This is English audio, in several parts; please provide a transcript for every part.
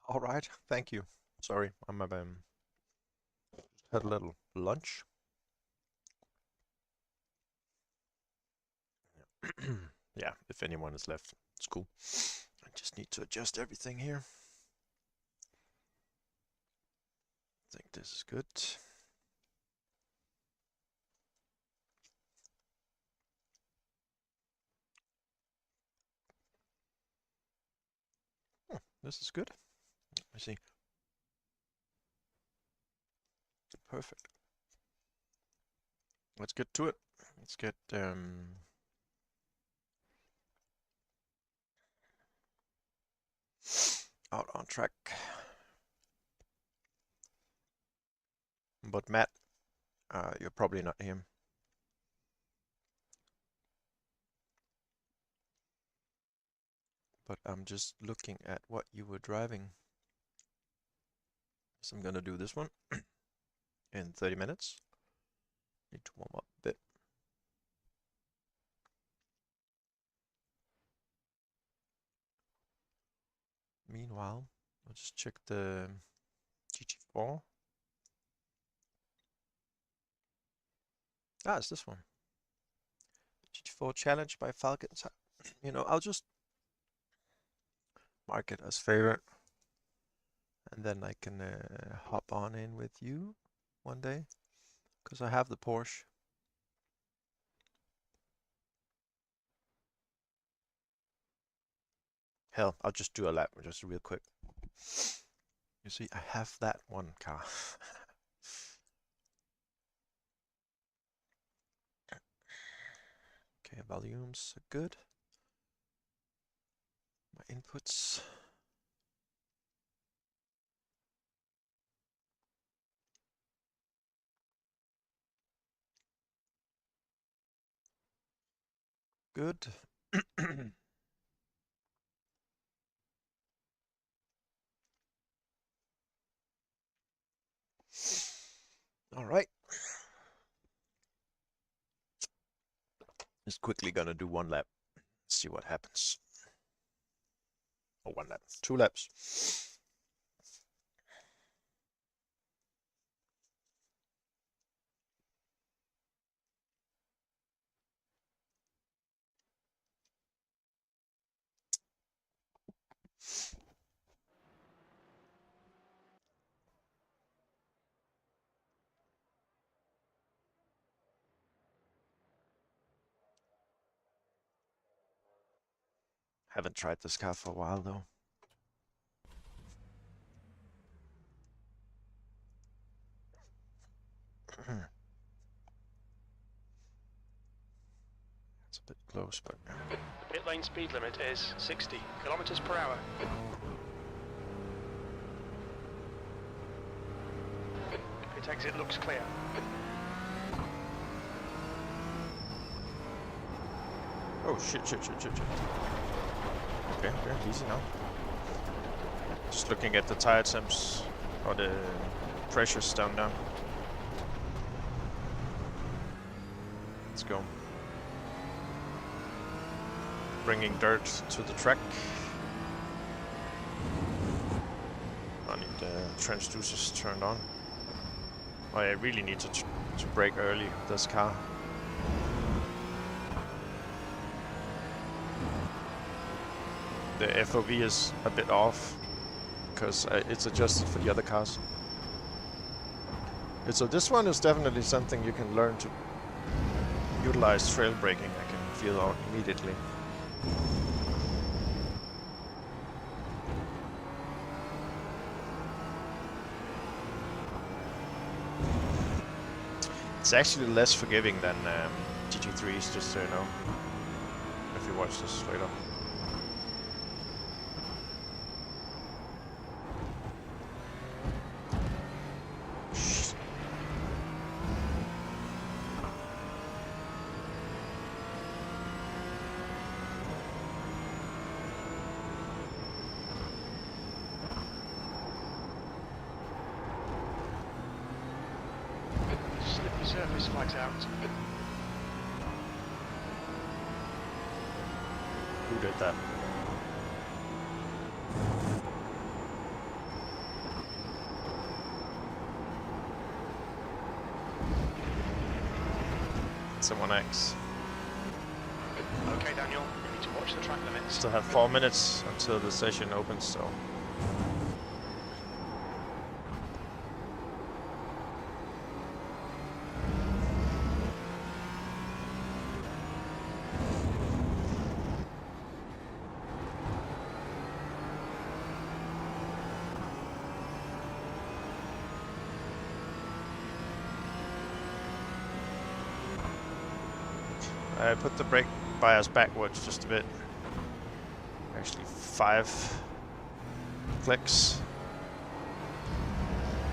All right, thank you. Sorry, had a little lunch. Yeah, if anyone is left, it's cool. I just need to adjust everything here. I think this is good. This is good. Let me see. Perfect. Let's get to it. Let's get out on track. But Matt, you're probably not him. But I'm just looking at what you were driving. So I'm gonna do this one in 30 minutes. Need to warm up a bit. Meanwhile, I'll just check the GT4. Ah, it's this one. GT4 Challenge by Falcon. You know, I'll just mark it as favorite. And then I can hop on in with you one day. Because I have the Porsche. Hell, I'll just do a lap just real quick. You see, I have that one car. Okay, volumes are good. My inputs. Good. All right. Just quickly gonna do one lap. See what happens. Oh, one lap. 2 laps. Haven't tried this car for a while though. It's a bit close, but The pit lane speed limit is 60 kilometers per hour. Pit exit looks clear. oh shit. Okay, easy now. Just looking at the tire temps or the pressures down. Let's go. Bringing dirt to the track. I need the transducers turned on. I really need to brake early with this car. The FOV is a bit off because it's adjusted for the other cars. And so this one is definitely something you can learn to utilize trail braking. I can feel out immediately. It's actually less forgiving than GT3s, just so you know, if you watch this straight up. Surface flags out. Who did that? It's a 1X. Okay, Daniel, you need to watch the track limits. Still have 4 minutes until the session opens, so. I put the brake bias backwards just a bit. Actually 5 clicks.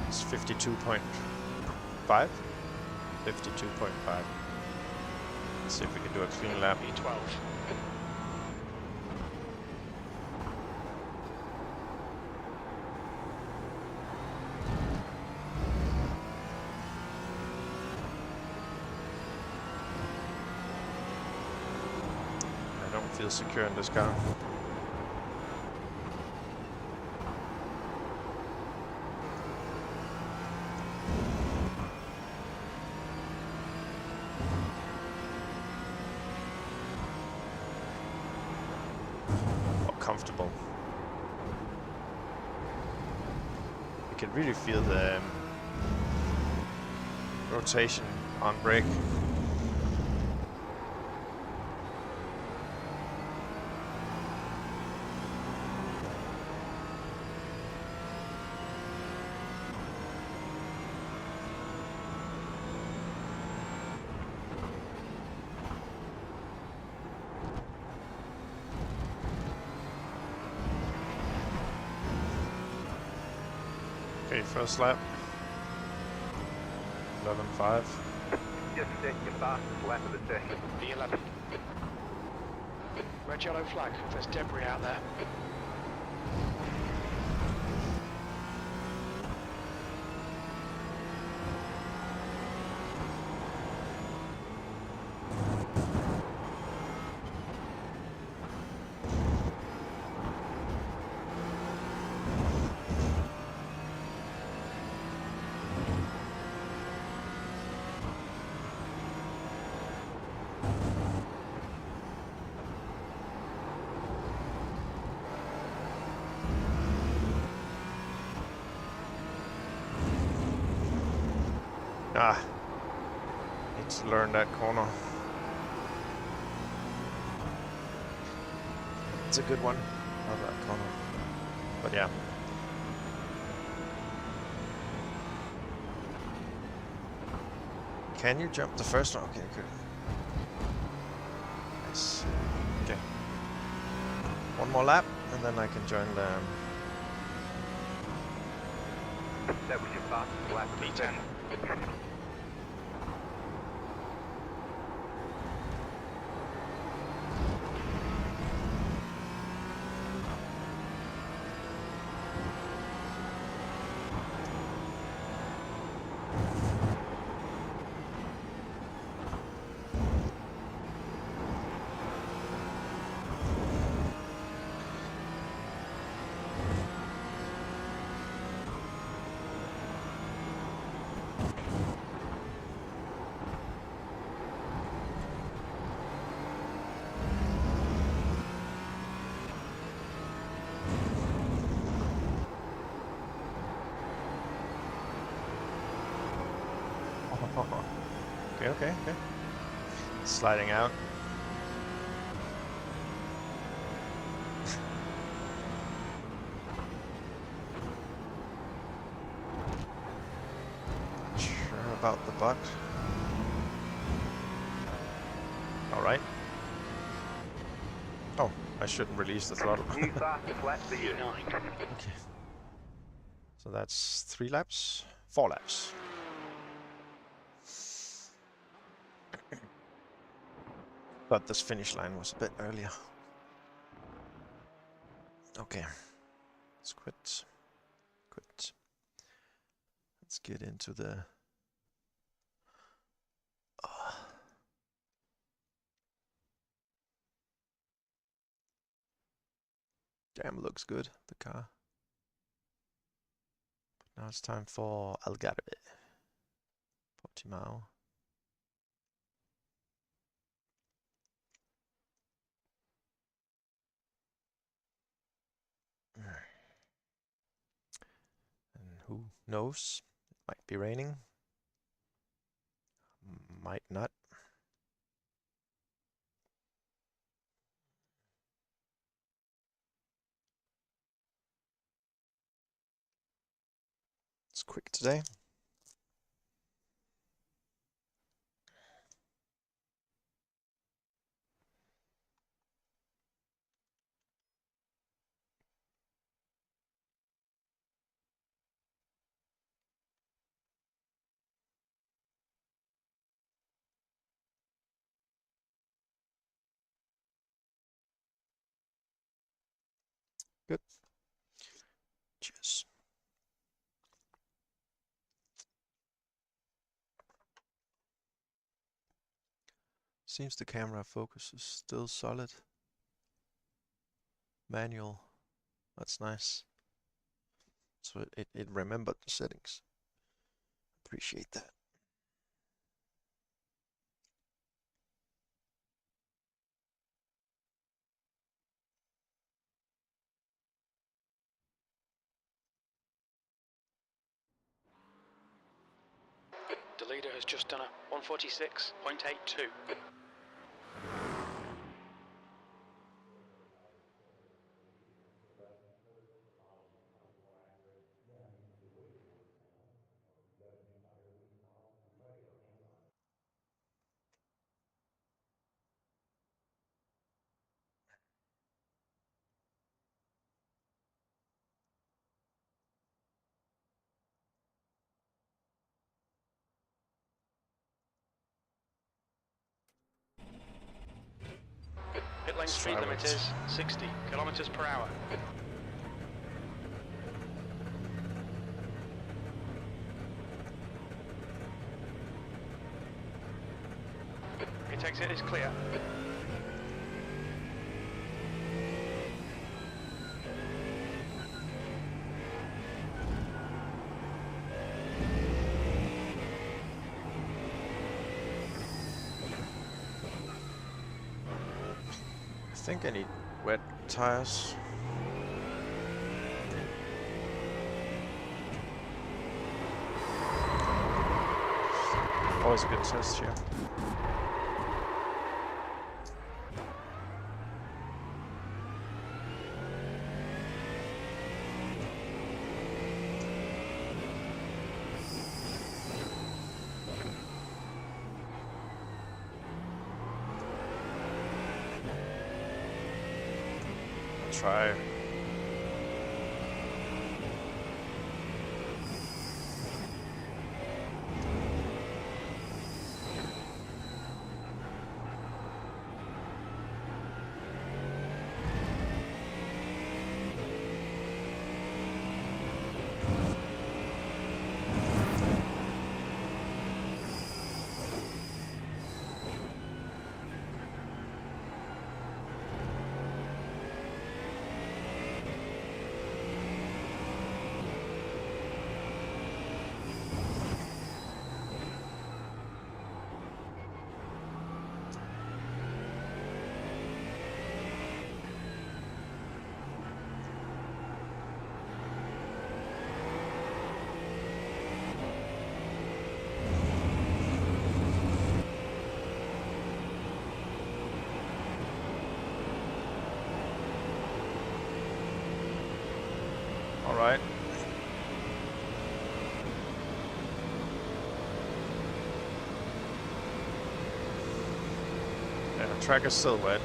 It's 52.5. 52.5. Let's see if we can do a clean lap. B12. I don't feel secure in this car. Comfortable. You can really feel the rotation on brake. Okay, first lap. 11.5. Just set your fastest lap of the session. B11. Red yellow flag, there's debris out there. Ah, need to learn that corner. It's a good one. Love that corner. But yeah. Can you jump the first one? Okay, good. Nice. Okay. One more lap, and then I can join the. That was your fastest lap of the B10. session. Okay. Sliding out. Sure about the butt. All right. Oh, I shouldn't release the throttle. New fastest lap for you. B9. Okay. So that's 3 laps, 4 laps. But this finish line was a bit earlier. Okay. Let's quit. Let's get into the... Damn, looks good, the car. Now it's time for Algarve. Portimao. knows? It might be raining. Might not. It's quick today. Good. Cheers. Seems the camera focus is still solid. Manual. That's nice. So it remembered the settings. Appreciate that. The leader has just done a 146.82. Pit lane speed limit is 60 kilometers per hour. Pit exit is clear. I think I need wet tires. Always a good test here. Try. All right. Yeah, the track is still wet.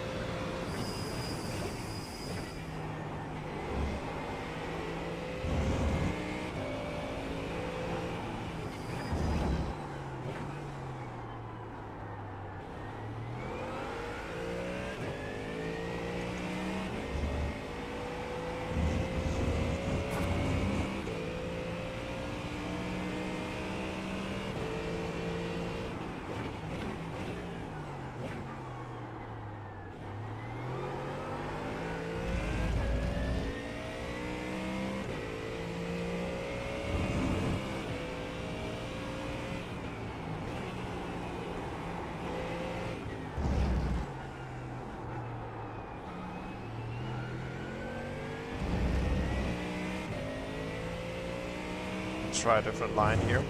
try a different line here.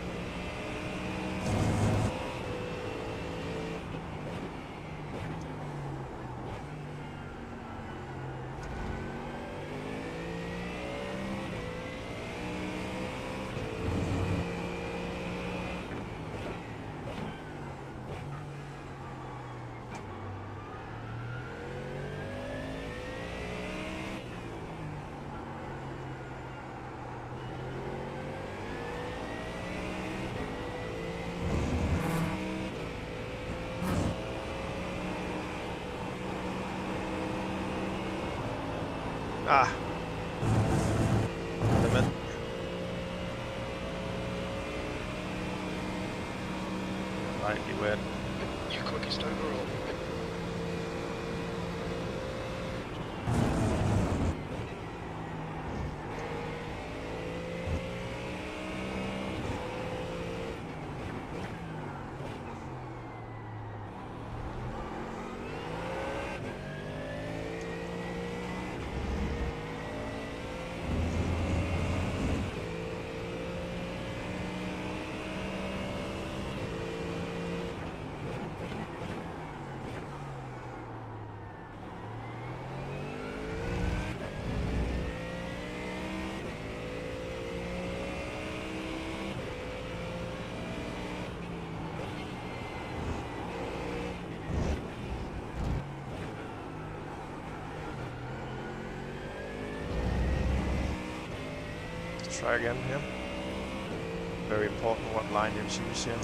Ah. Limit. Might be wet. You quickest overall. Try again here. Very important what line you choose here.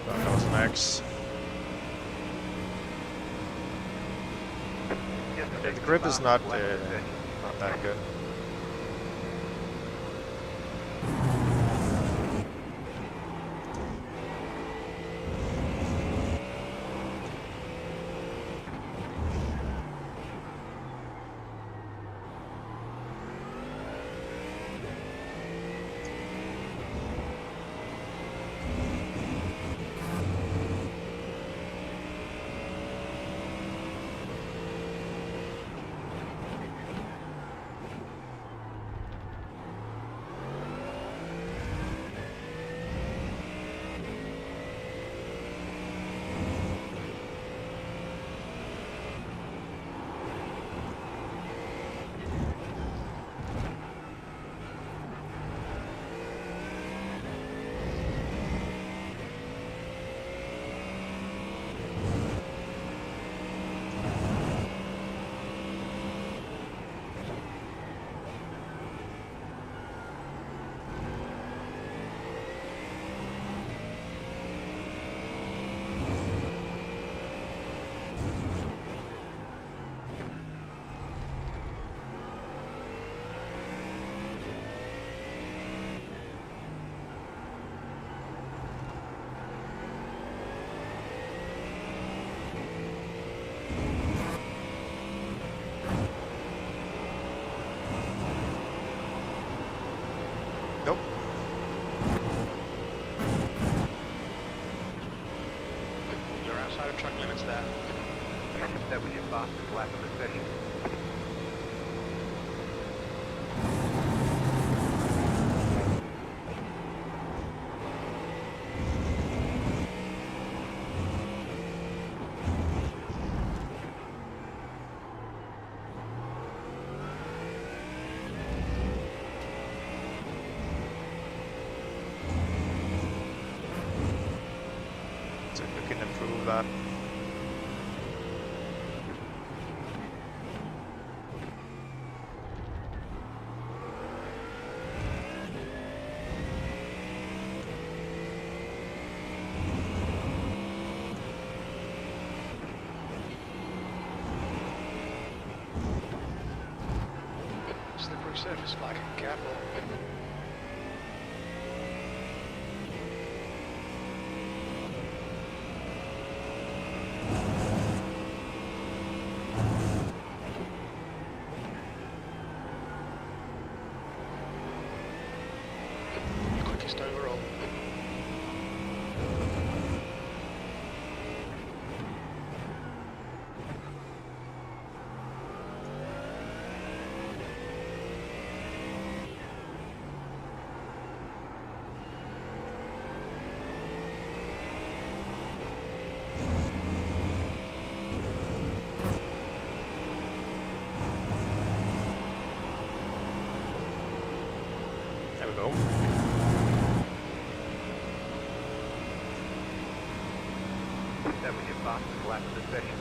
That was an X. Yeah, the grip is not that good. Nope. You're outside of track limits there. That was your fastest lap of the session. So you can improve that. surface flag. Careful. Quickest overall. There we go. That was your fastest lap of the session.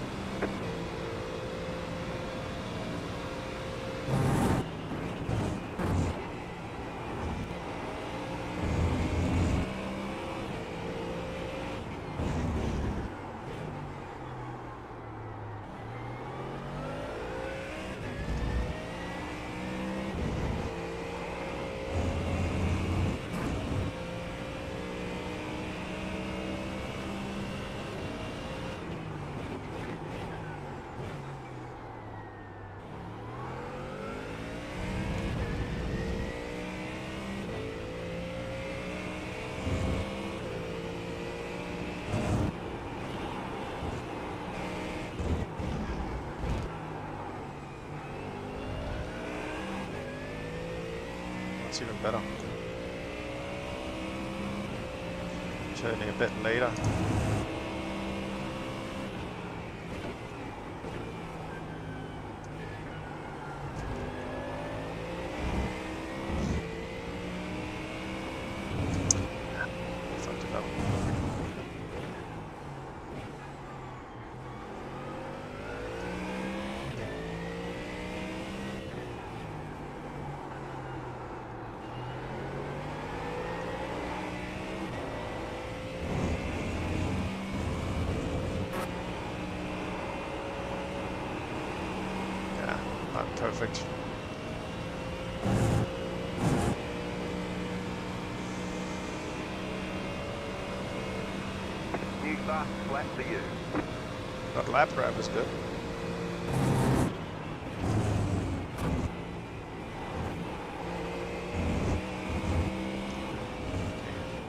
That's even better. Turning a bit later. Fucked it up. Yeah, not perfect. New fastest lap for you. But lap grab is good.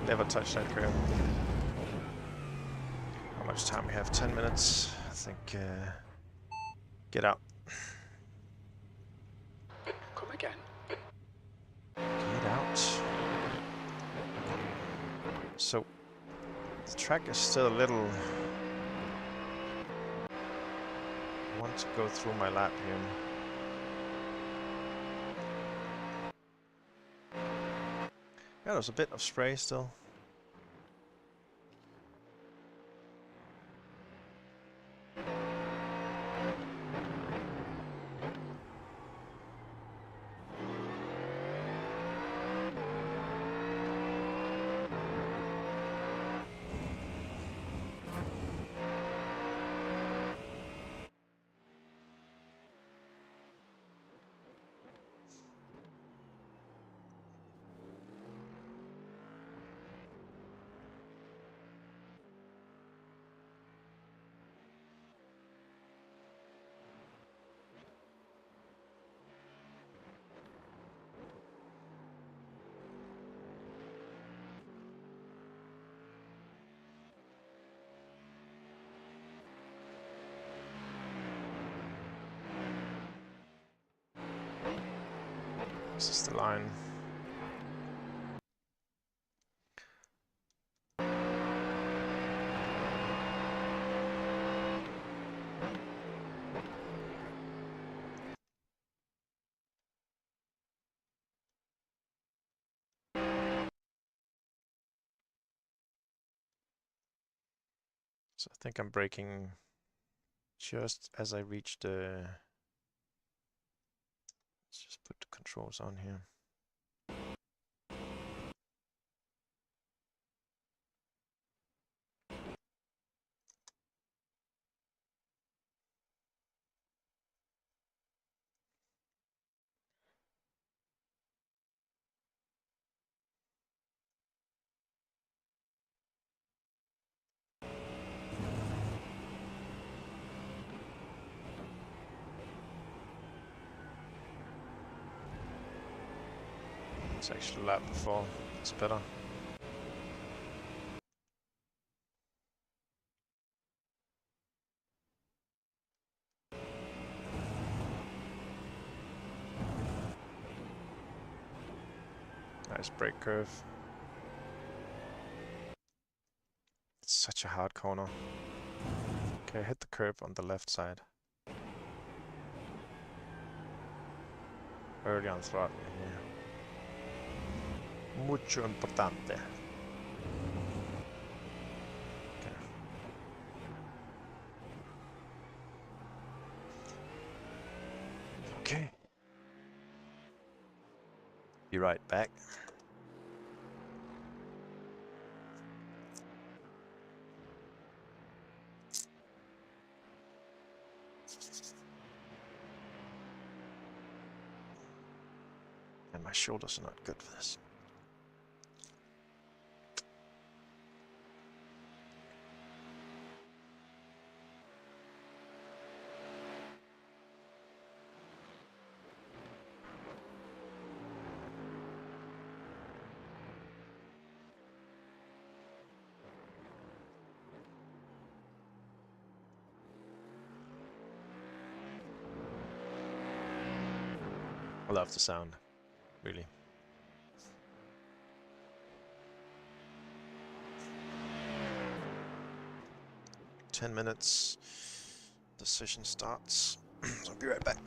Never touch that grab. How much time we have? 10 minutes. I think. Get out. Come again. Get out. So the track is still a little. I want to go through my lap here. Yeah, there's a bit of spray still. This is the line. So I think I'm braking just as I reach the. Let's just put the controls on here. It's actually a lap before. It's better. Nice brake curve. It's such a hard corner. Okay, hit the curb on the left side. Early on throttle here. Mucho importante. Okay. Okay. Be right back. And my shoulders are not good for this. I love the sound, really. "10 minutes. Decision starts." So I'll be right back.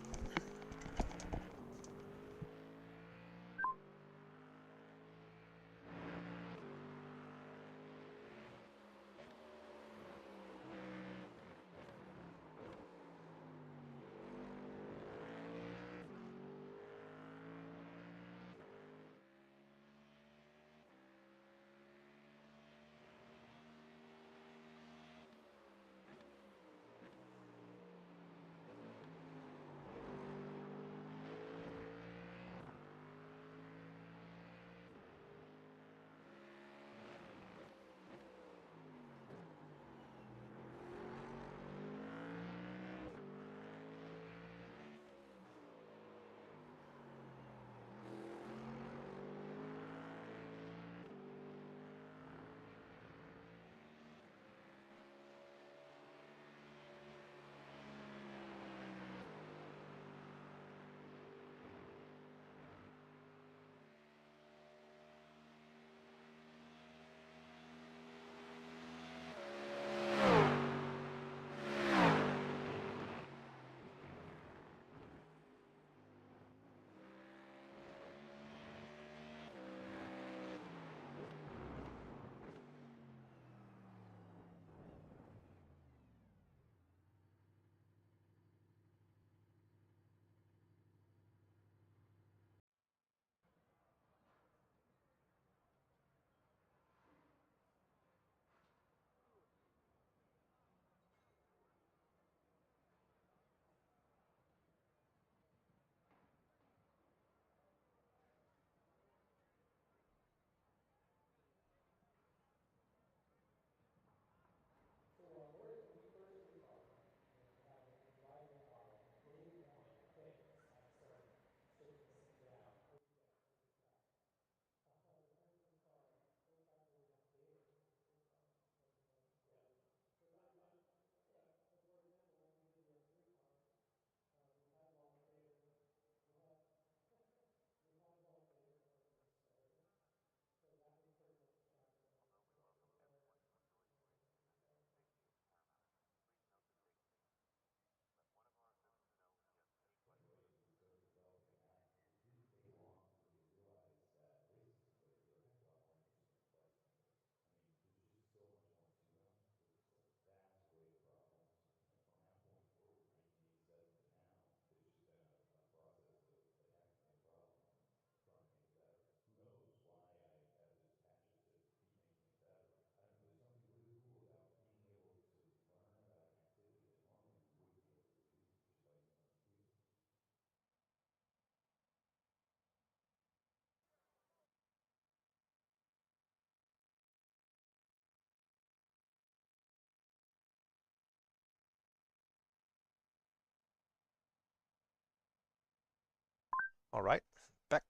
All right, back.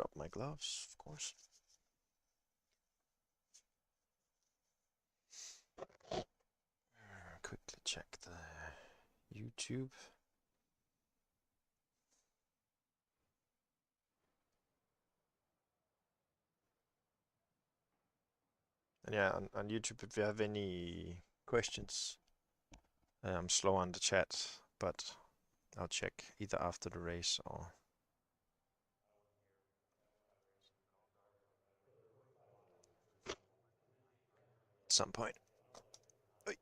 drop my gloves, of course. Quickly check the YouTube. And yeah, on YouTube, if you have any questions, I'm slow on the chat, but I'll check either after the race or at some point. Oi.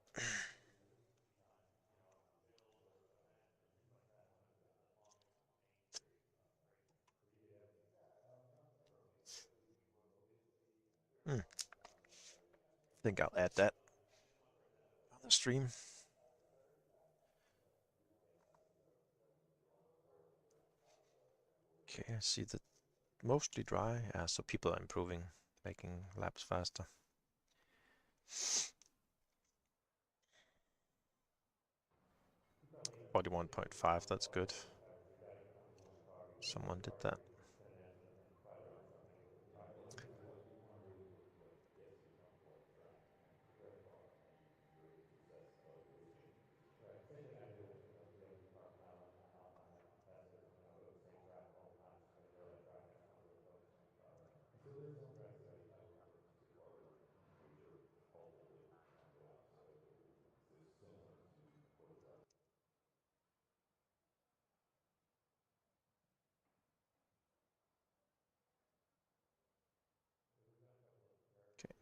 I think I'll add that on the stream. Okay, I see that mostly dry. Yeah, so people are improving, making laps faster. 41.5, that's good. Someone did that. Okay.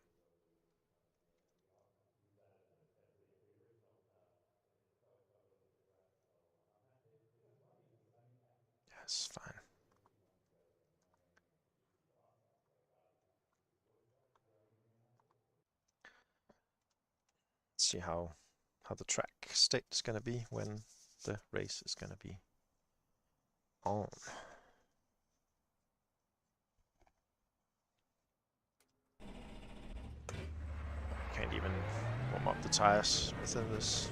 Yes, fine. Let's see how the track state is gonna be when the race is gonna be on. Can't even warm up the tires within this.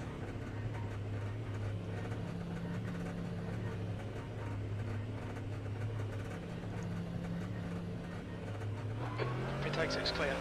Pit exit's clear.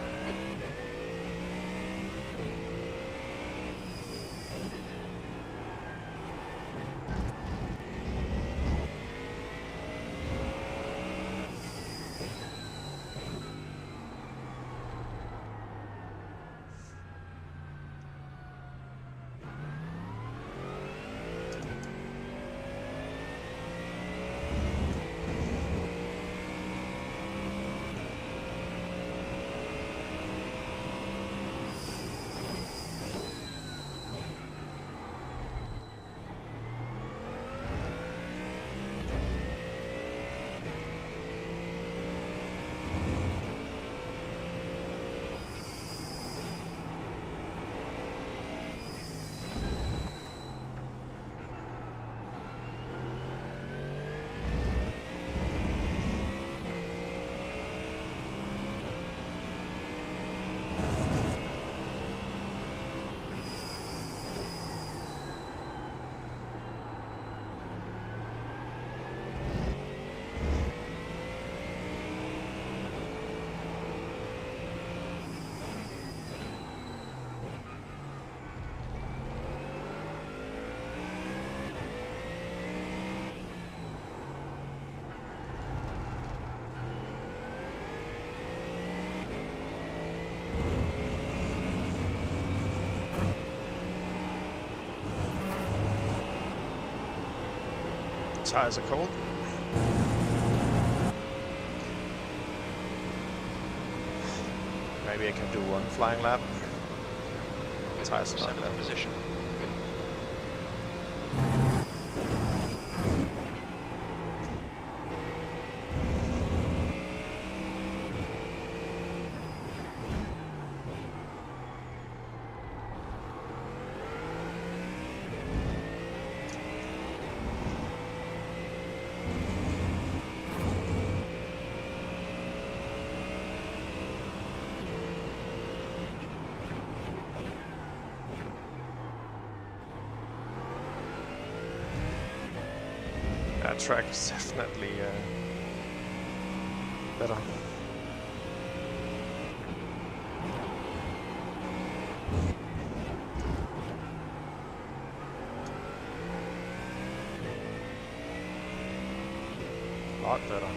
Tires are cold. Maybe I can do one flying lap. Tires are not 7th bad. position. That track is definitely better. Lot better.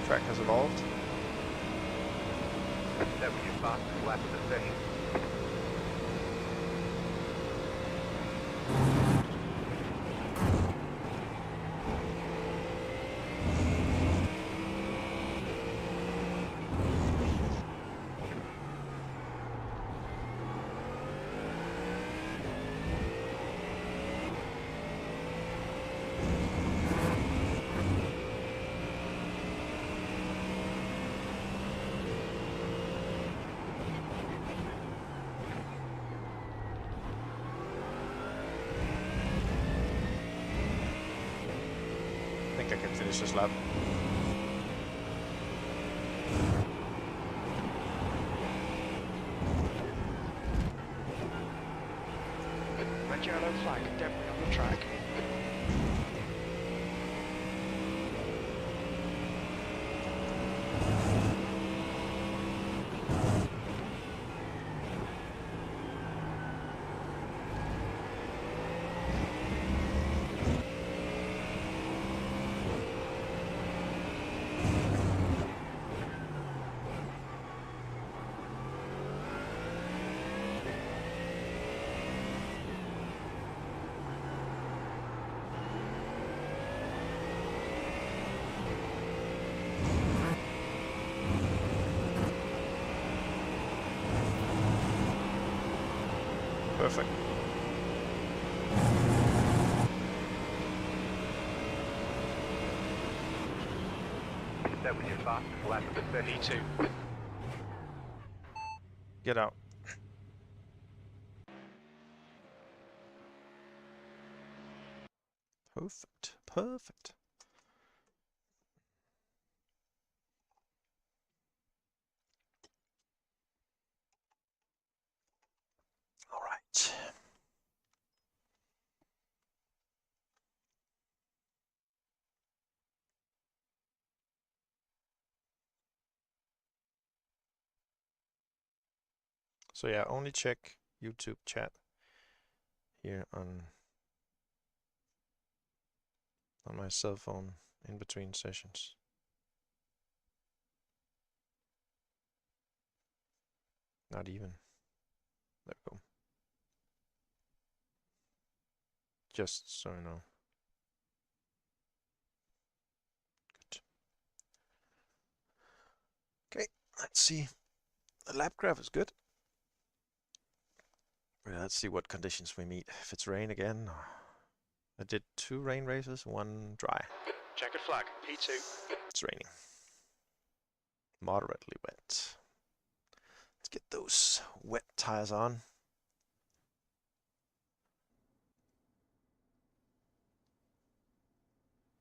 Track has evolved. That was your fastest lap of the session. I think I can finish this lap. Red yellow flag, debris on the track. Perfect. That was your fastest lap of the session. P2. Get out. Perfect. Perfect. All right. So yeah, only check YouTube chat here on my cell phone in between sessions. Not even. There we go. Just so you know. Good. Okay, let's see. The lap graph is good. Let's see what conditions we meet. If it's rain again. I did 2 rain races, 1 dry. Checkered flag, P2. It's raining. Moderately wet. Let's get those wet tires on.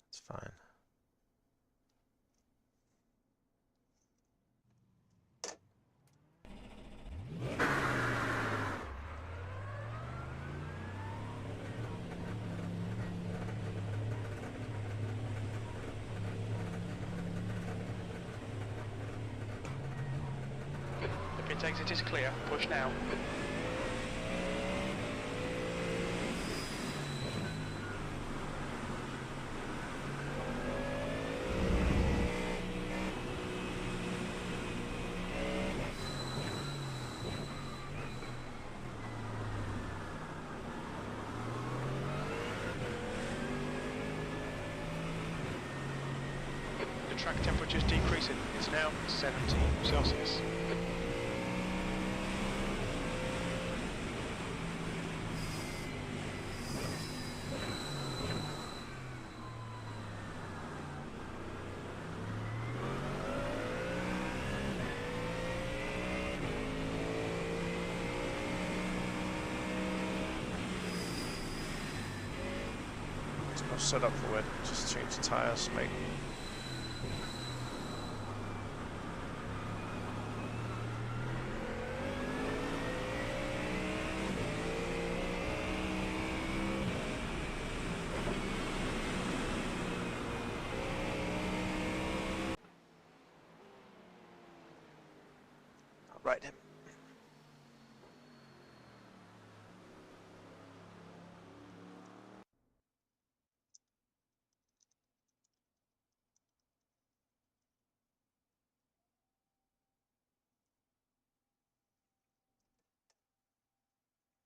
It's fine. The pit exit is clear. Push now. The track temperature's decreasing. It's now 17 Celsius. No setup for wet, just change the tires, mate. I'll ride him.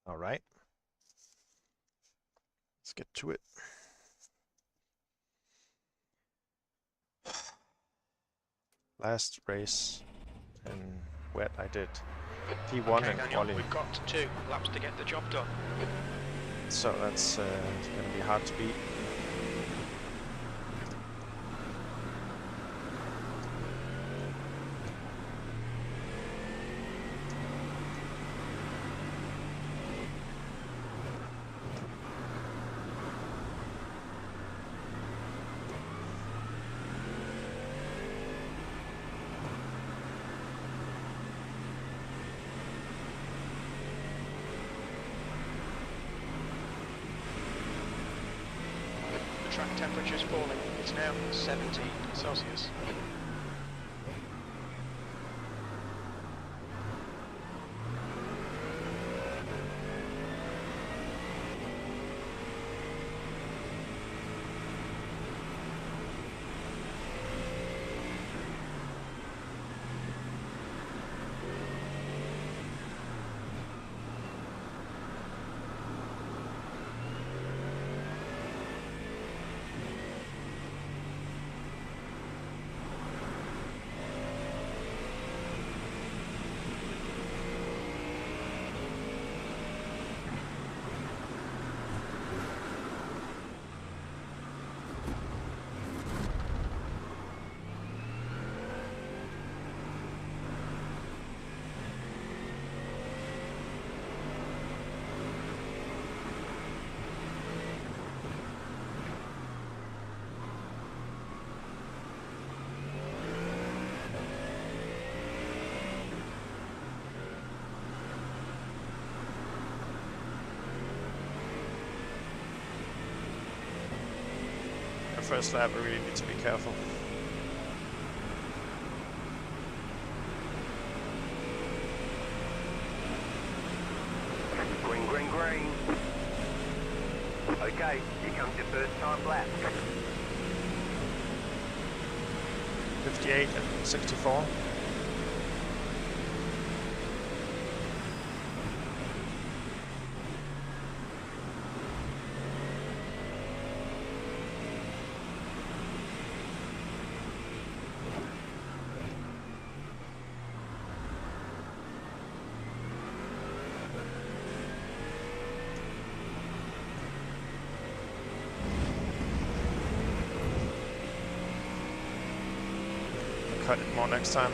All right, let's get to it. Last race in wet, I did P1 Okay, and Daniel, quali, we've got 2 laps to get the job done. so that's going to be hard to beat. The track temperature's falling. It's now 17 Celsius. First lap, I really need to be careful. Green, green, green. Okay, here comes your first time lap. 58 and 64. Cut it more next time.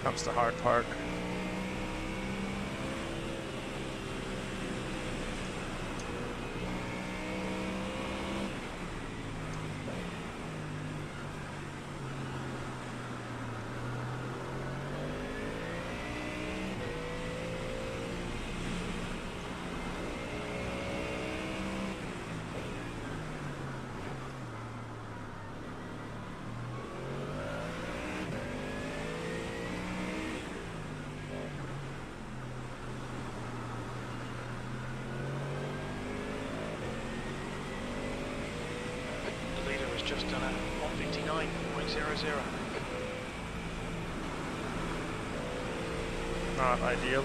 Comes the hard part. just done a 159.00. Not ideal.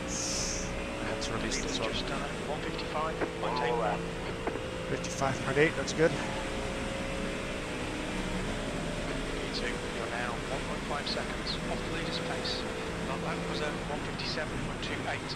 Let's release Leader's this one. just done a 155.81. 55.8, that's good. P2, you're now 1.5 seconds off the leader's pace. That lap was a 157.28.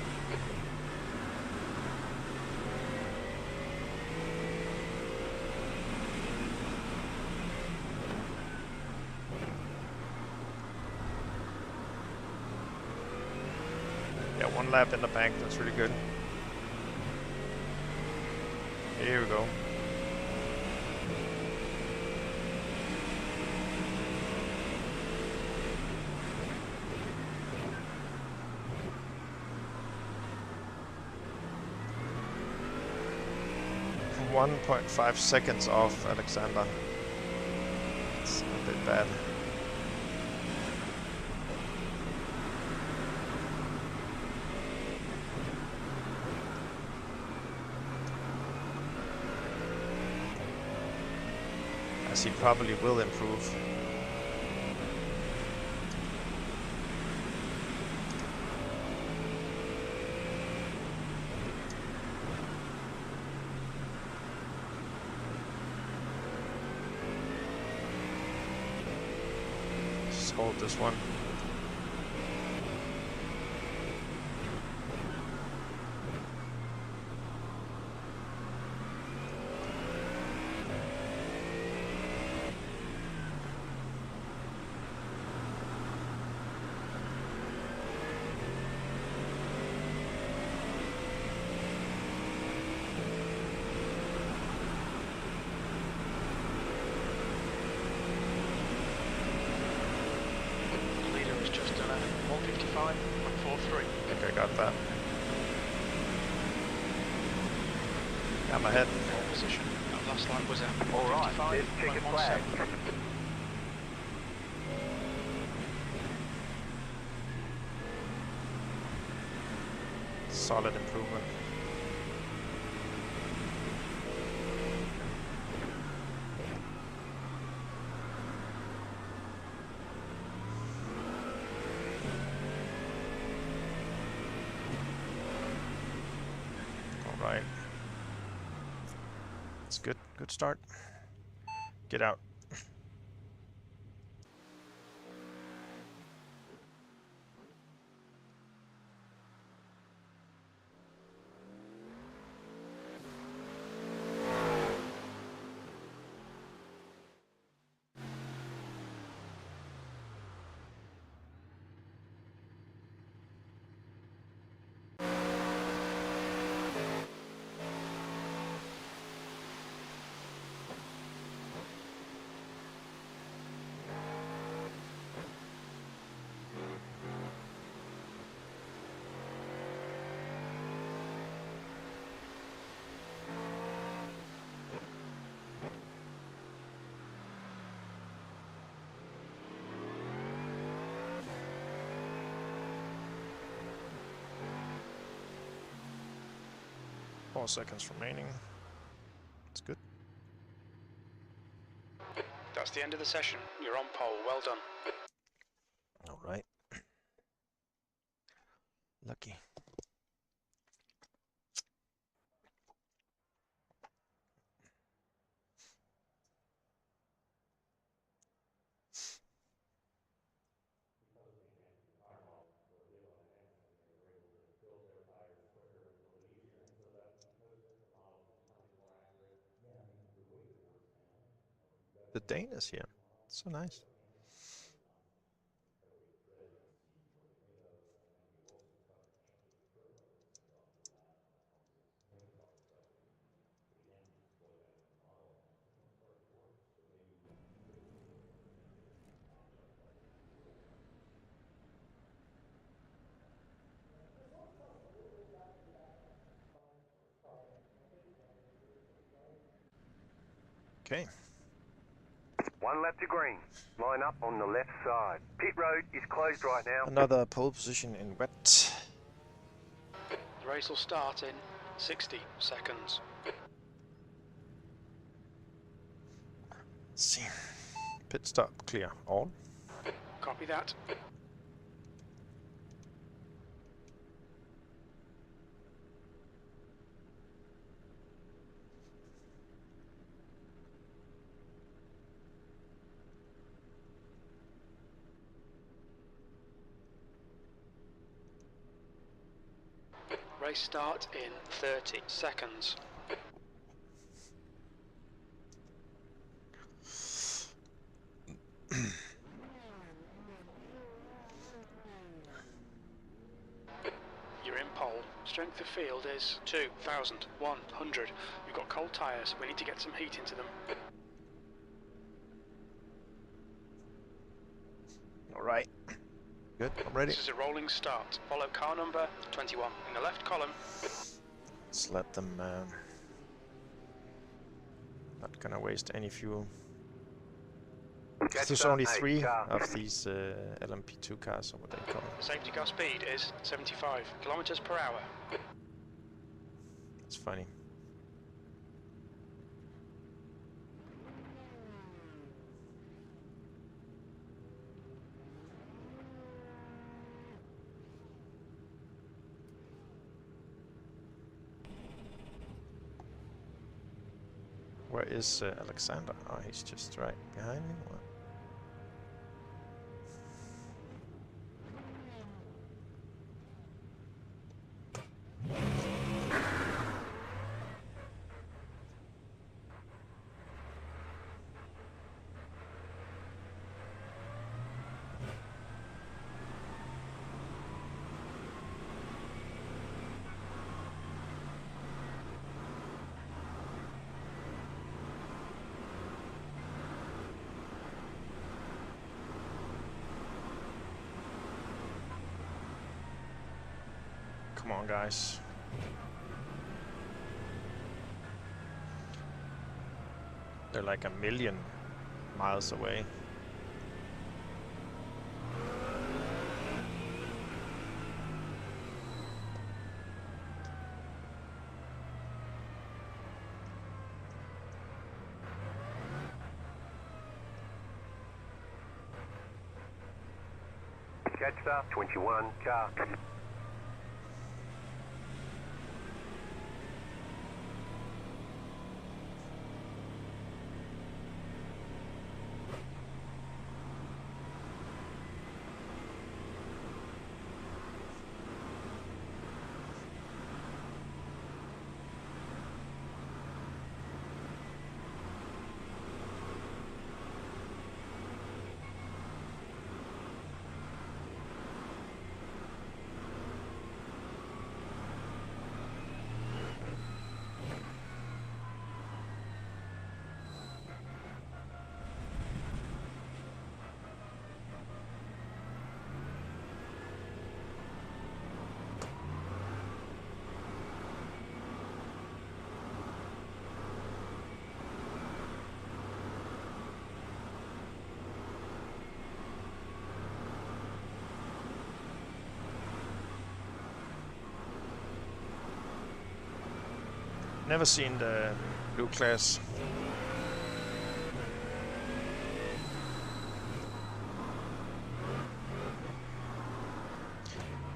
Yeah, 1 lap in the bank, that's really good. Here we go. From 1.5 seconds off Alexander. It's a bit bad. As he probably will improve. Just hold this one. Leader has just done a 155.43. I think I got that. I'm ahead. Pole position. That last lap was a All right, there's checkered flag. 155.17. Solid improvement. All right. It's good. Good start. Get out. Four seconds remaining. It's good. That's the end of the session. You're on pole. Well done. All right. Lucky. The Dane is here. So nice. Okay. 1 lap to green. Line up on the left side. Pit road is closed right now. Another pole position in wet. The race will start in 60 seconds. Let's see. Pit stop clear. All. Copy that. Race start in 30 seconds. You're in pole. Strength of field is 2,100. We've got cold tyres. We need to get some heat into them. Alright. Good, I'm ready. This is a rolling start. Follow car number 21 in the left column. Let's let them... not gonna waste any fuel. There's only 3 of these LMP2 cars, or what they call them. Safety car speed is 75 kilometers per hour. That's funny. Where is Alexander? Oh, he's just right behind me. What? Come on, guys. They're like a million miles away. Catch up, 21 car. Never seen the blue class.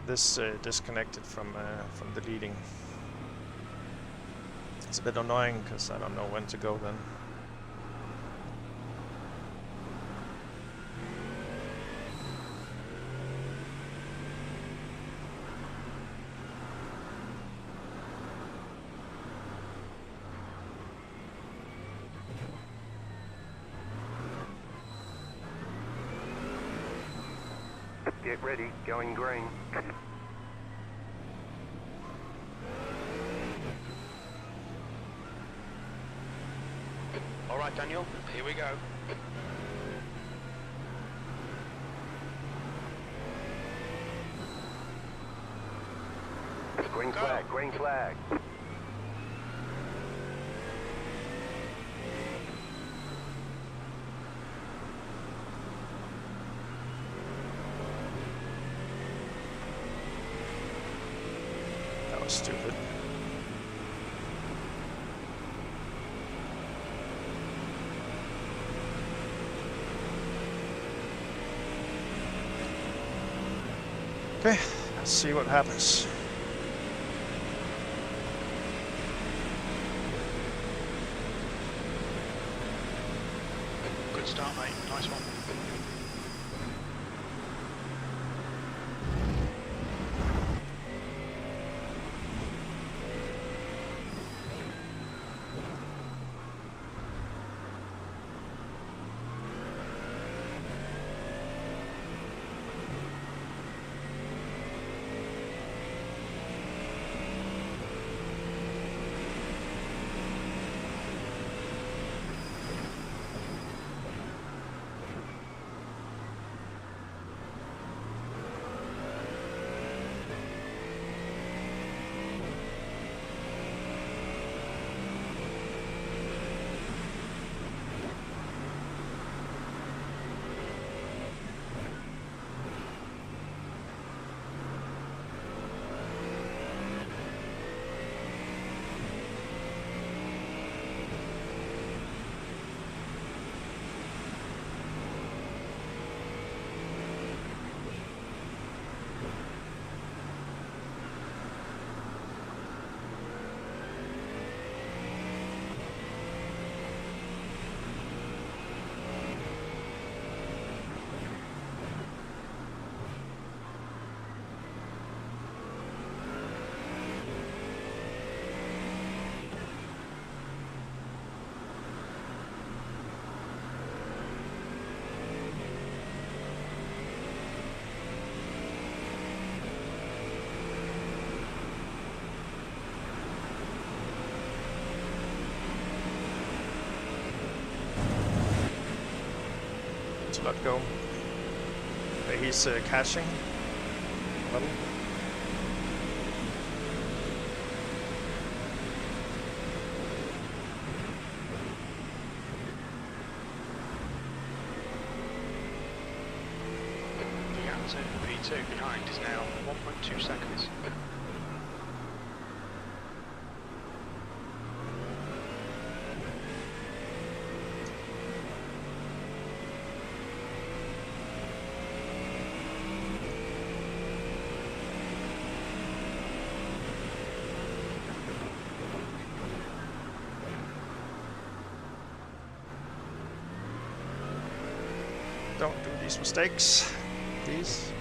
This disconnected from the leading. It's a bit annoying because I don't know when to go then. Get ready, going green. All right, Daniel, here we go. Green Go. flag, green flag. That was stupid. Okay, let's see what happens. Good start, mate. Nice one. To let go. He's catching. A little. The gap to P2 behind is now 1.2 seconds. Don't do these mistakes, please.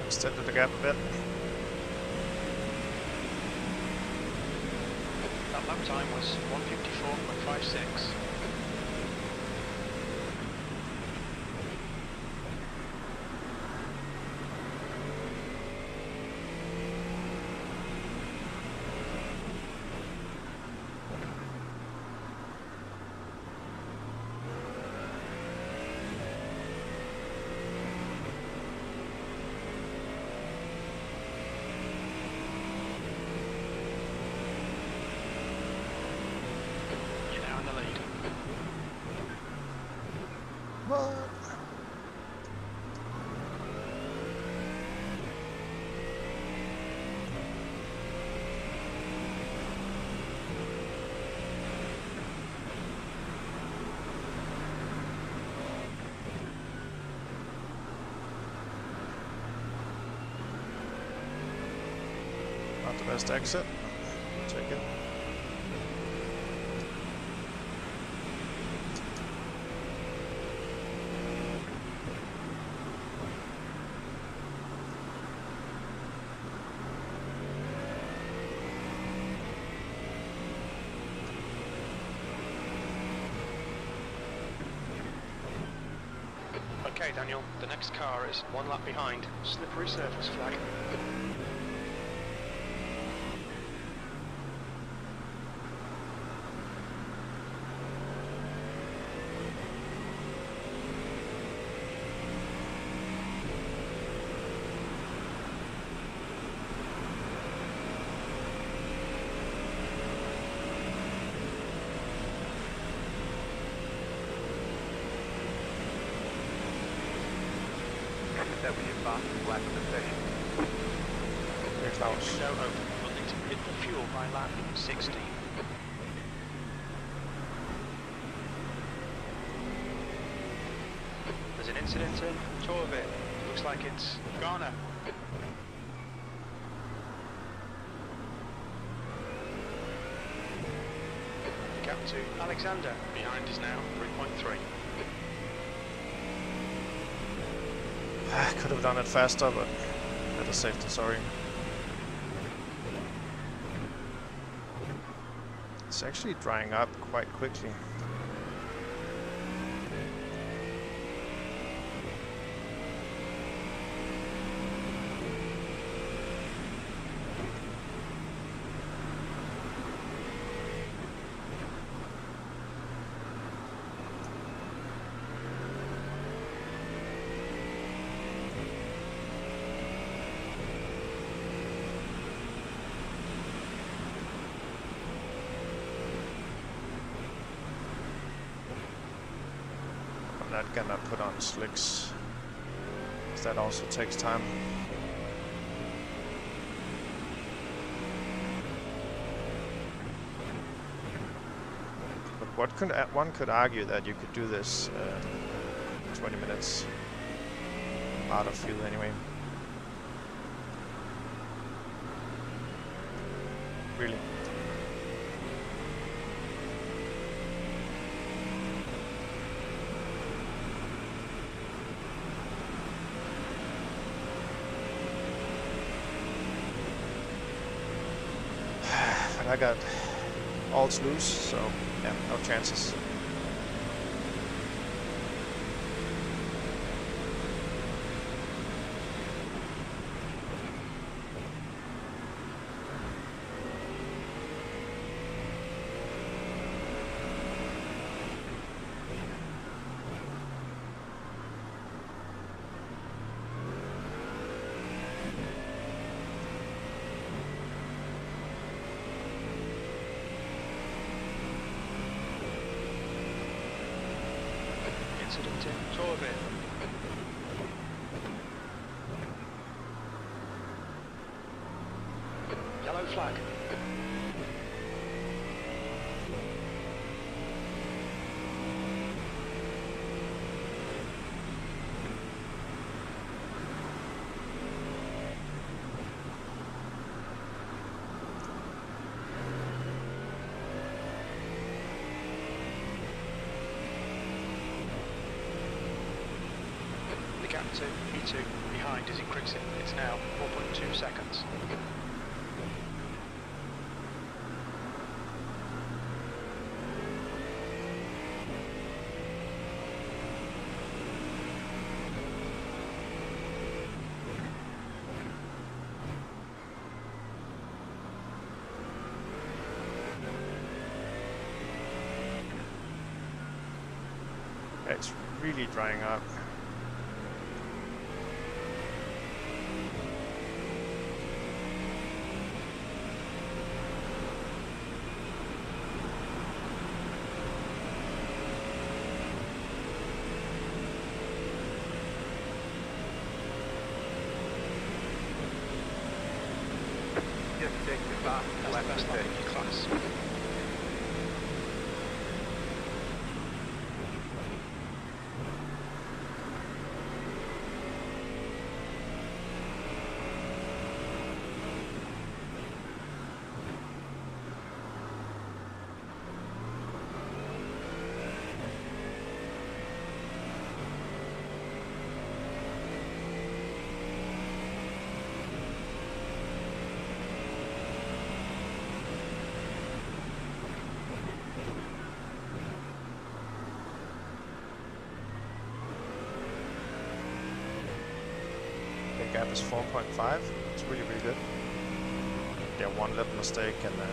Extended the gap a bit. That lap time was 1:54.56. You're now in the lead. What? Not the best exit. Take it. Okay, Daniel, the next car is 1 lap behind. Slippery surface flag. That was your fastest lap of the session. Here's Klaus. Window open. We'll need to hit the fuel by lap 60. There's an incident in tow of it. Looks like it's Ghana. The gap to Alexander behind is now 3.3. Could have done it faster, but better safe than sorry. It's actually drying up quite quickly. I'm not gonna put on slicks, 'cause that also takes time. But one could argue that you could do this 20 minutes out of fuel anyway. Really. But I got alts loose, so yeah, no chances. Incident in tow of it. Yellow flag. The gap to E2 behind is increasing. It's now 4.2 seconds. It's really drying up. Just check your fastest That's lap the of the best lap session. in your class. Minus 4.5. It's really, really good. Yeah, one little mistake and then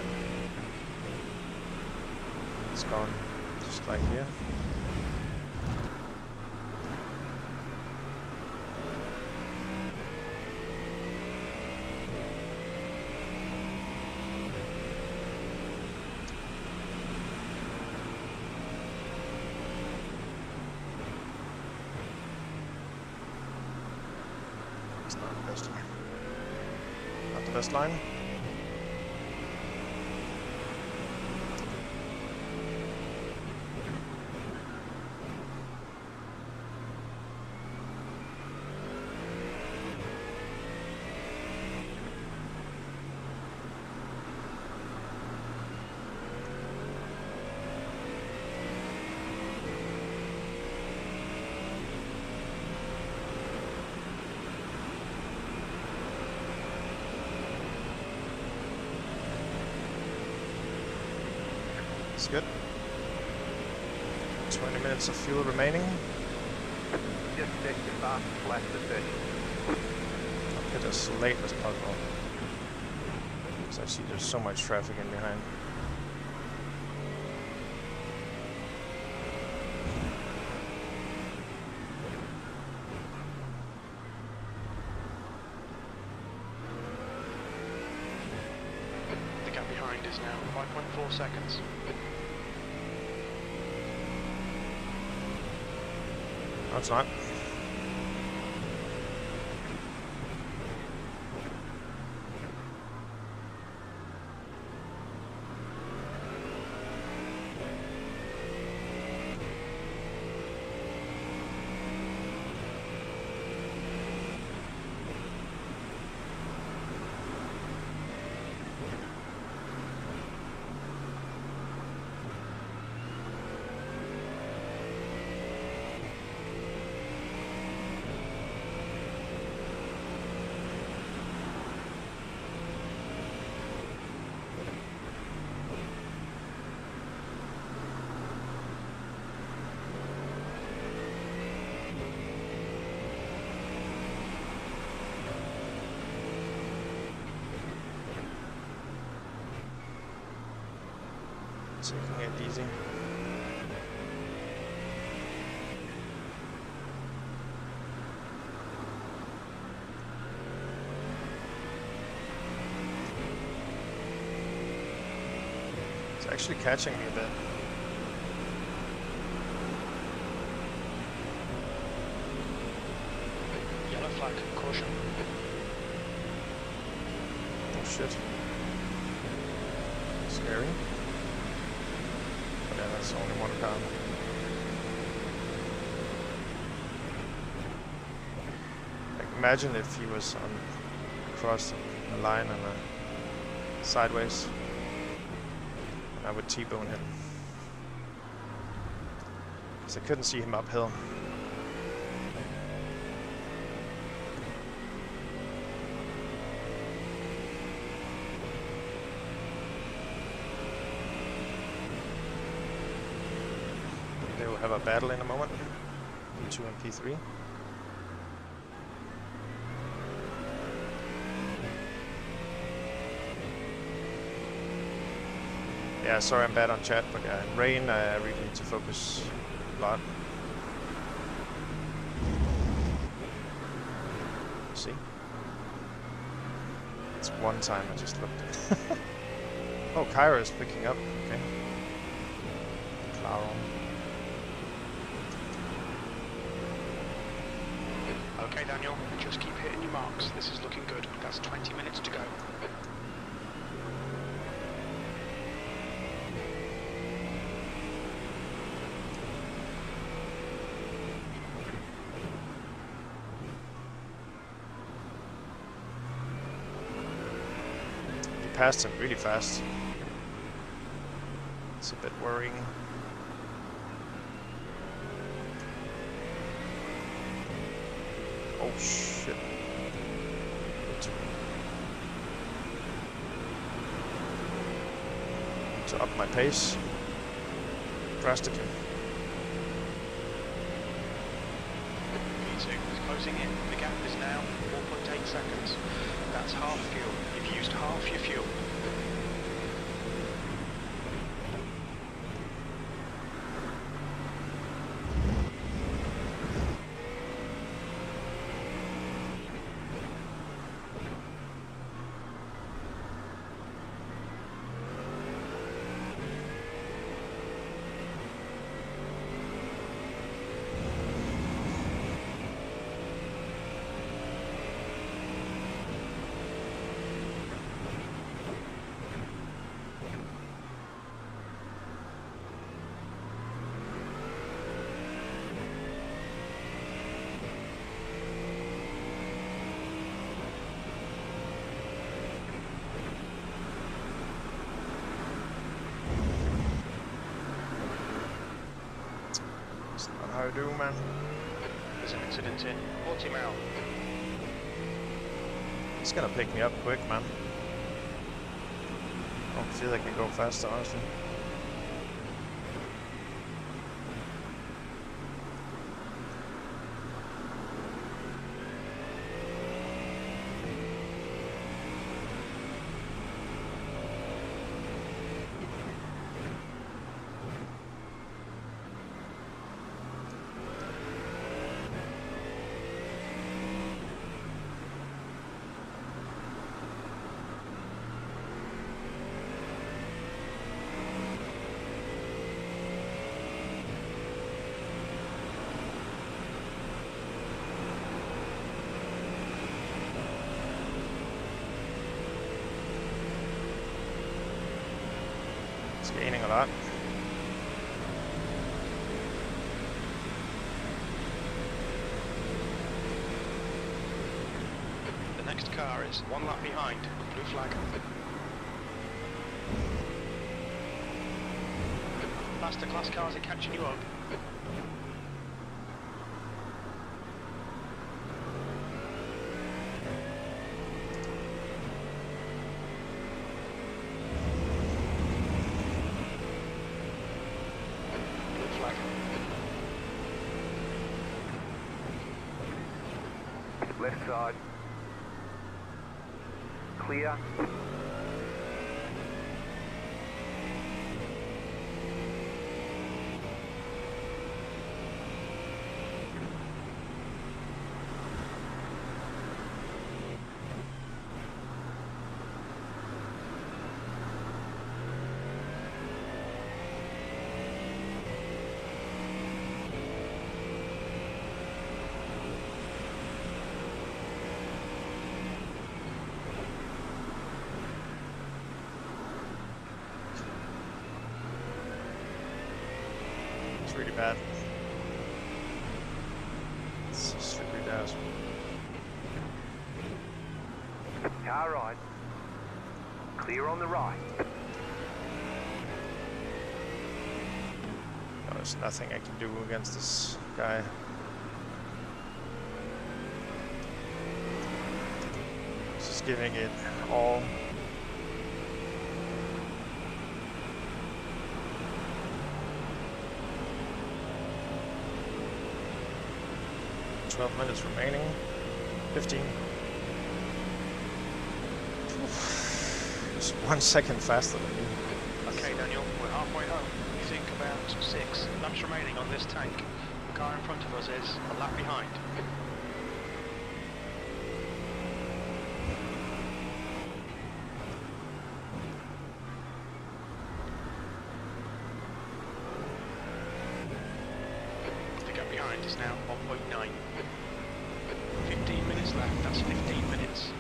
it's gone, just like here. It's not the best. Not the best line. It's good. 20 minutes of fuel remaining. Just set your fastest lap to 30. I'll get as late as possible. Because I see there's so much traffic in behind. The gap behind is now 5.4 seconds. No, it's not. Taking it easy. It's actually catching me a bit. Yellow flag, caution. Oh shit. Scary. Yeah, that's only one car. Like, imagine if he was on across the line and sideways. I would T-bone him. Because I couldn't see him uphill. They will have a battle in a moment. P2 and P3. Yeah, sorry I'm bad on chat, but yeah, in rain I really need to focus a lot. See? It's one time I just looked. Oh, Kyra is picking up. Okay. Claro. Okay, Daniel, just keep hitting your marks. This is looking good. That's 20 minutes to go. You passed him really fast. It's a bit worrying. Oh shit. To up my pace drastically. P2 is Closing in. The gap is now 4.8 seconds. That's half fuel. You've used half your fuel. How you do, man? There's an incident in 40 mile. It's gonna pick me up quick, man. I don't feel like I can go faster, honestly. It's gaining a lot. The next car is one lap behind. Blue flag. Faster class cars are catching you up. Left side. Clear. Really bad. It's so slippery down. Car right. Clear on the right. There's nothing I can do against this guy. Just giving it all. Minutes remaining. 15. Just 1 second faster than me. Okay, Daniel, we're halfway home. You think about 6 laps remaining on this tank. The car in front of us is a lap behind. The gap behind is now 1.9. 15 minutes left, that's 15 minutes.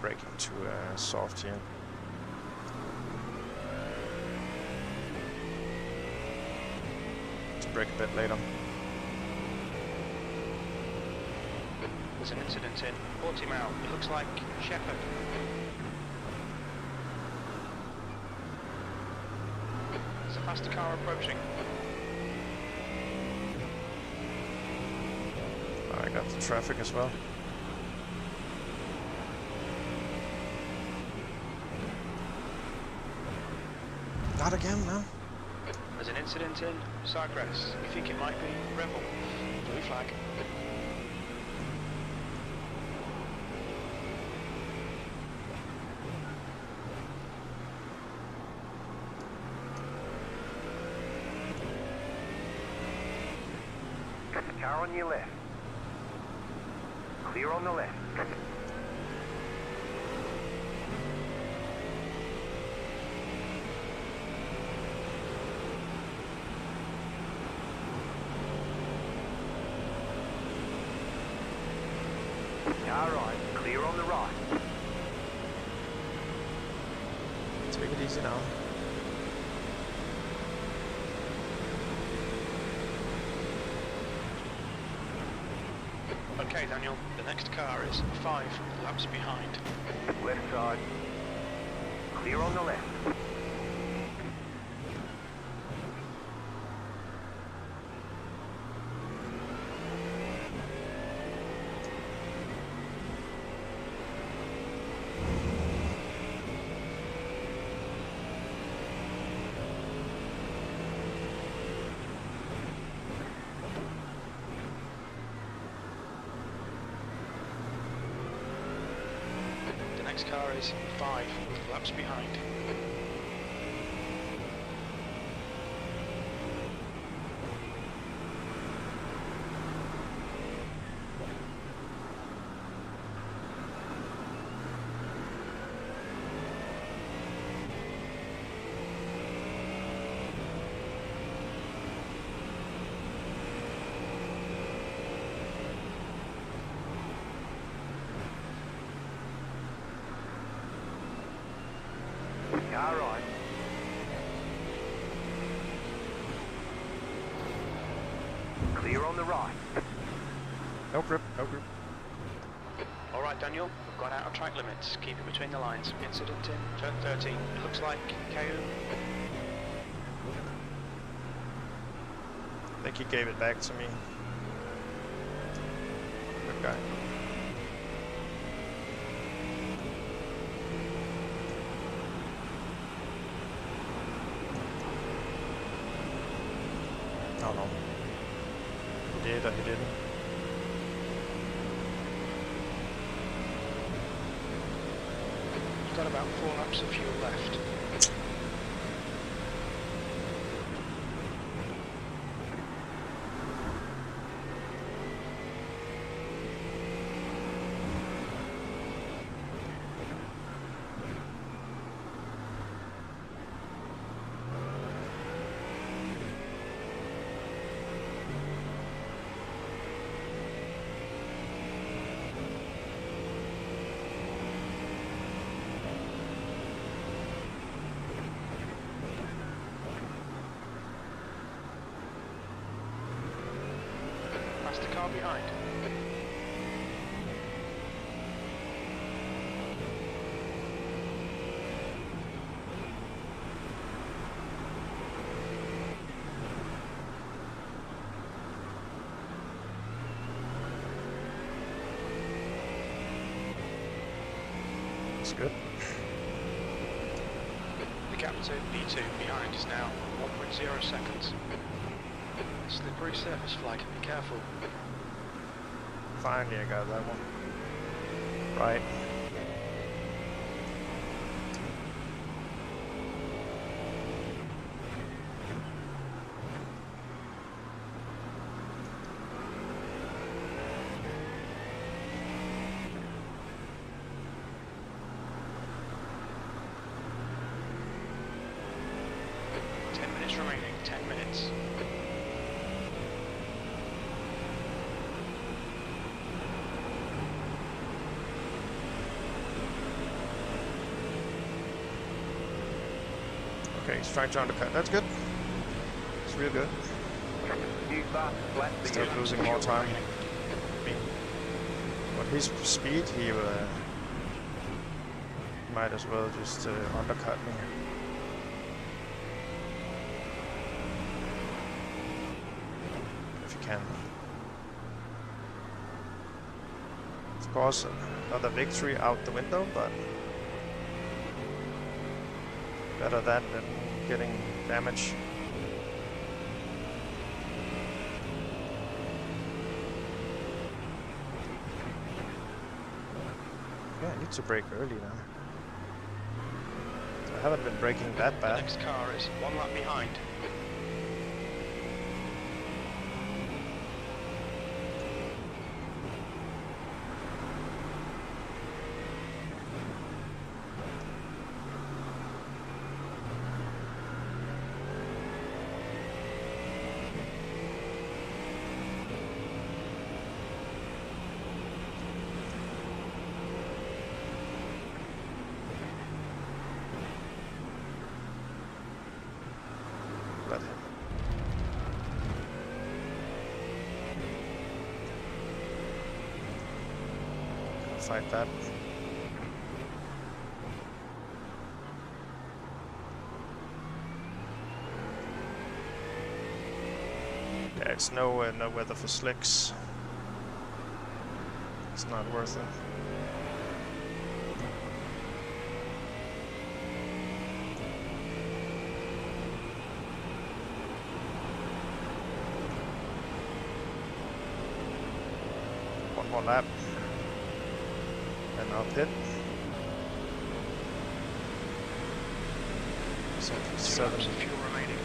Braking to soft here. To brake a bit later. There's an incident in 40 mile. It looks like Shepherd. There's a faster car approaching. I got the traffic as well. Not again, man. There's an incident in Cyprus. We think it might be Rebel. Blue flag. Car on your left. Clear on the left. Car right. Clear on the right. Take it easy now. Okay, Daniel, the next car is 5 laps behind. Left side. Clear on the left. The next car is 5 laps behind. Car right. Clear on the right. No grip, no grip. Alright, Daniel, we've gone out of track limits. Keep it between the lines. Incident in turn 13. It looks like KO. I think he gave it back to me. Good guy. Oh no. He did or he didn't. You've got about 4 laps of fuel left. That's the car behind. It's good. The gap to B2 behind is now 1.0 seconds. Slippery surface flag, be careful. Finally I got that one. Right. Remaining 10 minutes. Okay, he's trying to undercut. That's good. It's real good. New fast flat. Still losing more time. I mean, but his speed, he might as well just undercut me. If you can. Of course, another victory out the window, but better that than getting damage. Yeah, I need to brake early now. I haven't been braking that The bad. next car is 1 lap behind. But fight that. Yeah, it's no weather for slicks. It's not worth it. One more lap. And I'll pit. 2 7. laps of fuel remaining.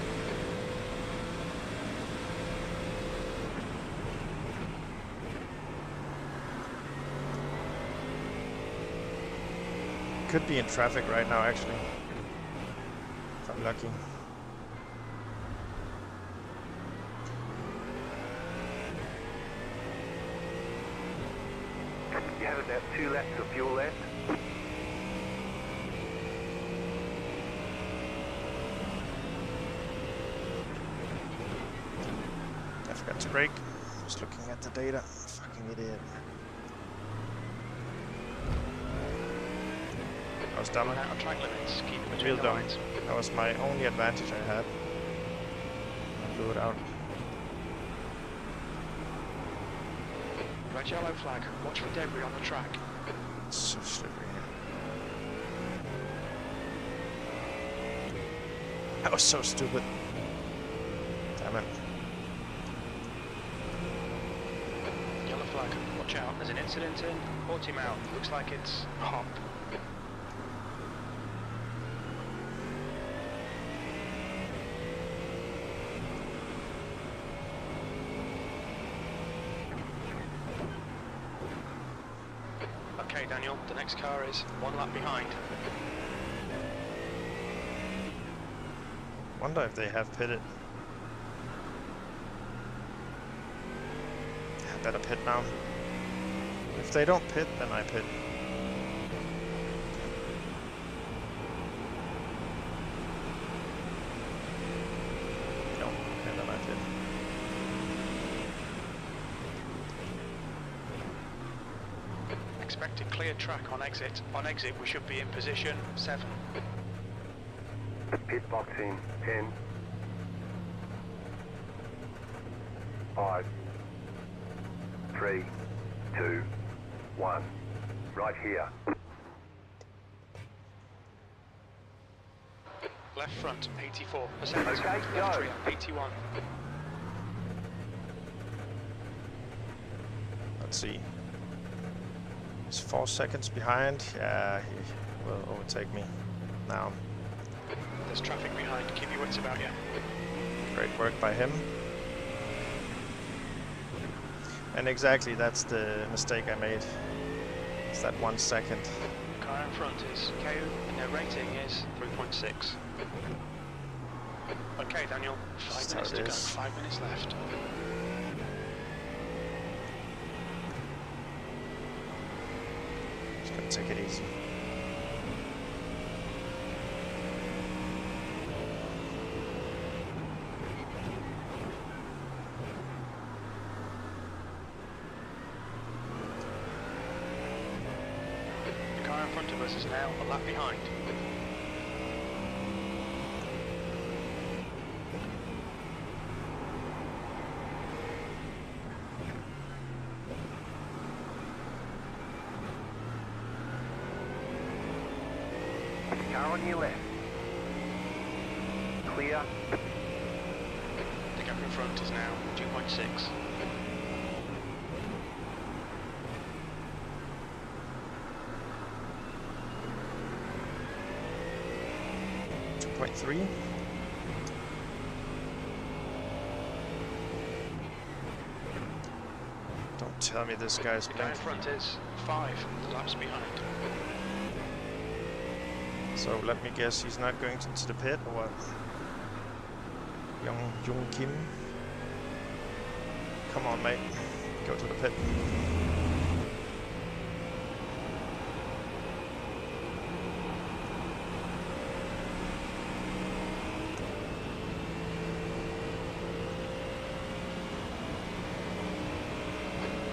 Could be in traffic right now, actually. If I'm lucky. You have about 2 laps of fuel left. I forgot to brake. Just looking at the data. Fucking idiot. I was dumb. Run out of track limits. Keep it between Real the dumb. lines. That was my only advantage I had. I blew it out. Red yellow flag. Watch for debris on the track. It's so slippery here. That was so stupid. Damn it. Yellow flag. Watch out. There's an incident in Portimao. Looks like it's hot. Okay, Daniel, the next car is 1 lap behind. Wonder if they have pitted. I better pit now. If they don't pit, then I pit. No, and then I pit. Expected clear track on exit. On exit, we should be in position 7. Pit box in 10. 5. 3. 2. 1. Right here. Left front, 84%. Okay, Left go. rear, 81. Let's see. He's 4 seconds behind. Yeah, he will overtake me now. There's traffic behind. Keep your wits about you. Great work by him. And exactly, that's the mistake I made. It's that 1 second. The car in front is KO and their rating is 3.6. Okay, Daniel, 5 That's minutes how to it go. is. 5 minutes left. Just gonna take it easy. The car in front of us is now a lap behind. Car on your left. clear. The gap in front is now 2.6. 2.3. Don't tell me this guy's The guy in blinking. front is 5 laps behind. So let me guess, he's not going into the pit or what? Jung Kim. Come on, mate. Go to the pit.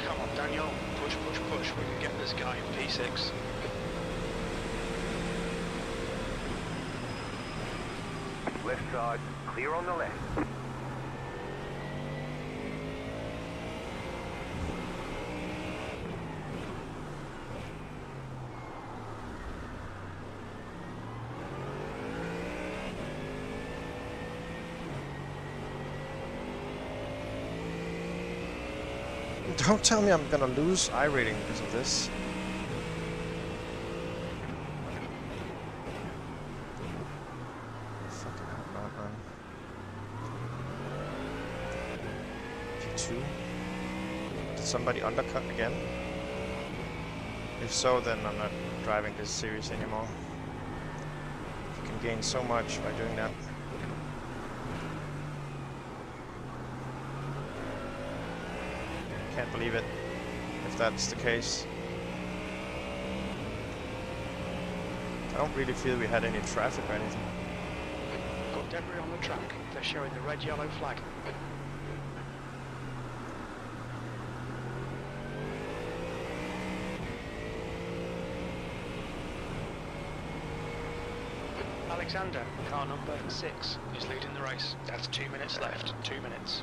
Come on, Daniel. Push, push, push. We can get this guy in P6. Left side, clear on the left. Don't tell me I'm gonna lose iRacing because of this. Fucking hell, not, man. P2. Did somebody undercut again? If so, then I'm not driving this series anymore. You can gain so much by doing that. Can't believe it, if that's the case. I don't really feel we had any traffic or anything. Got debris on the track. They're showing the red-yellow flag. Alexander, car number 6, is leading the race. That's 2 minutes left. 2 minutes.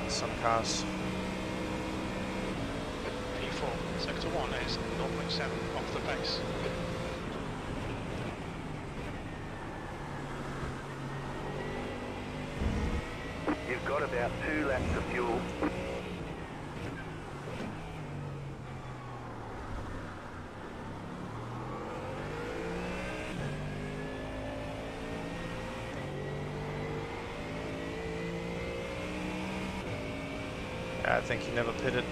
Some cars. P4, sector 1 is 0.7 off the pace. You've got about 2 laps of fuel. Yeah, I think he never pitted.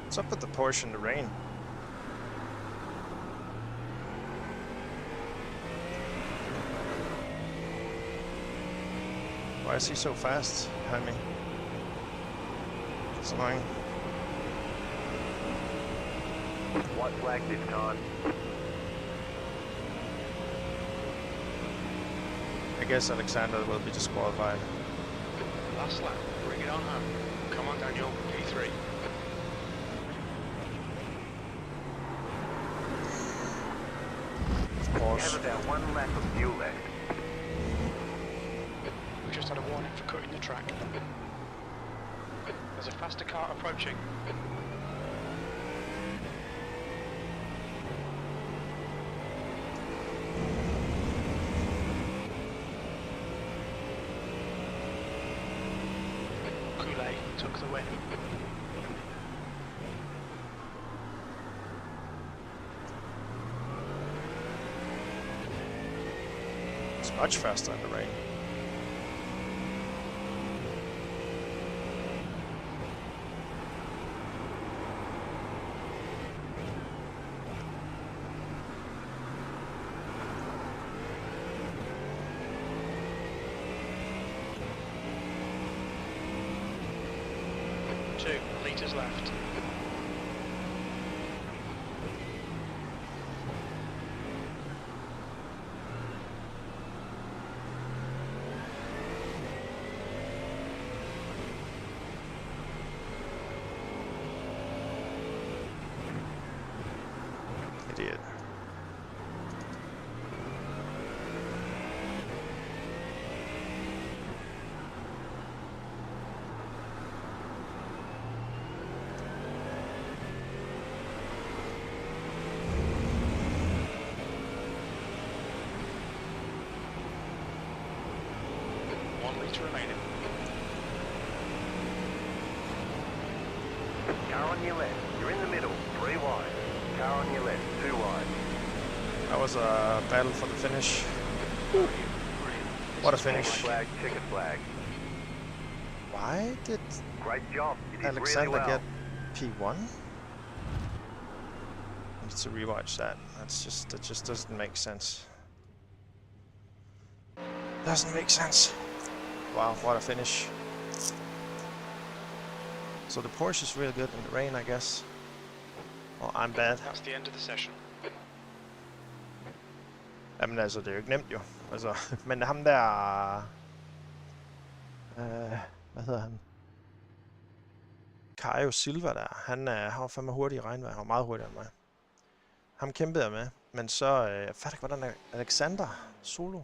What's up with the Porsche in the rain? Why is he so fast behind me? It's annoying. White flag this time. I guess Alexander will be disqualified. Last lap, bring it on home. Come on, Daniel, P3. Of You course. have about 1 lap of fuel left. We just had a warning for cutting the track. There's a faster car approaching. Coulee took the win. It's much faster in the rain. Litres left. Idiot. Remaining. Car on your left. You're in the middle. 3 wide. Car on your left. 2 wide. That was a battle for the finish. Brilliant. What a finish. Flag, ticket flag. Why did Great job. You did Alexander really well. get P1? I need to rewatch that. That just doesn't make sense. Doesn't make sense. Wow, what a finish. So the Porsche is really good in the rain, I guess. Well, I'm bad. That's the end of the session. Jamen altså, det er jo ikke nemt jo. Altså, men ham der... hvad hedder han? Caio Silva der. Han var fandme hurtig i regnvejr. Han var meget hurtigere end mig. Ham kæmpede jeg med. Men så... jeg fatter ikke, hvordan Alexander Solo...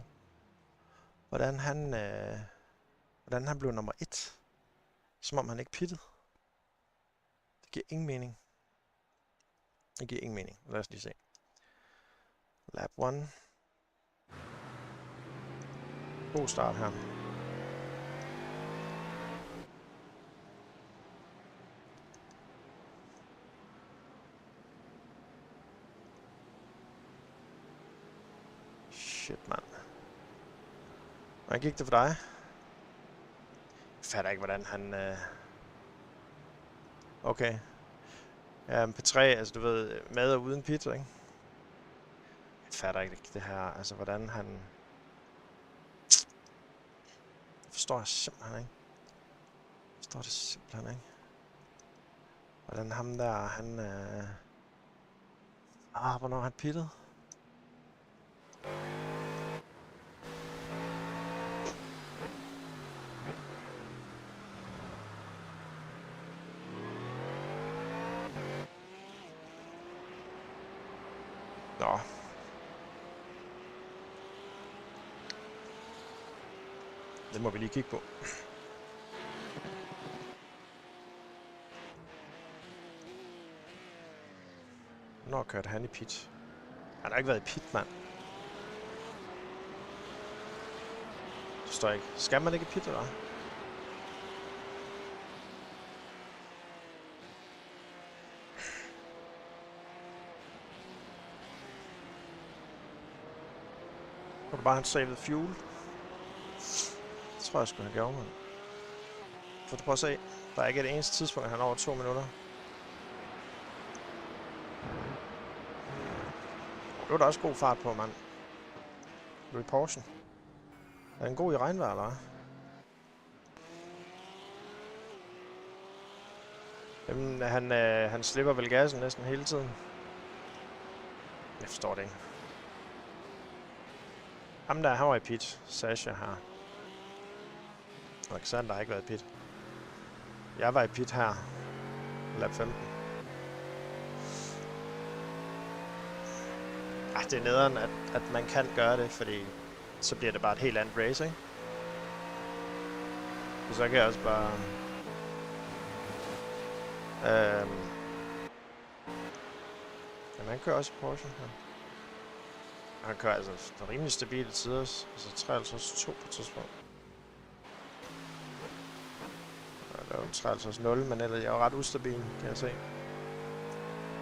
Hvordan han blev nummer 1. Som om han ikke pittede. Det giver ingen mening. Det giver ingen mening. Lad os lige se. Lap 1. God start her. Shit, mand. Hvordan gik det for dig? Jeg fatter ikke, hvordan han... Okay. Ja, P3, altså du ved, med og uden pit, ikke? Jeg fatter ikke det her, altså hvordan han... Det forstår jeg simpelthen ikke. Jeg forstår det simpelthen ikke. Hvordan ham der, han... hvornår han pittede? Nå. Det må vi lige kigge på. Hvornår kørte han i pit? Han har ikke været i pit, mand. Det står ikke. Skal man ikke i pit, eller hvad? Var det bare han savede fuel? Det tror jeg sgu han gjorde, mand. Så du prøver at se. Der er ikke et eneste tidspunkt, han er over 2 minutter. Det var da også god fart på, mand. Du er i Porsche. Er den god i regnvejr, eller hvad? Jamen, han slipper vel gassen næsten hele tiden. Jeg forstår det ikke. Ham der, han var i pit. Sasha her. Alexander har ikke været i pit. Jeg var i pit her. Lap 15. Det er nederen, at man kan gøre det, fordi så bliver det bare et helt andet race, ikke? Så kan jeg også bare Men han kører også i Porsche. Ja. Han kører altså rimelig stabile tider. Altså 53-2 på tidspunkt. Der er jo 53-0, men ellers jeg er jo ret ustabil, kan jeg se.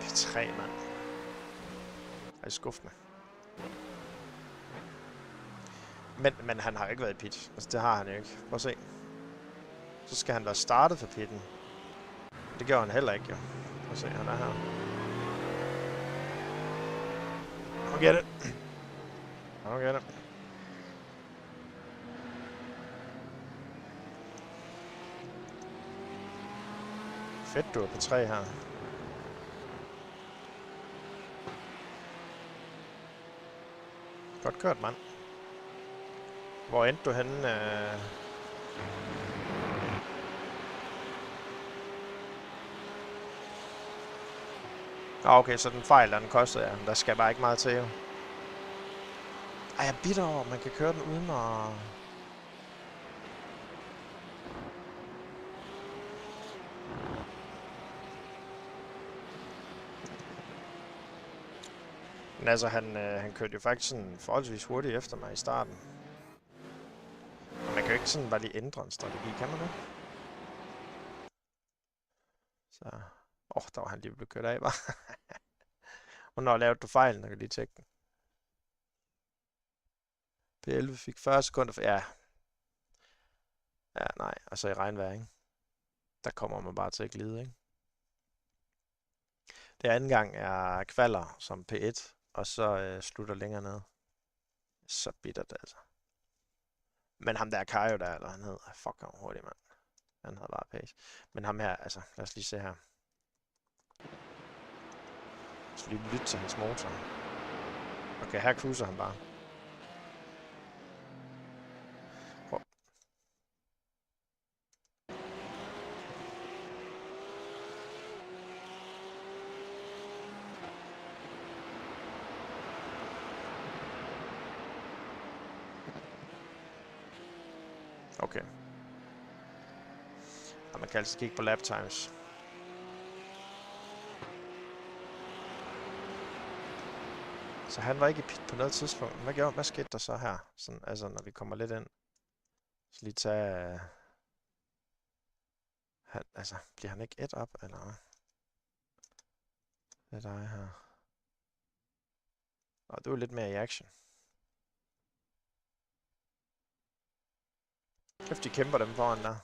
P3, mand. Det er skuffende. Men han har ikke været i pit. Altså, det har han jo ikke. Prøv at se. Så skal han være startet for pitten. Det gjorde han heller ikke, jo. Prøv at se, han er her. I'll get it. I'll get it. Fedt, du er på 3 her. Godt kørt, mand. Hvor endte du henne? Okay, så den fejl, der den kostede, ja. Der skal bare ikke meget til, jo. Ej, jeg er bitter over, man kan køre den uden at... Men altså, han kørte jo faktisk sådan forholdsvis hurtigt efter mig i starten. Og man kan jo ikke sådan bare lige ændre en strategi, kan man det? Så... der var han lige blevet kørt af, bare. Hvornår lavede du fejlen? Jeg kan lige tjekke den. P11 fik 40 sekunder for... Ja. Ja, nej. Og så i regnvejr, ikke? Der kommer man bare til at glide, ikke? Det anden gang er kvaler som P1, og så slutter længere ned. Så bittert, altså. Men ham der Kajo der, eller han hed... Fuck, han var hurtig, mand. Han havde bare pace. Men ham her, altså... Lad os lige se her. Så lige lytte til hans motor. Okay, her cruiser han bare. Prøv. Okay. Og man kan altså kigge på lap times. Så han var ikke i pit på noget tidspunkt. Hvad skete der så her? Sådan, altså, når vi kommer lidt ind. Så lige tage... altså, bliver han ikke et op, eller hvad? Det er dig her. Og det er jo lidt mere i action. Kæft, de kæmper dem foran der.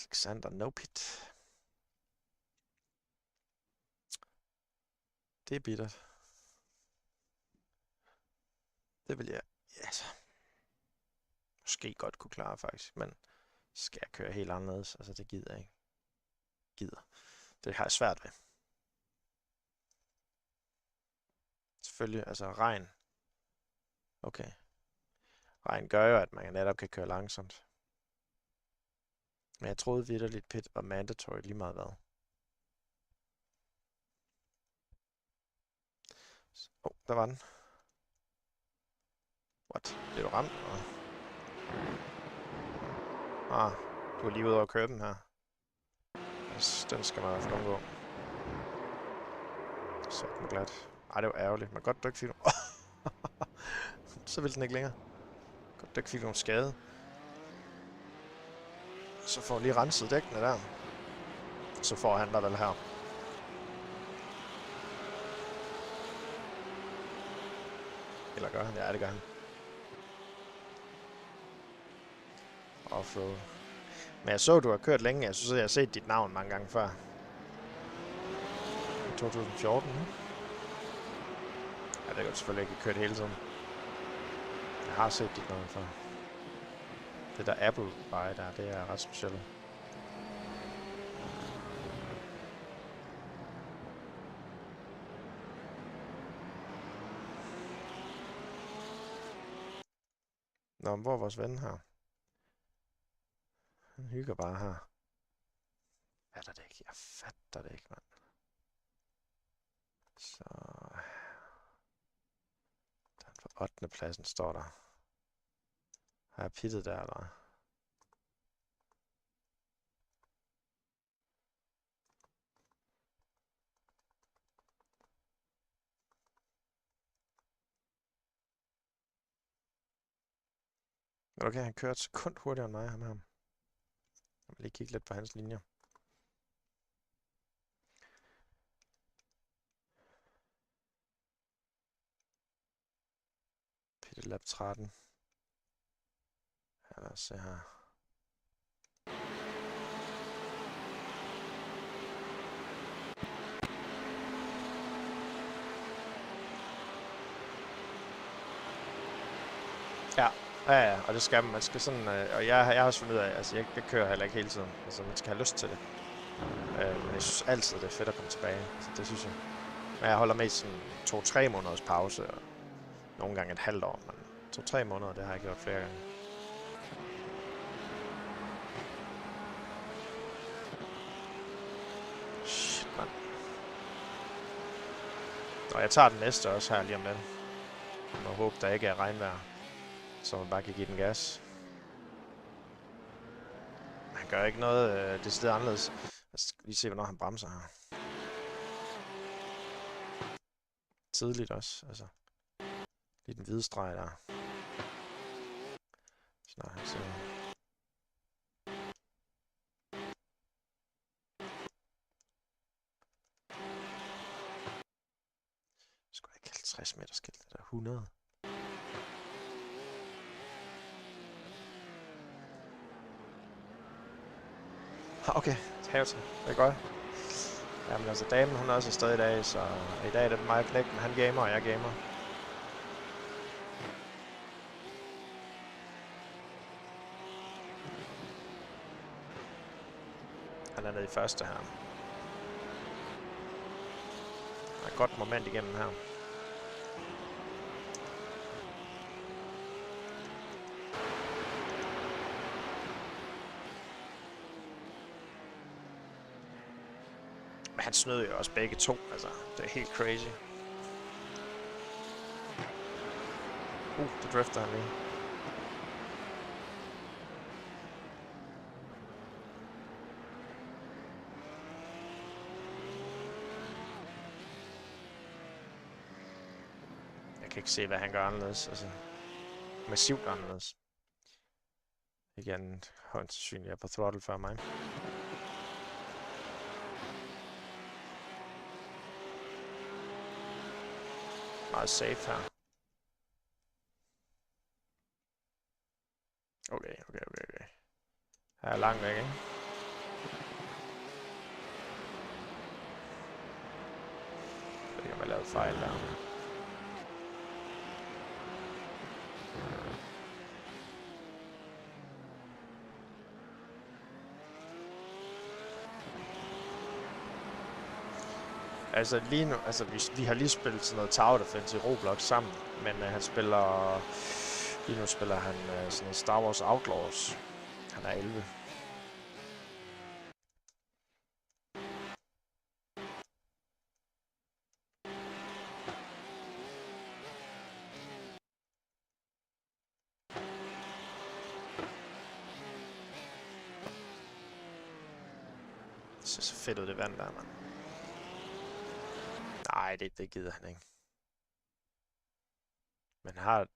Alexander, no pit. Det er bittert. Det vil jeg, altså, måske godt kunne klare faktisk, men skal jeg køre helt anderledes? Altså, det gider jeg ikke. Det har jeg svært ved. Selvfølgelig, altså regn. Okay. Regn gør jo, at man netop kan køre langsomt. Men jeg troede vitterligt, pit var mandatory lige meget hvad. Der var den. What? Blev du ramt? Du er lige ude over at køre den her. Den skal man i hvert fald undgå. Så den glat. Ej, det var ærgerligt. Men godt, du ikke fik nogen... Så vil den ikke længere. Godt, du ikke fik nogen skade. Så får lige renset dækkene der. Så får han der vel her. Eller gør han? Ja, det gør han. Offroad. Men jeg så, du har kørt længe. Jeg synes, jeg har set dit navn mange gange før. I 2014. Ja, det er jo selvfølgelig ikke kørt hele tiden. Jeg har set dit navn før. Det der Apple-veje der, det er ret specielt. Nå, men hvor er vores ven her? Han hygger bare her. Fatter det ikke. Jeg fatter det ikke, mand. Så... Den på 8. pladsen står der. Har jeg pittet der, eller? Okay, han kører et sekund hurtigere end mig, ham her. Jeg vil lige kigge lidt på hans linjer. Pittet lap 13. Ja, lad os se her. Ja, og det skal man. Man skal sådan, og jeg har også fundet ud af, altså jeg kører heller ikke hele tiden. Altså man skal have lyst til det. Men jeg synes altid, det er fedt at komme tilbage. Altså, det synes jeg. Men jeg holder med sådan 2-3 måneders pause, og nogle gange et halvt år. Men 2-3 måneder, det har jeg gjort flere gange. Shit, mand. Og jeg tager den næste også her lige om lidt. Jeg må håbe, der ikke er regnvejr. Så man bare kan give den gas. Han gør ikke noget det sted anderledes. Jeg skal lige se, hvornår han bremser her. Tidligt også, altså. Lige den hvide streg der. Snart han ser. Sgu ikke 50 meter skilt, det der 100. Okay, havet det er godt. Jamen altså, damen hun er også afsted i dag, så i dag er det mig og knækken. Han gamer, og jeg gamer. Han er nede i første her. Der er et godt moment igennem her. Men han snød jo også begge to, altså. Det er helt crazy. Det drifter han lige. Jeg kan ikke se, hvad han gør anderledes, altså. Massivt anderledes. Igen, højst sandsynligt er på throttle før mig. Meget safe her. Okay. Her er langt væk, ikke? Jeg ved ikke, om jeg lavede fejl der. Altså lige nu, altså vi har lige spillet sådan noget Tower Defense i Roblox sammen, men han spiller, lige nu spiller han sådan noget Star Wars Outlaws. Han er 11. Det ser så fedt ud, det vand der, mand. Nej, det gider han ikke. Men han har et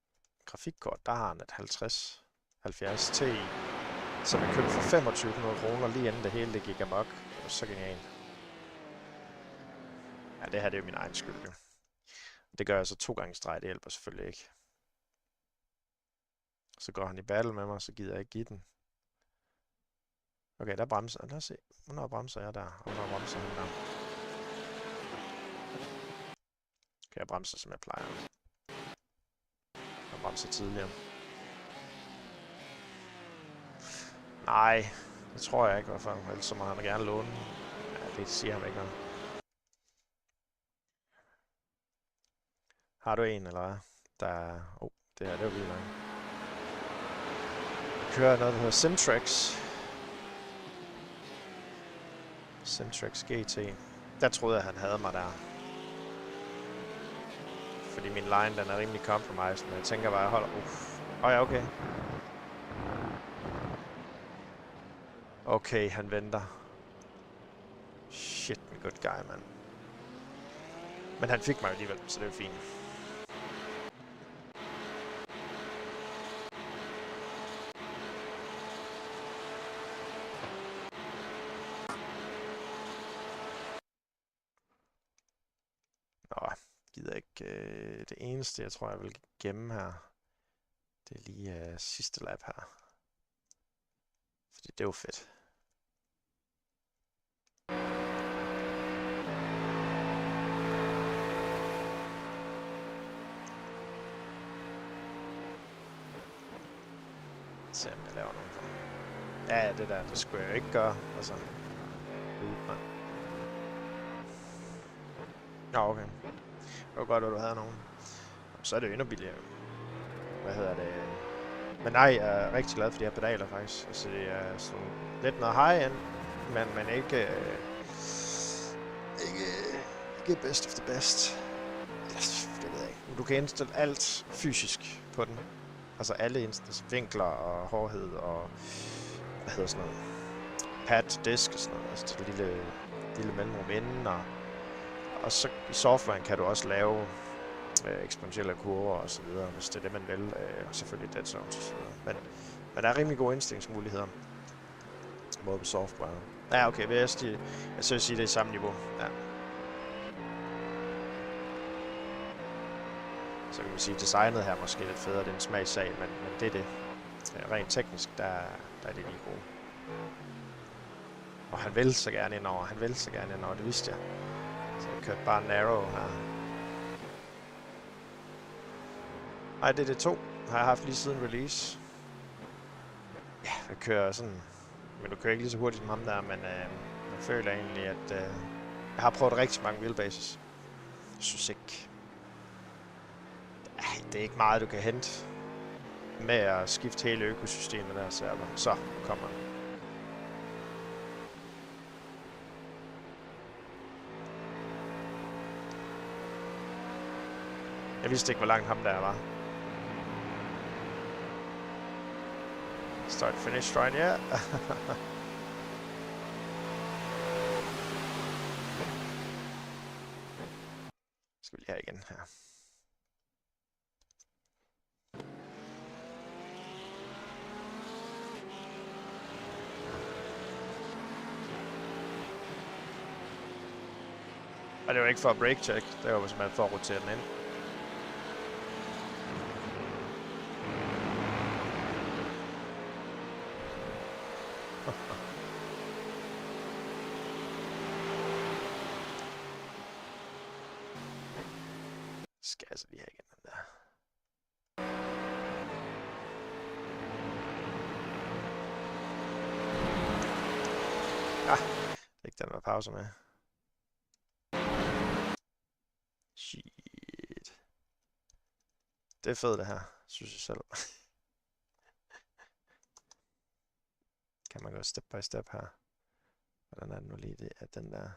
grafikkort, der har han et 5070 Ti, som jeg købte for 2500 kroner lige inden det hele det gik amok. Det var så genialt. Ja, det her det er jo min egen skyld, jo. Det gør jeg så 2 gange i streg, det hjælper selvfølgelig ikke. Så går han i battle med mig, så gider jeg ikke give den. Okay, der bremser. Lad os se. Hvornår bremser jeg der? Og hvornår bremser han der? Okay, jeg bremser, som jeg plejer. Jeg bremser tidligere. Nej, det tror jeg ikke i hvert fald. Ellers så må han gerne låne. Ja, det siger han ikke noget. Har du en, eller hvad? Der... det her, det var vildt nok. Jeg kører noget, der hedder Simtrax. Simtrax GT. Der troede jeg, han havde mig der. Fordi min line, den er rimelig compromised, men jeg tænker bare, jeg holder... ja, okay. Okay, han venter. Shit, en good guy, mand. Men han fik mig alligevel, så det er fint. Nå, gider ikke. Det eneste, jeg tror, jeg vil gemme her, det er lige sidste lap her. Fordi det er jo fedt. Se om jeg laver noget. Ja, det der, det skulle jeg jo ikke gøre. Altså, mand. Nå, okay. Det var godt, at du havde nogen. Så er det jo endnu billigere. Hvad hedder det? Men nej, jeg er rigtig glad for de her pedaler, faktisk. Altså, det er sådan lidt noget high-end, men ikke best of the best. Det ved jeg ikke. Du kan indstille alt fysisk på den. Altså alle vinkler og hårdhed og hvad hedder sådan noget, pad til disk og sådan noget, altså til lille mellemrum inden, og så i softwaren kan du også lave eksponentielle kurver og så videre, hvis det er det man vil, og selvfølgelig dead zones og så videre. Men der er rimelig gode indstillingsmuligheder både på software. Ja, okay, jeg vil sige det er samme niveau. Ja. Så kan man sige, at designet her måske lidt federe, det er en smagssag, men det er det. Rent teknisk, der er det lige gode. Og han vil så gerne indover, det vidste jeg. Så jeg kørte bare narrow her. Nej, det er det 2, har jeg haft lige siden release. Ja, jeg kører sådan, men du kører ikke lige så hurtigt som ham der, men jeg føler egentlig, at jeg har prøvet rigtig mange wheelbases. Jeg synes ikke, det er ikke meget, du kan hente med at skifte hele økosystemet der, så kommer den. Jeg vidste ikke, hvor langt ham der var. Start finish right, ja. Yeah. Skal vi lige have igen her. Og det var ikke for at break check, det var simpelthen for at rotere den ind. Skal jeg så lige have igen den der. Ja, ikke den var pause med. Shit. Det er fedt det her, synes jeg selv. Kan man gå step by step her. Hvordan er det nu lige det, at den der...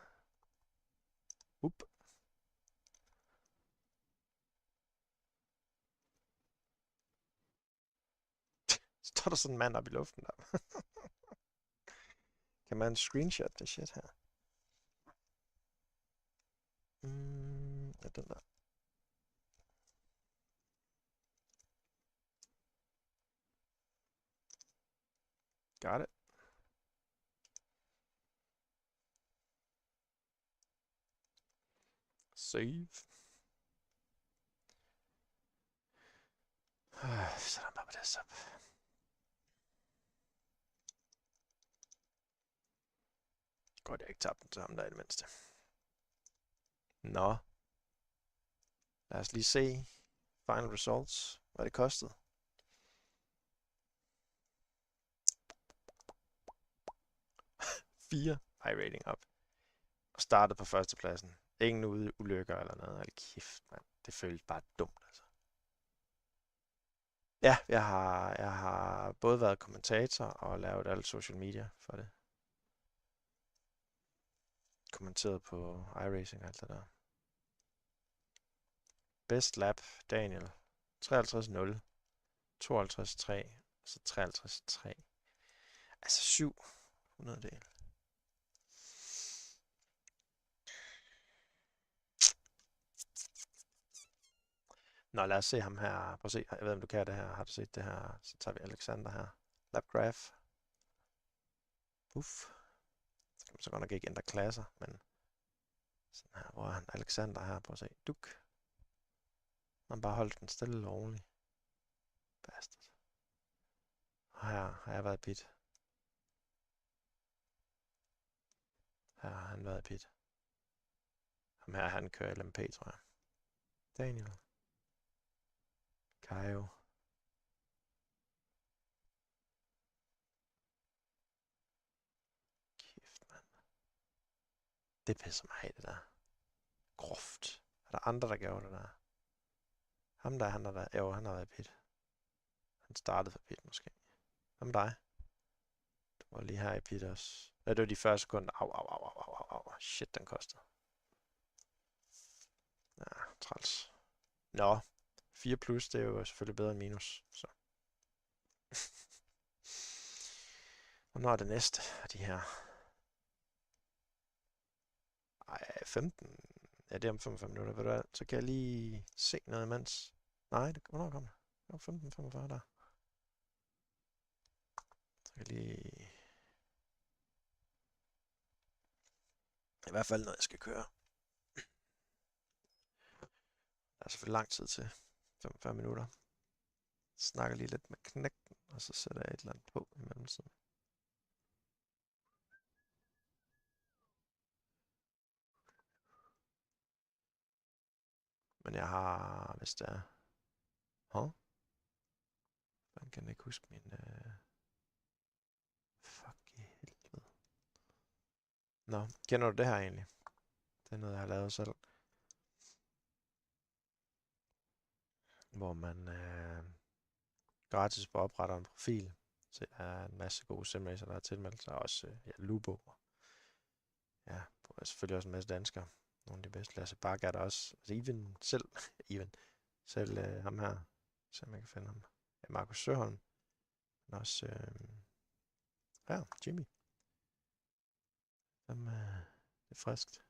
Står der sådan en mand op i luften der? Kan man screenshot det shit her? Ja, den der. Got it. Save. Så der bare på desktop. Godt, jeg ikke tabte den til ham der i det mindste. Nå. Lad os lige se final results. Hvad det kostede. Fire iRating op. Og startede på førstepladsen. Ingen ulykker eller noget. Hold kæft, mand. Det føles bare dumt, altså. Ja, jeg har både været kommentator og lavet alt social media for det. Kommenteret på iRacing og alt det der. Best lap, Daniel. 53-0. 52-3. Så 53-3. Altså 7. 100-del. Nå, lad os se ham her. Prøv at se. Jeg ved, om du kan det her. Har du set det her? Så tager vi Alexander her. Lapgraph. Puff. Så kan man så godt nok ikke ændre klasser, men sådan her, hvor er han? Alexander her. Prøv at se. Duk. Man bare holdt den stille og roligt. Bastard. Og her har jeg været i pit. Her har han været i pit. Ham her, han kører LMP, tror jeg. Daniel. Kajo. Kæft, mand. Det pisser mig af, det der. Groft. Er der andre, der gjorde det der? Ham der, han har været... Jo, han har været i pit. Han startede for pit, måske. Hvad med dig? Du var lige her i pit også. Ja, det var de første sekunder. Au. Shit, den kostede. Ja, træls. Nå. 4 plus, det er jo selvfølgelig bedre end minus. Så. Hvornår er det næste af de her? Ej, 15. Ja, det er om 45 minutter. Ved du hvad? Så kan jeg lige se noget imens. Nej, hvornår kommer det? Det var 15.45 der. Så kan jeg lige... I hvert fald noget, jeg skal køre. Der er selvfølgelig lang tid til. 45 minutter. Snakker lige lidt med knægten, og så sætter jeg et eller andet på i mellemtiden. Men jeg har, hvis det er... Man kan ikke huske min... Fuck i helvede. Nå, kender du det her egentlig? Det er noget, jeg har lavet selv. Hvor man gratis på opretter en profil. Så der er en masse gode simracer, der har tilmeldt sig. Også Lubo. Ja, selvfølgelig også en masse danskere. Nogle af de bedste. Lasse Bak er der også. Altså selv ham her. Så man kan finde ham. Ja, Markus Søholm. Men også Jimmy. Det er friskt.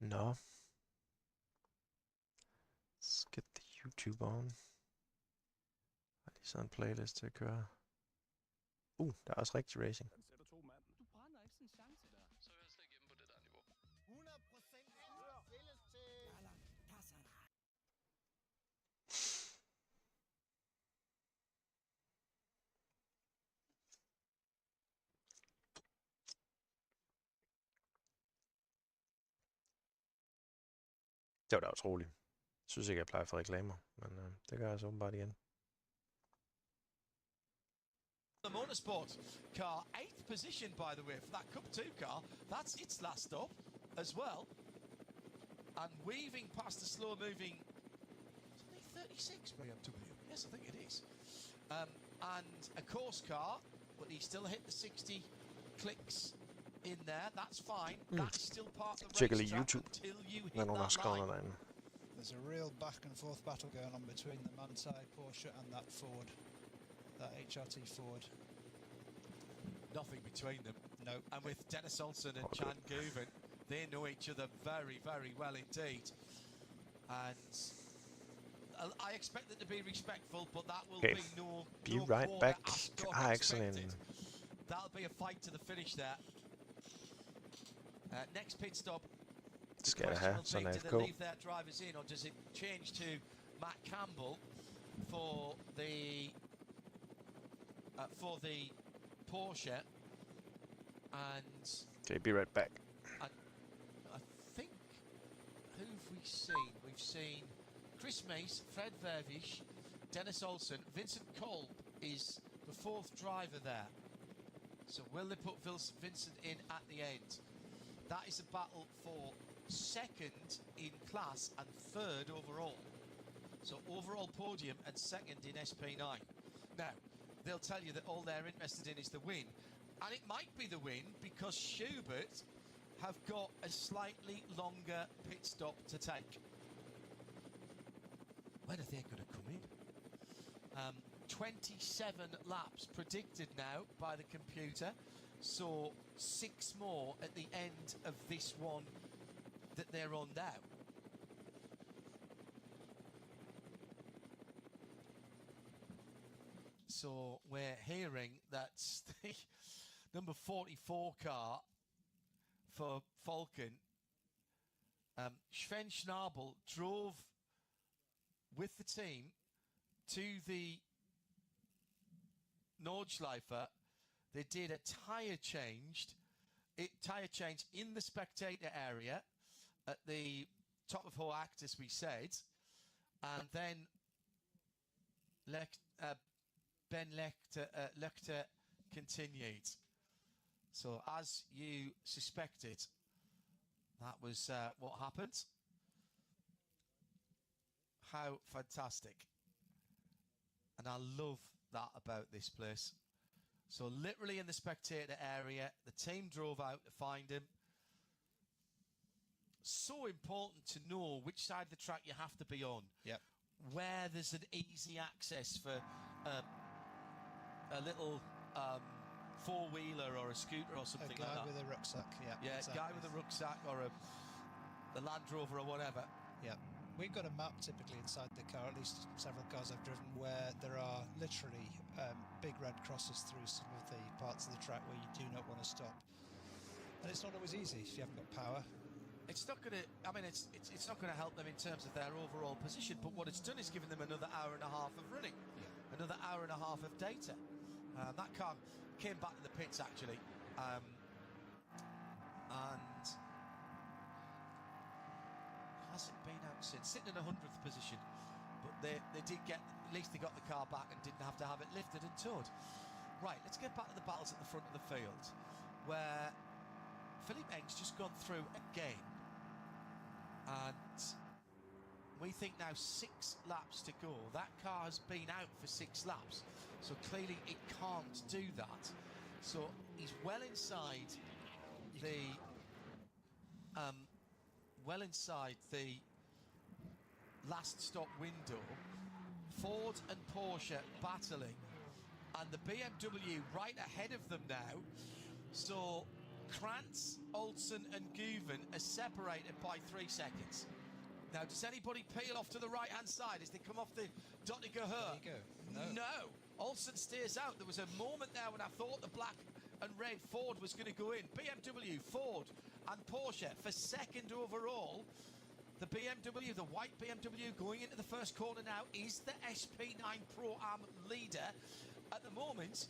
Nå. Let's get the YouTube on. Har lige sådan en playlist til at køre. Der er også rigtig racing. Du brænder ikke sådan en chance der. Så er jeg slet ikke hjemme på det der niveau. 100% fælles til... Det var da utroligt. Jeg synes ikke, jeg plejer for reklamer, men det gør jeg så åbenbart igen. The motorsport car, 8th position by the way for that Cup 2 car. That's its last stop as well. And weaving past the slow moving, it's only 36 BMW. Yes, I think it is. And a course car, but he still hit the 60 clicks in there. That's fine. That's still part of the Tjekker race lige track YouTube, until you hit når nogen har that skrevet line. noget derinde. There's a real back and forth battle going on between the Manthey Porsche and that Ford, that HRT Ford. Nothing between them. No. And with Dennis Olsen and Chan Guven, they know each other very, very well indeed. And I expect them to be respectful, but that will be no right corner back. expected. That'll be a fight to the finish there. Next pit stop. Skal jeg have sådan en do they leave their drivers in, or does it change to Matt Campbell for the Porsche? And okay, be right back. I think, who have we seen? We've seen Chris Mace, Fred Vervish, Dennis Olsen, Vincent Kolb is the 4th driver there. So will they put Vincent in at the end? That is a battle for second in class and third overall. So overall podium and second in SP9. Now, they'll tell you that all they're interested in is the win. And it might be the win because Schubert have got a slightly longer pit stop to take. When are they going to come in? 27 laps predicted now by the computer, so 6 more at the end of this one that they're on now. So we're hearing that the number 44 car for Falcon, Sven Schnabel, drove with the team to the Nordschleife. They did a tyre change in the spectator area at the top of Hoact, as we said, and then Ben Lecter continued. So, as you suspected, that was what happened. How fantastic. And I love that about this place. So literally in the spectator area, the team drove out to find him. So important to know which side of the track you have to be on. Yep. Where there's an easy access for a little four-wheeler or a scooter or something like that. A guy with a rucksack, yeah. Yeah, exactly. guy with a rucksack or a Land Rover or whatever. Yeah. We've got a map typically inside the car, at least several cars I've driven, where there are literally big red crosses through some of the parts of the track where you do not want to stop. And it's not always easy if you haven't got power. It's not going to, I mean, it's not going to help them in terms of their overall position, but what it's done is given them another hour and a half of running, another hour and a half of data. That car came back to the pits actually, and hasn't been out since, sitting in 100th position, but they did get, at least they got the car back and didn't have to have it lifted and towed. Right, let's get back to the battles at the front of the field, where Philippe Eng's just gone through again, and we think now 6 laps to go. That car has been out for 6 laps, so clearly it can't do that. So he's well inside the last stop window. Ford and Porsche battling, and the BMW right ahead of them now. So Krantz, Olsen and Guven are separated by 3 seconds. Now, does anybody peel off to the right-hand side as they come off the Dottinger Her? There you go. No. Olsen steers out. There was a moment there when I thought the black and red Ford was going to go in. BMW, Ford and Porsche for second overall. The BMW, the white BMW going into the first corner now, is the SP9 Pro-Am leader at the moment.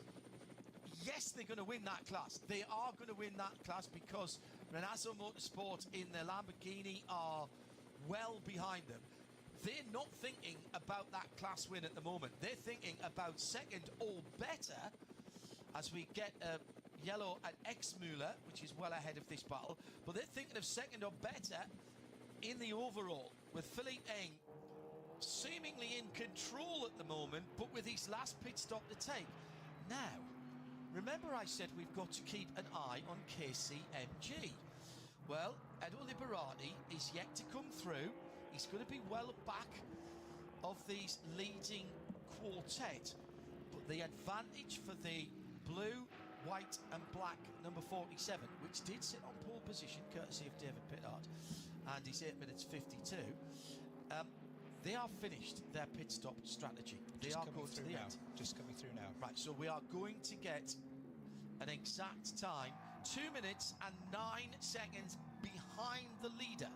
Yes, they're going to win that class. They are going to win that class because Renault Motorsport in their Lamborghini are well behind them. They're not thinking about that class win at the moment. They're thinking about second or better as we get a yellow at Exmüller, which is well ahead of this battle. But they're thinking of second or better in the overall, with Philippe Eng seemingly in control at the moment, but with his last pit stop to take. Now, remember I said we've got to keep an eye on KCMG. Well, Edo Liberati is yet to come through. He's going to be well back of these leading quartet. But the advantage for the blue, white and black number 47, which did sit on pole position courtesy of David Pittard, and he's 8 minutes 52. They are finished their pit stop strategy. They are going to the end. Just coming through now. Right, so we are going to get an exact time, 2 minutes and 9 seconds behind the leader.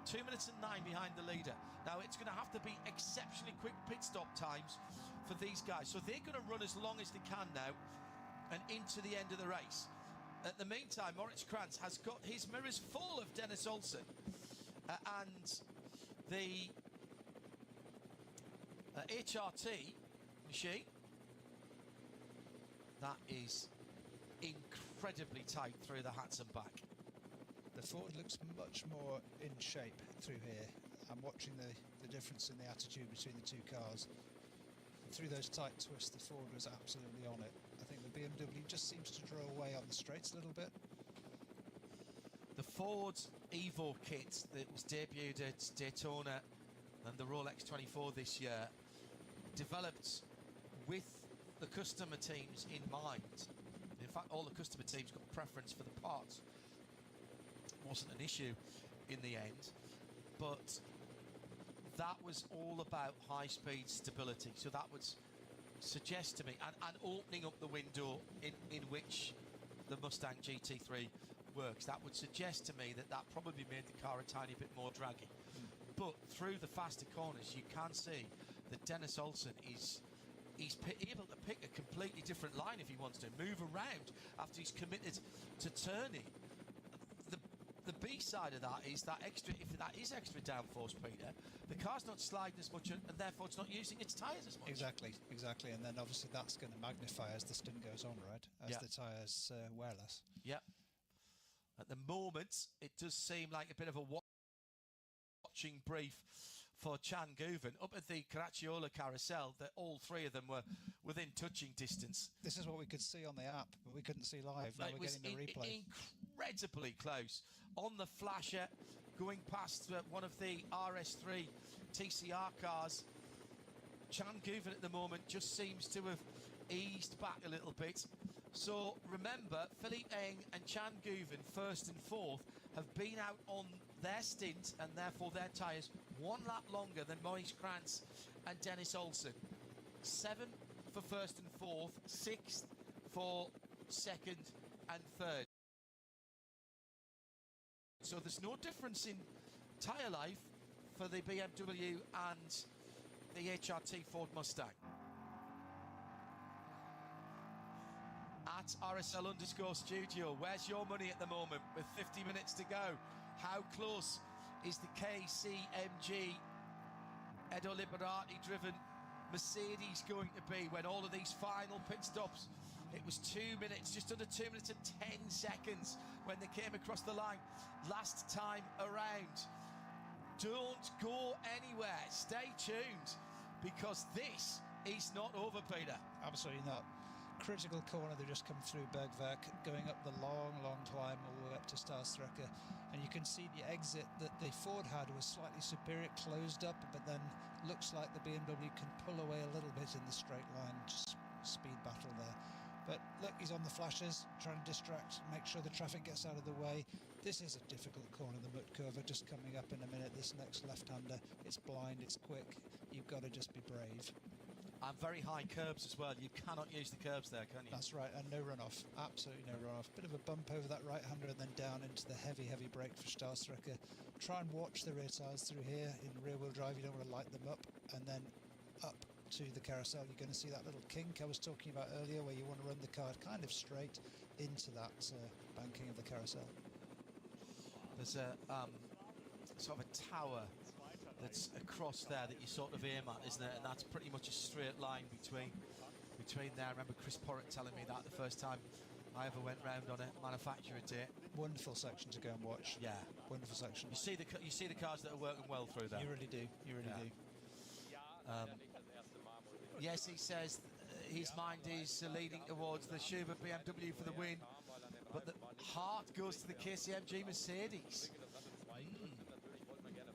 2 minutes and 9 behind the leader. Now it's going to have to be exceptionally quick pit stop times for these guys. So they're going to run as long as they can now and into the end of the race. At the meantime, Moritz Krantz has got his mirrors full of Dennis Olsen and the HRT machine. That is incredibly tight through the hats and back. The Ford looks much more in shape through here. I'm watching the difference in the attitude between the two cars. Through those tight twists, the Ford was absolutely on it. I think the BMW just seems to draw away on the straights a little bit. The Ford Evo kit that was debuted at Daytona and the Rolex 24 this year, developed with the customer teams in mind. In fact, all the customer teams got preference for the parts. Wasn't an issue in the end, but that was all about high-speed stability. So that would suggest to me, and opening up the window in which the Mustang GT3 works, that would suggest to me that that probably made the car a tiny bit more draggy. But through the faster corners, you can see that Dennis Olsen is able to pick a completely different line if he wants to, move around after he's committed to turning. The B side of that is that extra, if that is extra downforce, Peter, the car's not sliding as much and therefore it's not using its tyres as much. Exactly. And then obviously that's going to magnify as the stint goes on, right? As the tyres wear less. Yep. At the moment, it does seem like a bit of a watching brief for Chan Guven. Up at the Caracciolo carousel, that all three of them were within touching distance. This is what we could see on the app, but we couldn't see live. Now we're getting the replay. Incredibly close. On the flasher, going past one of the RS3 TCR cars, Chan Guven at the moment just seems to have eased back a little bit. So remember, Philippe Eng and Chan Guven, first and fourth, have been out on their stint and therefore their tyres 1 lap longer than Maurice Krantz and Dennis Olsen. 7 for first and fourth, 6th for second and third. So there's no difference in tyre life for the BMW and the HRT Ford Mustang. At RSL_studio, where's your money at the moment with 50 minutes to go? How close is the KCMG Edo Liberati driven Mercedes going to be when all of these final pit stops? It was 2 minutes, just under 2 minutes and 10 seconds when they came across the line last time around. Don't go anywhere, stay tuned, because this is not over, Peter. Absolutely not. Critical corner, they just come through Bergwerk, going up the long climb all the way up to Starstrecke, and you can see the exit that the Ford had was slightly superior, closed up, but then looks like the BMW can pull away a little bit in the straight line. Just speed battle there. But look, he's on the flashes, trying to distract, make sure the traffic gets out of the way. This is a difficult corner, the Mutkurve, just coming up in a minute. This next left-hander, it's blind, it's quick. You've got to just be brave. And very high curbs as well. You cannot use the curbs there, can you? That's right, and no runoff. Absolutely no runoff. Bit of a bump over that right-hander and then down into the heavy brake for Starstrecke. Try and watch the rear tyres through here in rear-wheel drive. You don't want to light them up. And then up to the carousel, you're going to see that little kink I was talking about earlier, where you want to run the car kind of straight into that banking of the carousel. There's a sort of a tower that's across there that you sort of aim at, isn't it? And that's pretty much a straight line between there. I remember Chris Porritt telling me that the first time I ever went round on a manufacturer day. Wonderful section to go and watch. Yeah, wonderful section. You see the cars that are working well through there. You really do. You really do. Yes, he says his mind is leading towards the Schubert BMW for the win, but the heart goes to the KCMG Mercedes.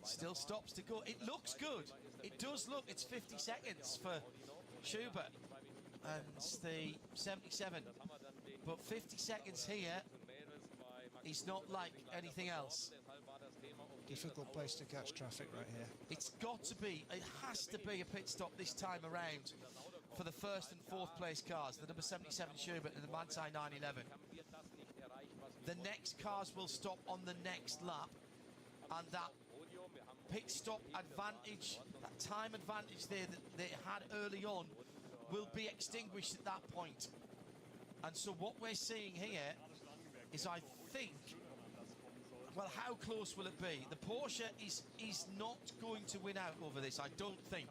Still stops to go. It looks good. It does look. It's 50 seconds for Schubert and the 77. But 50 seconds here is not like anything else. Difficult place to catch traffic right here. It's got to be, it has to be a pit stop this time around for the first and fourth place cars, the number 77 Schubert and the Manthey 911. The next cars will stop on the next lap, and that pit stop advantage, that time advantage there that they had early on, will be extinguished at that point. And so what we're seeing here is, I think, well, how close will it be? The Porsche is not going to win out over this, I don't think.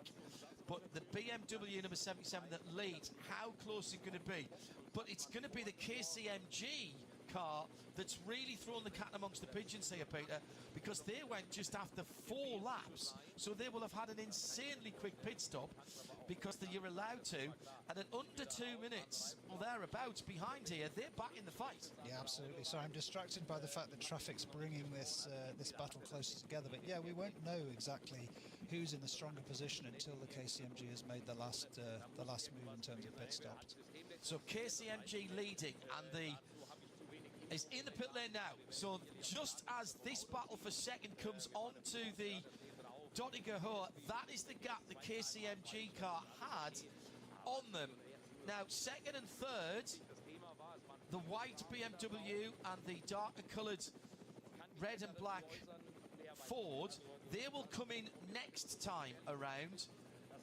But the BMW number 77 that leads, how close is it going to be? But it's going to be the KCMG car that's really thrown the cat amongst the pigeons here, Peter, because they went just after 4 laps, so they will have had an insanely quick pit stop because you're allowed to, and at under 2 minutes or thereabouts behind here, they're back in the fight. Yeah, absolutely. So I'm distracted by the fact that traffic's bringing this this battle closer together. But yeah, we won't know exactly who's in the stronger position until the KCMG has made the last move in terms of pit stops. So KCMG leading, and is in the pit lane now. So just as this battle for second comes onto the Dottinger-Hohe, that is the gap the KCMG car had on them. Now, second and third, the white BMW and the darker coloured red and black Ford, they will come in next time around,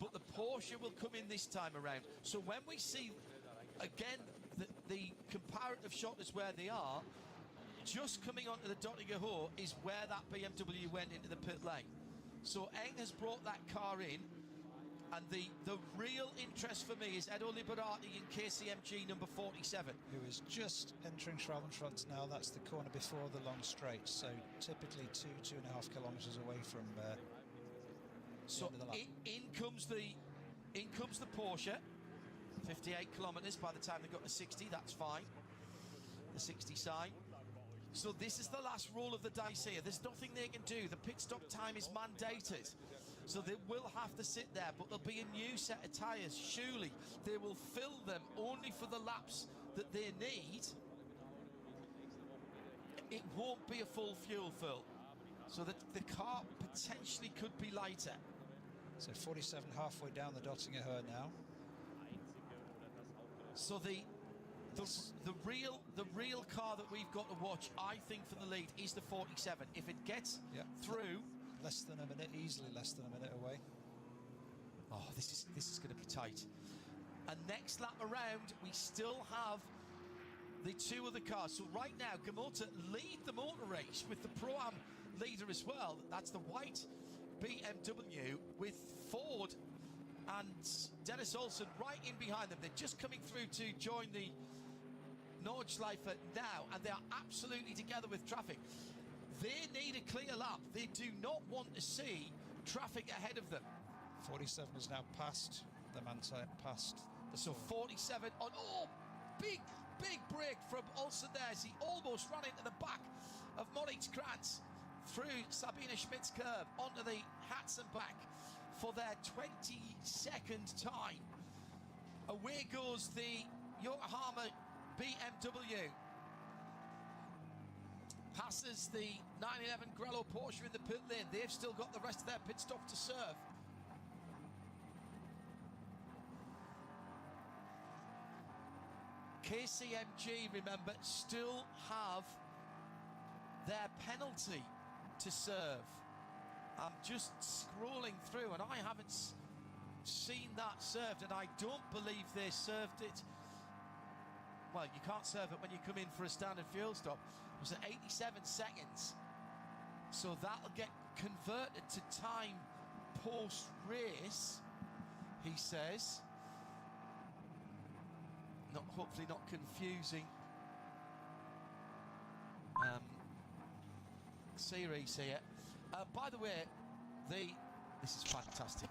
but the Porsche will come in this time around. So when we see, again, the comparative shot is where they are, just coming onto the Dottinger-Hohe is where that BMW went into the pit lane. So Eng has brought that car in, and the real interest for me is Edo Liberati in KCMG number 47. Who is just entering Schravenfront now. That's the corner before the long straight, so typically 2.5 kilometres away from so the end of the lap. in comes the Porsche, 58 kilometres by the time they got to 60, that's fine. The 60 sign. So this is the last roll of the dice here. There's nothing they can do. The pit stop time is mandated. So they will have to sit there, but there'll be a new set of tyres. Surely they will fill them only for the laps that they need. It won't be a full fuel fill. So that the car potentially could be lighter. So 47 halfway down the Dottinger-Hohe now. So the real car that we've got to watch, I think, for the lead is the 47. If it gets through, less than a minute, easily less than a minute away. Oh, this is going to be tight. And next lap around, we still have the 2 other cars. So right now, Gamota lead the motor race with the Pro-Am leader as well. That's the white BMW with Ford and Dennis Olsen right in behind them. They're just coming through to join the Nordschleife now, and they are absolutely together with traffic. They need a clear lap. They do not want to see traffic ahead of them. 47 is now past the Mannsheim, past the So 47 on, big break from Olsen there as he almost ran into the back of Moritz Kranz through Sabine Schmidt's curve onto the Hatzenbach for their 22nd time. Away goes the Yokohama BMW. Passes the 911 Grello Porsche in the pit lane. They've still got the rest of their pit stop to serve. KCMG, remember, still have their penalty to serve. I'm just scrolling through and I haven't seen that served, and I don't believe they served it. Well, you can't serve it when you come in for a standard fuel stop. It was at 87 seconds. So that'll get converted to time post-race, he says. Hopefully not confusing series here. By the way, this is fantastic.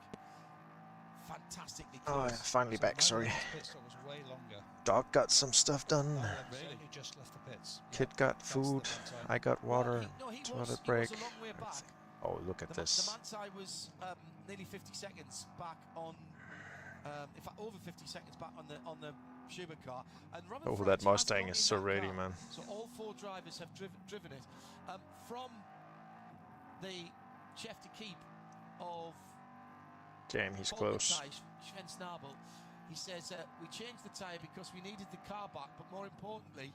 Fantastically close. Oh, yeah, finally back, sorry. Pit stop was way longer. Dog got some stuff done. Really? Just left the pits. Kid Yeah, got that's food. the Mannsheim. I got water. He Toilet was break. a long way back. Oh, look at The this. Mannsheim was nearly 50 seconds back on, in fact, over 50 seconds back on the Schubert car. And Robert Oh, Franz that has Mustang got is in so that ready, car. man. So all 4 drivers have driven it. From the chef de keep of Damn, he's Paul close. Matthijs, Sven Snabel, he says, we changed the tyre because we needed the car back, but more importantly,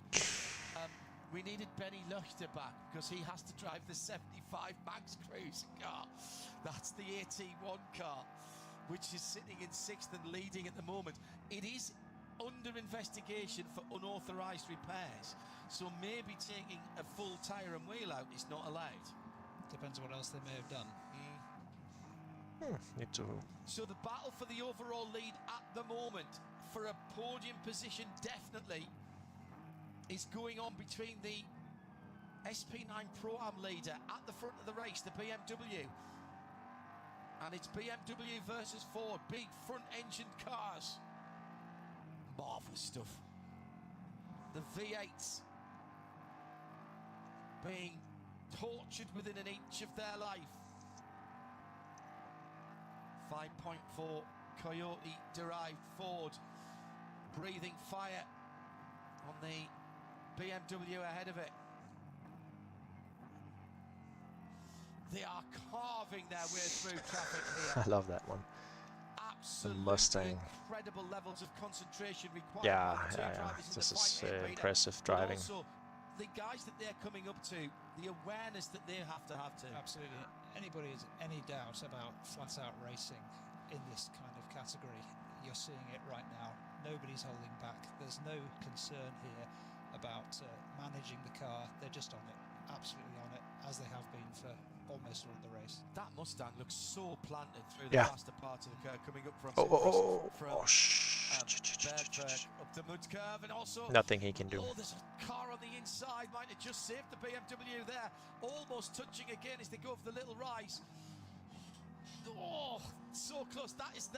we needed Benny Luchter back because he has to drive the 75 Max Cruiser car. That's the AT1 car, which is sitting in 6th and leading at the moment. It is under investigation for unauthorised repairs, so maybe taking a full tyre and wheel out is not allowed. Depends on what else they may have done. Need to. So the battle for the overall lead at the moment, for a podium position definitely, is going on between the SP9 Pro-Am leader at the front of the race, the BMW. And it's BMW versus Ford, big front-engined cars. Marvellous stuff. The V8s being tortured within an inch of their life. 5.4 Coyote-derived Ford breathing fire on the BMW ahead of it. They are carving their way through traffic here. I love that one. Absolutely Mustang. incredible levels of concentration required. Yeah, by the two yeah, yeah. drivers in This the is fight, impressive but driving. also the guys that they're coming up to, the awareness that they have to have to. Absolutely. Anybody has any doubt about flat-out racing in this kind of category, you're seeing it right now. Nobody's holding back. There's no concern here about managing the car. They're just on it, absolutely on it, as they have been for almost all of the race. That Mustang looks so planted through the faster part of the curve, coming up from Bedford up the mud curve, and also nothing he can do. Oh, there's a car on the inside, might have just saved the BMW there, almost touching again as they go for the little rise. Oh, so close. That is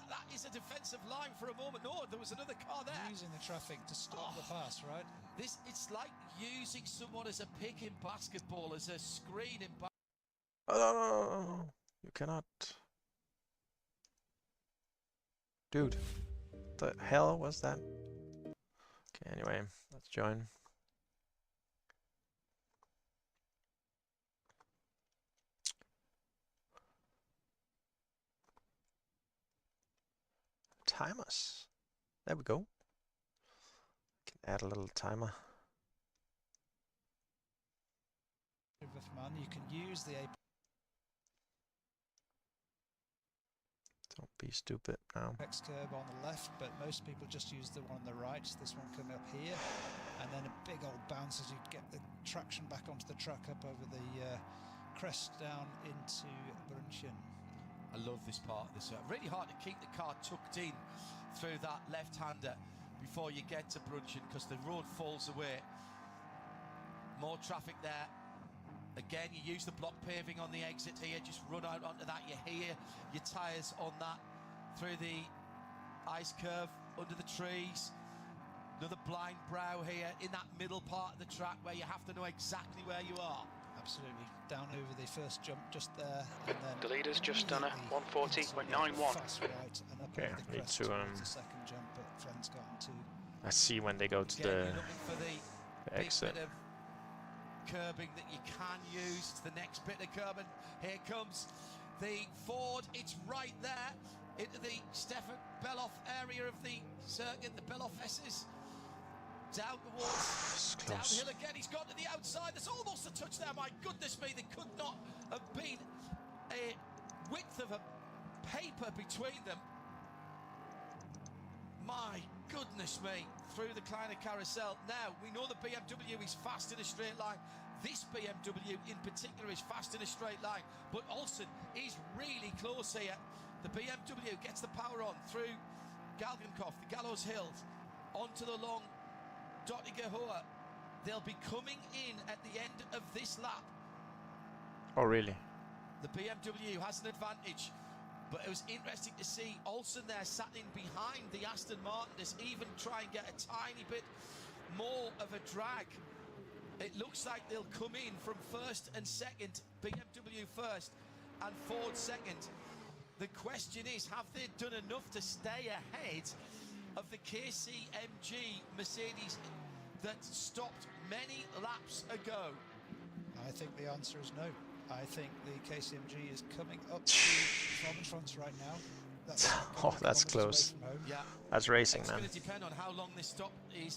a defensive line for a moment. No, there was another car there. Using the traffic to stop the pass, right? It's like using someone as a pick in basketball, as a screen in basketball. Oh, you cannot. Dude, the hell was that? Okay, anyway, let's join. Timers. There we go. Can add a little timer. You can use the Don't be stupid now. apex curb on the left, but most people just use the one on the right. This one coming up here, and then a big old bounce as you get the traction back onto the track up over the crest down into Brunchen. I love this part of this. Really hard to keep the car tucked in through that left-hander before you get to Brunchen, because the road falls away. More traffic there. Again, you use the block paving on the exit here, just run out onto that. You hear your tyres on that through the ice curve under the trees. Another blind brow here in that middle part of the track where you have to know exactly where you are. Absolutely. Down over the first jump just there, and then The leader's just done a 140.91. fast right and up Okay, over the need crest to, towards the second jump, but Flenn's gotten to I see when they go to Again, the you're looking for the big exit. bit of curbing that you can use. It's the next bit of curbing. Here comes the Ford. It's right there into the Stefan Beloff area of the circuit, the Beloff S's. Down towards downhill again. He's got to the outside. There's almost a touch there. My goodness me, there could not have been a width of a paper between them. My goodness me, through the Kleiner carousel. Now, we know the BMW is fast in a straight line. This BMW in particular is fast in a straight line, but Olsen is really close here. The BMW gets the power on through Galgenkopf, the Gallows Hills, onto the long Dottinger Hoa. They'll be coming in at the end of this lap. Oh, really? The BMW has an advantage, but it was interesting to see Olsen there sat in behind the Aston Martin to even try and get a tiny bit more of a drag. It looks like they'll come in from first and second, BMW first and Ford second. The question is, have they done enough to stay ahead of the KCMG Mercedes that stopped many laps ago? I think the answer is no. I think the KCMG is coming up to Robinfront right now. That's Oh, that's close. Yeah, That's racing, it's man. going to depend on how long this stop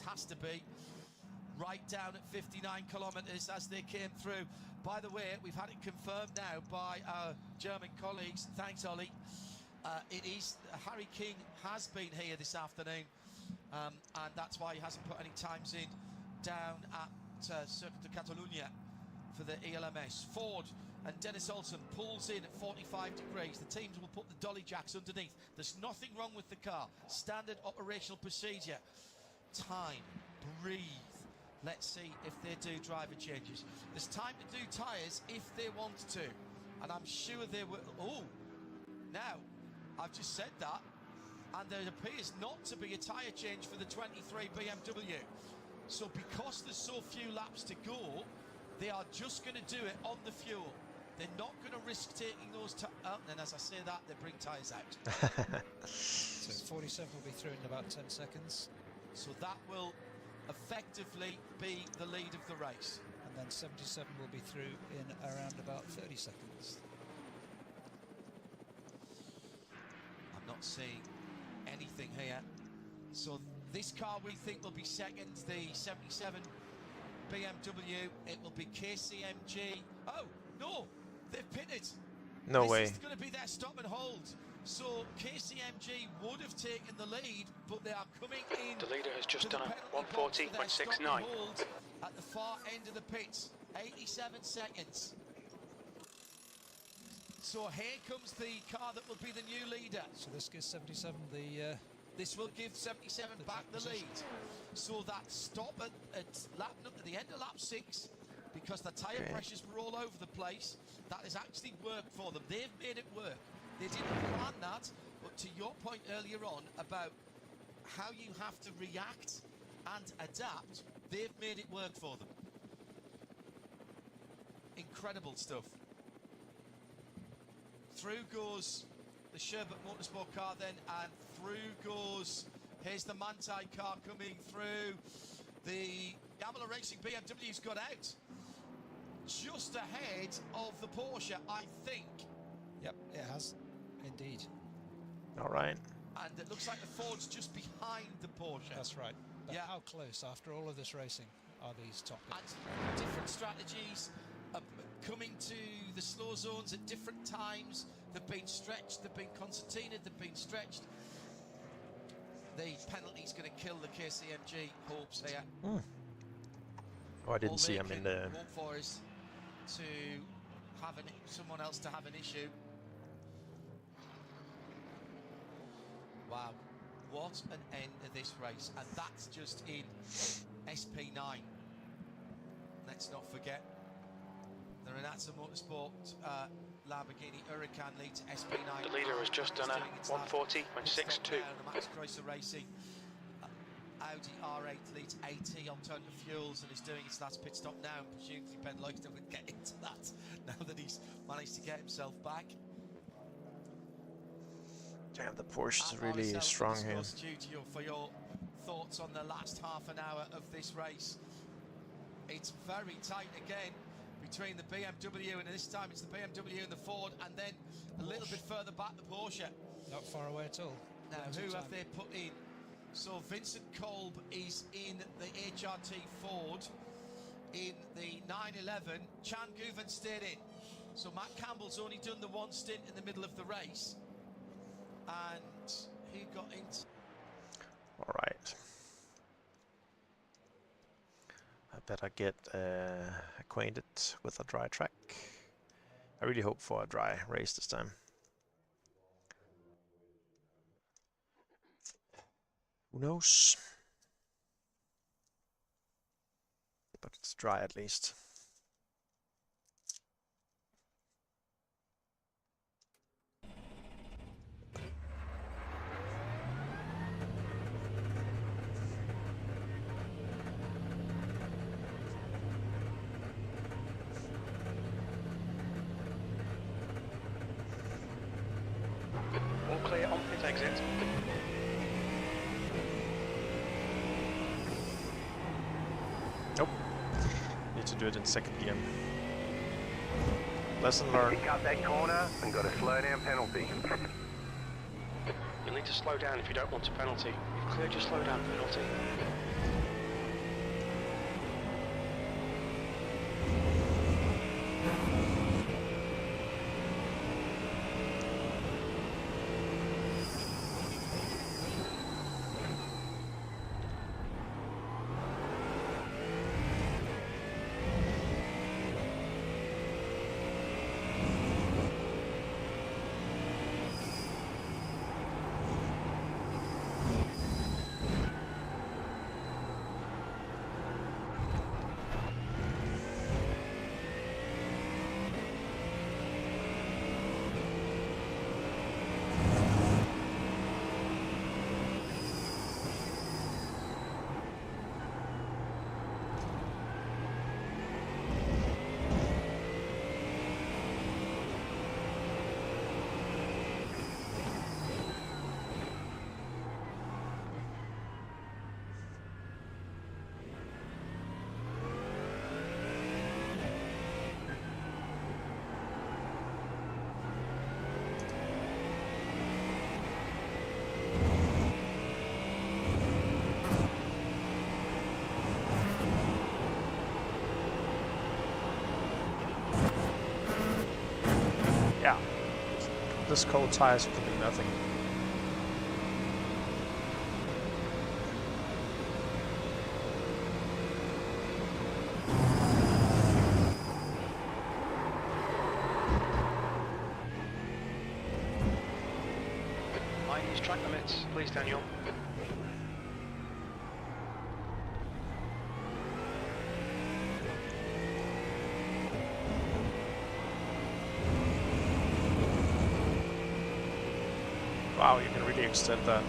has to be. Right down at 59 kilometres as they came through. By the way, we've had it confirmed now by our German colleagues. Thanks, Ollie. It is Harry King has been here this afternoon, and that's why he hasn't put any times in down at Circuit de Catalunya for the ELMS. Ford and Dennis Olsen pulls in at 45 degrees. The teams will put the dolly jacks underneath. There's nothing wrong with the car. Standard operational procedure. Time, breathe, Let's see if they do driver changes. There's time to do tyres if they want to, and I'm sure they will. Oh, now I've just said that, and there appears not to be a tyre change for the 23 BMW. So because there's so few laps to go, they are just going to do it on the fuel. They're not going to risk taking those and as I say that, they bring tyres out. So 47 will be through in about 10 seconds. So that will effectively be the lead of the race. And then 77 will be through in around about 30 seconds. I'm not seeing anything here. So this car we think will be second, the 77 BMW. It will be KCMG. Oh, no, they've pitted. No way. This is going to be their stop and hold. So KCMG would have taken the lead, but they are coming in. The leader has just to the done a penalty box for their stop and 140.69. hold at the far end of the pits. 87 seconds. So here comes the car that will be the new leader. So this gives 77 the... This will give 77 back the lead. So that stop at the end of lap 6, because the tyre pressures were all over the place, that has actually worked for them. They've made it work. They didn't plan that, but to your point earlier on about how you have to react and adapt, they've made it work for them. Incredible stuff. Through goes the Sherbert Motorsport car then, and through goes, here's the Manthey car coming through. The iRacing BMW's got out just ahead of the Porsche, I think. Yep, it has, indeed. All right. And it looks like the Ford's just behind the Porsche. That's right. But Yeah. how close, after all of this racing, are these top guys? And different strategies, coming to the slow zones at different times. They've been stretched, they've been concertinaed, they've been stretched. The penalty's going to kill the KCMG hopes here. Oh, I didn't All see they him in can the... hope for is to have someone else to have an issue. Wow, what an end of this race, and that's just in SP9. Let's not forget the Renata Motorsport Lamborghini Huracan leads SP9. The leader has just done a 140.62. Max Chrysler Racing Audi R8 leads AT alternative fuels and is doing its last pit stop now, and presumably Ben Loixton would get into that now that he's managed to get himself back. Damn, the Porsche is And really myself strong in here. the studio for your thoughts on the last half an hour of this race. It's very tight again between the BMW, and this time it's the BMW and the Ford, and then a little bit further back the Porsche. Not far away at all. Now, Plenty who of have time. they put in? So Vincent Kolb is in the HRT Ford in the 911. Chan Guven stayed in. So Matt Campbell's only done the one stint in the middle of the race. And who got into... All right. I better get acquainted with a dry track. I really hope for a dry race this time. Who knows? But it's dry at least. All clear on pit exit. Nope. Need to do it in second gear. Lesson learned. Pick up that corner and got a slow down penalty. You'll need to slow down if you don't want a penalty. You've cleared your slow down penalty. this cold tires can do nothing. Mind use track limits, please, Daniel. Wow, you can really extend that.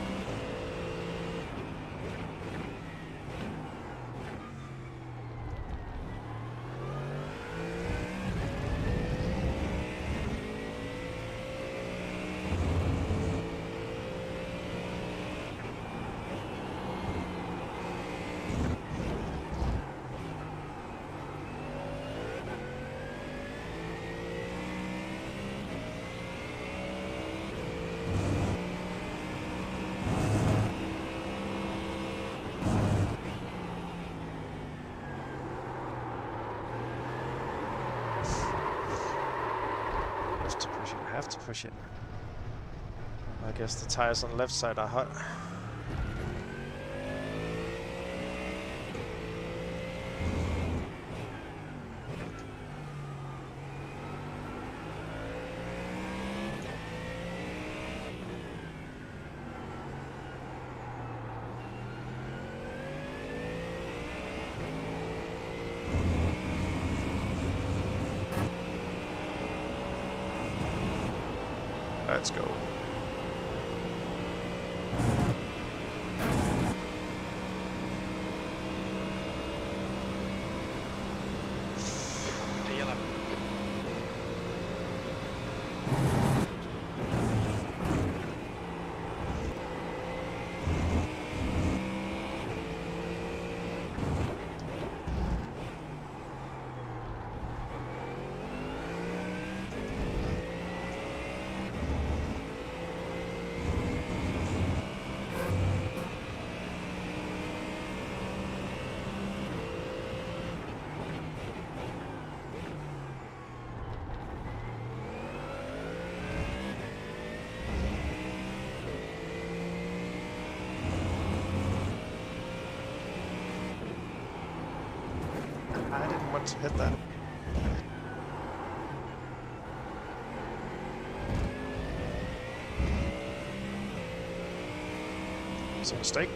Have to push it. I guess the tires on the left side are hot. Let's go. To yellow. I didn't want to hit that. It's a mistake.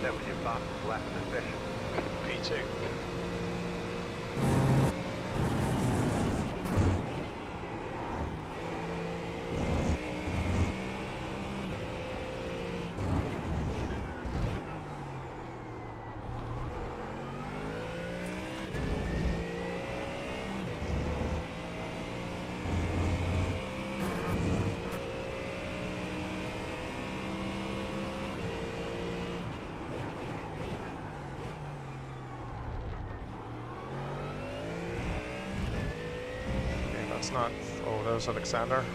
That was your fastest lap of the session. P2. That's not. Oh, there's Alexander.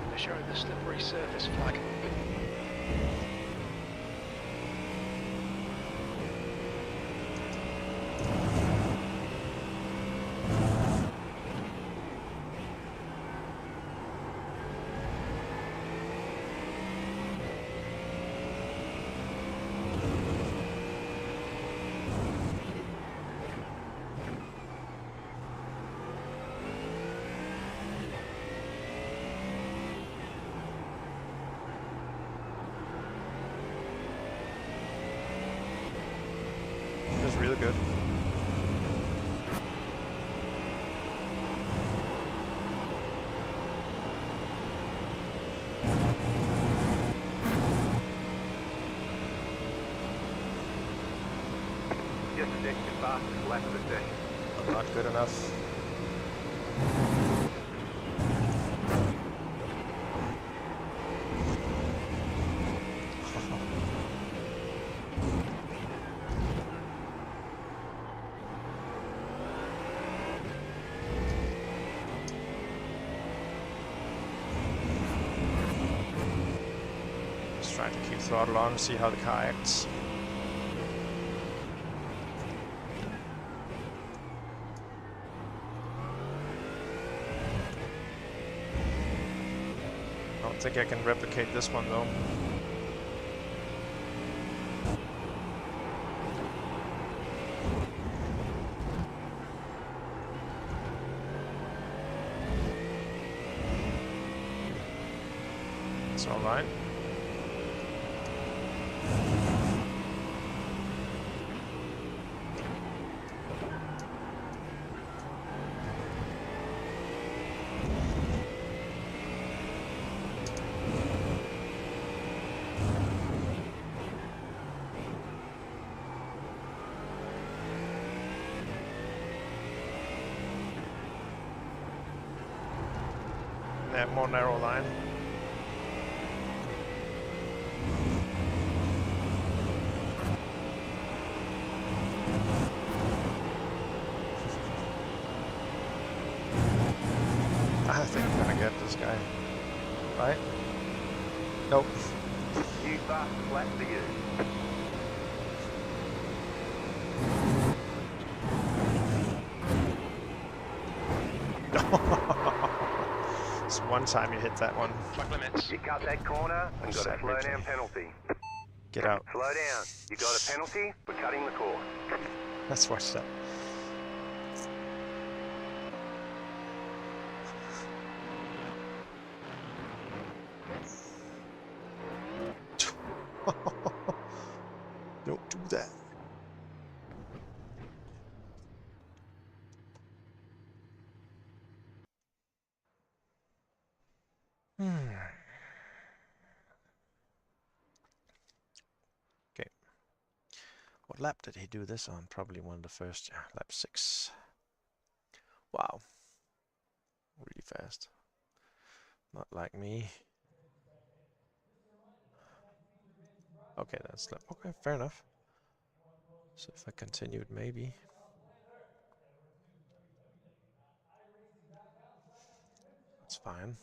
They're showing the slippery surface flag. fastest lap of the session. Not good enough. Just trying to keep throttle on, see how the car acts. I don't think I can replicate this one though. It's all right. More narrow line. I think I'm gonna get this guy. Right? Nope. New fastest lap for you. It's one time you hit that one. Track limits. You cut that corner and got a Savage. slow down penalty. Get out. Slow down. You got a penalty for cutting the course. Let's watch that. Don't do that. Okay. What lap did he do this on? Probably one of the first, yeah, lap 6. Wow. Really fast. Not like me. Okay, that's lap. Okay, fair enough. So if I continued, maybe. That's fine.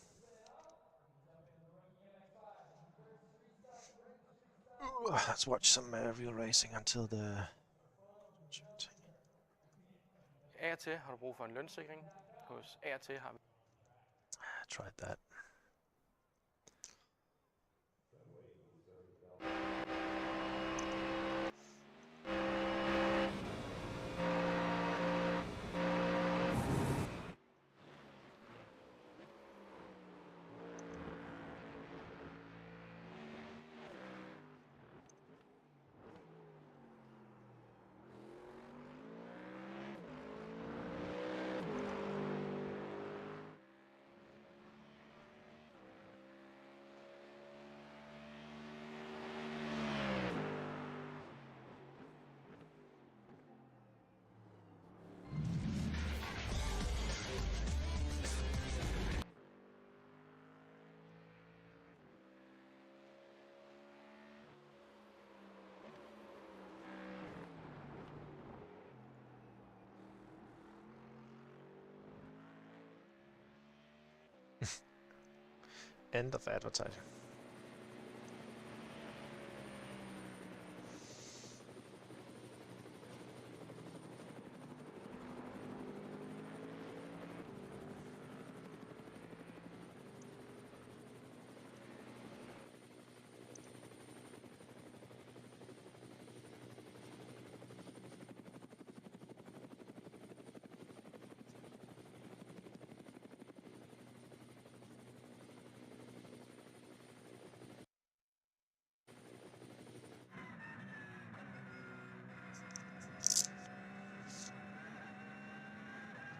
Ooh, let's watch some real racing until the... Af og til har du brug for en lønsikring. Hos af og til har vi... Tried that. End of advertising.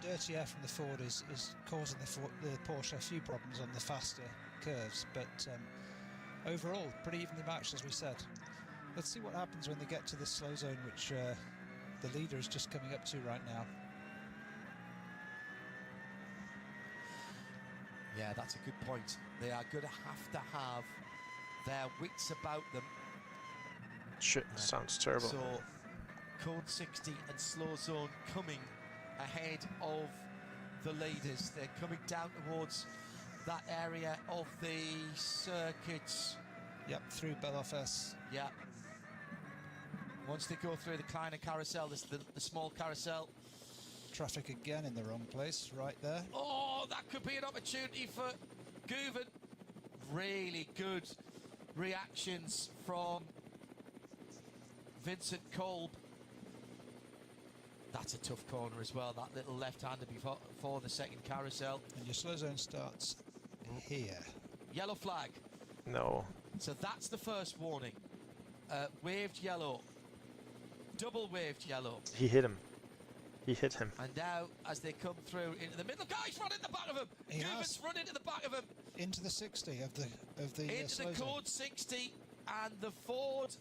Dirty air from the Ford is causing the Porsche a few problems on the faster curves, but overall pretty evenly matched, as we said. Let's see what happens when they get to the slow zone, which the leader is just coming up to right now. Yeah, that's a good point. They are going to have their wits about them. Shit, sounds terrible. So, Code 60 and Slow Zone coming ahead of the leaders. They're coming down towards that area of the circuits. Yep, through Belofes. Yeah. Once they go through the Kleiner carousel, this the small carousel. Traffic again in the wrong place, right there. Oh, that could be an opportunity for Guven. Really good reactions from Vincent Kolb. That's a tough corner as well, that little left-hander before the second carousel. And your slow zone starts here. Yellow flag. No. So that's the first warning. Waved yellow. Double waved yellow. He hit him. He hit him. And now, as they come through into the middle, guys, run in the back of him. Guven's run into the back of him. Into the 60 of the Into slow the zone. Code 60, and the Ford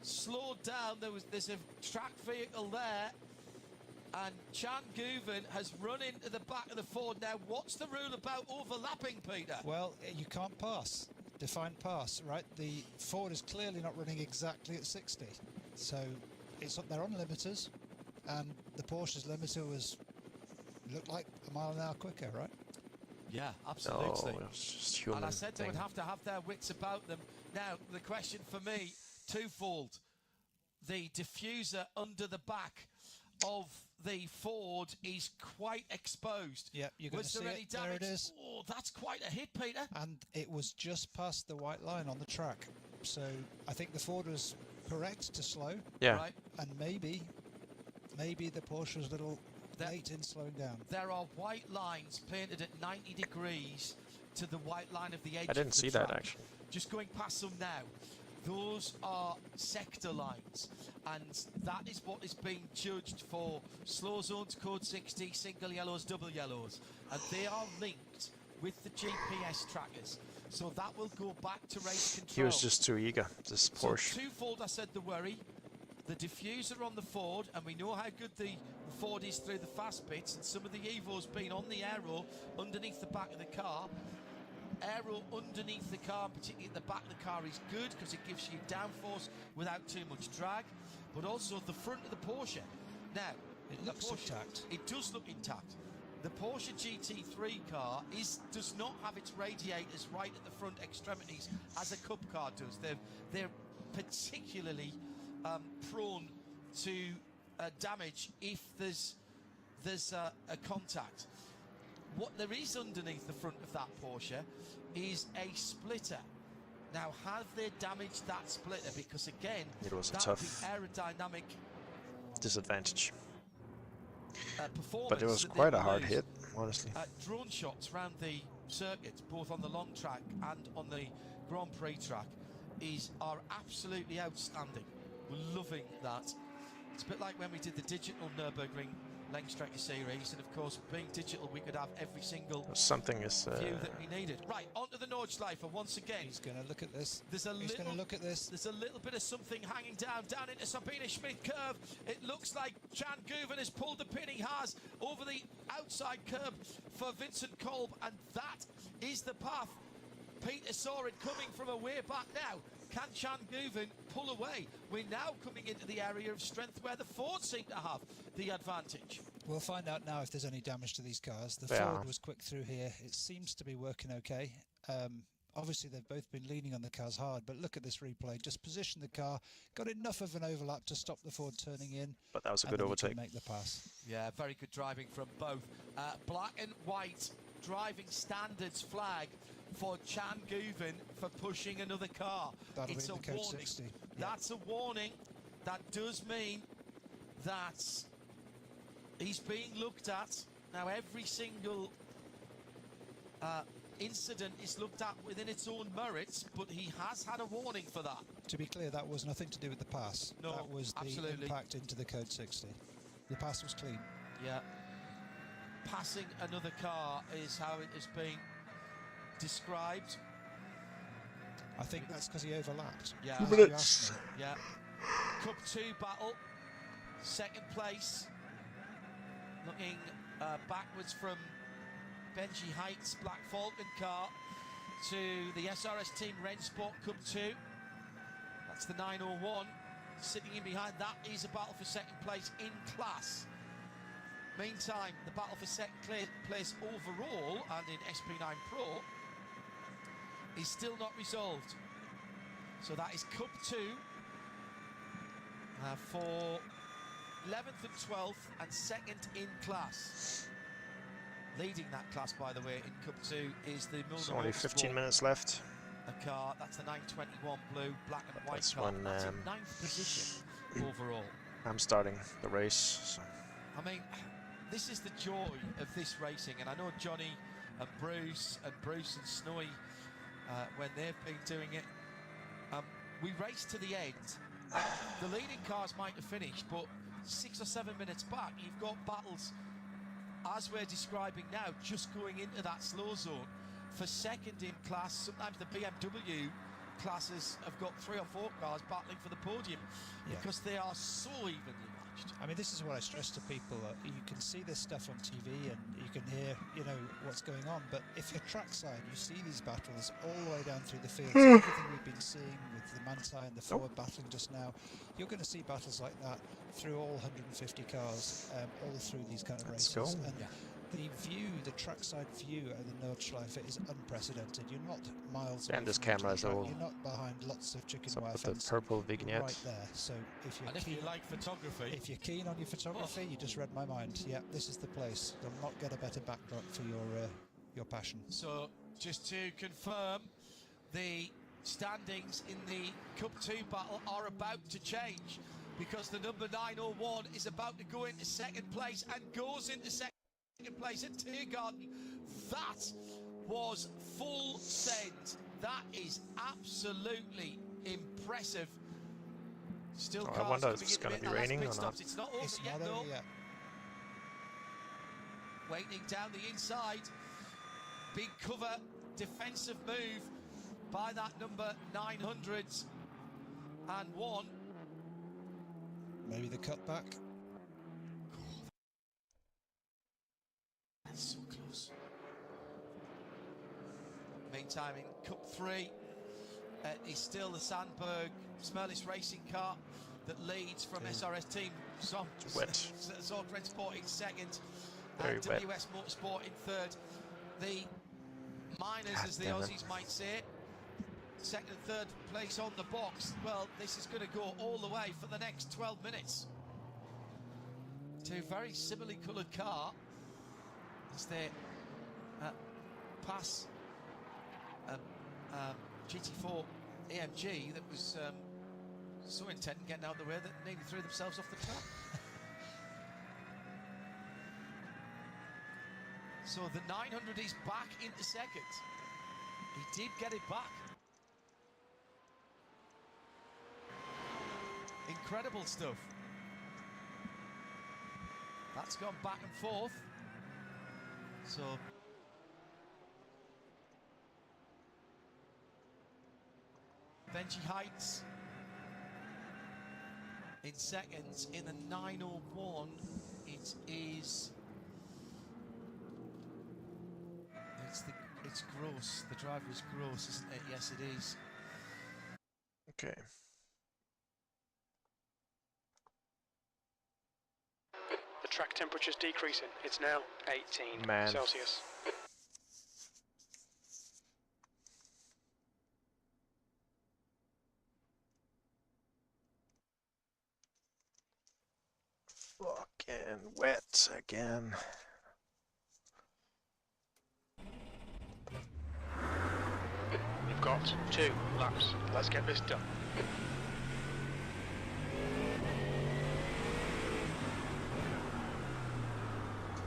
slowed down. There's a track vehicle there, and Chan Guven has run into the back of the Ford. Now, what's the rule about overlapping, Peter? Well, you can't pass. Defined pass, right? The Ford is clearly not running exactly at 60, so they're on limiters, and the Porsche's limiter looked like a mile an hour quicker, right? Yeah, absolutely. No, it's just human And I said they thing. would have to have their wits about them. Now, the question for me, twofold. The diffuser under the back of the Ford is quite exposed. Yeah, you're going to see Was there any it. There damage? it is. Oh, that's quite a hit, Peter. And it was just past the white line on the track. So I think the Ford was correct to slow. Yeah. Right. And maybe the Porsche was a little late in slowing down. There are white lines painted at 90 degrees to the white line of the edge. I didn't of the see track. that actually. Just going past them now. Those are sector lines, and that is what is being judged for slow zones, Code 60, single yellows, double yellows, and they are linked with the GPS trackers. So that will go back to race control. He was just too eager, this Porsche. So twofold, I said the worry. The diffuser on the Ford, and we know how good the Ford is through the fast bits, and some of the Evo's been on the aero underneath the back of the car. Aero underneath the car, particularly at the back of the car, is good because it gives you downforce without too much drag, but also the front of the Porsche. Now, It looks intact. It does look intact. The Porsche GT3 car does not have its radiators right at the front extremities as a Cup car does. They're particularly prone to damage if there's a contact. What there is underneath the front of that Porsche is a splitter. Now, have they damaged that splitter? Because again, It was a that tough aerodynamic disadvantage. performance. But it was that they quite a will hard lose. hit, honestly. Drone shots around the circuit, both on the long track and on the Grand Prix track, are absolutely outstanding. We're loving that. It's a bit like when we did the digital Nürburgring Langstrecke series, and of course, being digital, we could have every single Something is. view that we needed. Right, onto the Nordschleife once again. He's going to look at this. There's a He's going to look at this. There's a little bit of something hanging down into Sabine Schmidt curve. It looks like Chan Guven has pulled the pin. He has over the outside curb for Vincent Kolb, and that is the path. Peter saw it coming from a way back now. Can Chan Guven pull away? We're now coming into the area of strength where the Ford seem to have the advantage. We'll find out now if there's any damage to these cars. The Yeah. Ford was quick through here. It seems to be working okay. Obviously, they've both been leaning on the cars hard, but look at this replay. Just positioned the car, got enough of an overlap to stop the Ford turning in. But that was a and good then he overtake. can make the pass. Yeah, very good driving from both. Black and white driving standards flag for Chan Guven for pushing another car. That'll It's be a in the Code warning. 60. That's a warning. That does mean that he's being looked at. Now, every single incident is looked at within its own merits, but he has had a warning for that. To be clear, that was nothing to do with the pass. No, that was the absolutely. impact into the Code 60. The pass was clean. Yeah. Passing another car is how it has been described. I think that's because he overlapped. Yeah. As you asked me. Yeah. Cup 2 battle. Second place, looking backwards from Benji Heights Black Falcon car to the SRS Team Rennsport Cup 2. That's the 901. Sitting in behind that is a battle for second place in class. Meantime, the battle for second place overall and in SP9 Pro is still not resolved. So that is Cup 2 for 11th and 12th and second in class. Leading that class, by the way, in Cup 2 is the Milner There's only Motorsport, 15 minutes left. a car. That's the 921 blue, black and white That's car. when, That's in 9th position overall. I'm starting the race. So. I mean, this is the joy of this racing, and I know Johnny and Bruce and Snowy, when they've been doing it, we race to the end. The leading cars might have finished, but 6 or 7 minutes back, you've got battles, as we're describing now, just going into that slow zone for second in class. Sometimes the BMW classes have got 3 or 4 cars battling for the podium because they are so evenly matched. I mean, this is what I stress to people. You can see this stuff on TV and you can hear, you know, what's going on. But if you're trackside, you see these battles all the way down through the field. So everything we've been seeing with the Manti and the Ford battling just now, you're going to see battles like that through all 150 cars, all through these kind of races. Go. And the view, the trackside view of the Nordschleife is unprecedented. You're not miles away. And this from camera is all. You're not behind lots of chicken So wire with the fence. purple You're vignette. right there. So if you're And if keen, you like photography, if you're keen on your photography, you just read my mind. Yeah, this is the place. You'll not get a better backdrop for your passion. so just to confirm, the standings in the Cup 2 battle are about to change because the number 901 is about to go into second place and goes into second place at Tiergarten. That was full send. That is absolutely impressive. Still, Oh, I cars wonder if coming it's in going the to be bit. Now, that's raining pit or stops. not. It's not over It's yet, not though. over yet. Waiting down the inside. Big cover, defensive move by that number 901. Maybe the cutback. That's so close. Meantime, in Cup 3, is still the Sandberg Smerlis racing car that leads from SRS Team. Wet. Zork Rennsport in second. Very and wet. WS Motorsport in third. The miners, God as the damn it. Aussies might say, second and third place on the box. Well, this is going to go all the way for the next 12 minutes. Two very similarly coloured car as they pass GT3 AMG that was so intent on getting out of the way that nearly threw themselves off the track. So the 900 is back into second. He did get it back. Incredible stuff. That's gone back and forth. So Benji Heights in seconds. In the 901, it is. It's Gross. The driver is Gross, isn't it? Yes, it is. Okay. The track temperature's decreasing. It's now 18 Man. Celsius. Fucking wet again. We've got 2 laps. Let's get this done.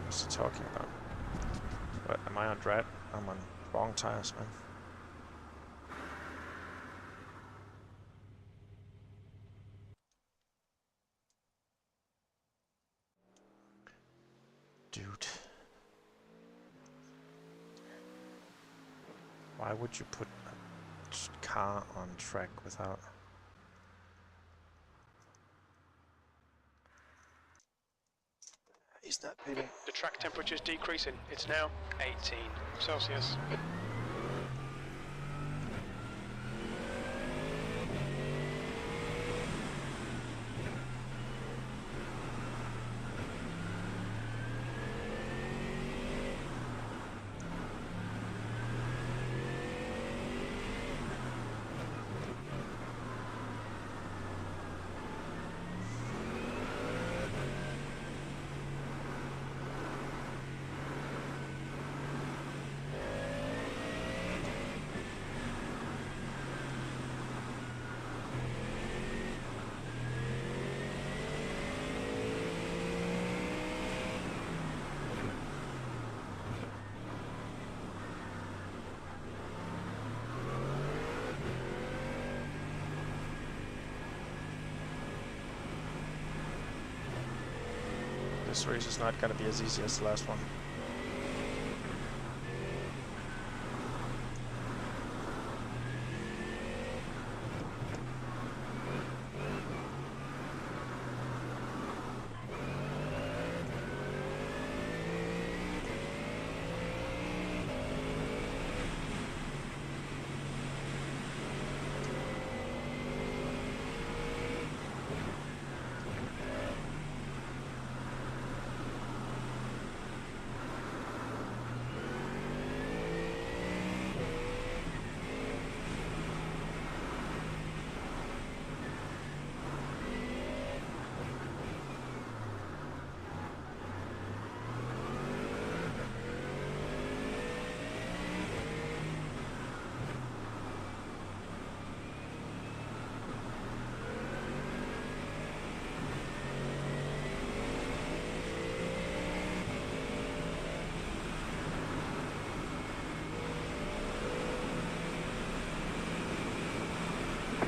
What's he talking about? What, am I on dry? I'm on wrong tires, man. Dude. Why would you put a car on track without... The track temperature is decreasing. It's now 18 Celsius. This race is not going to be as easy as the last one.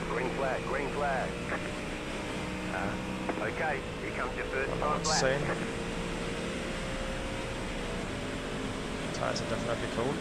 Green flag, green flag. Okay, here comes your first time It's lap. insane. Tires are definitely cold.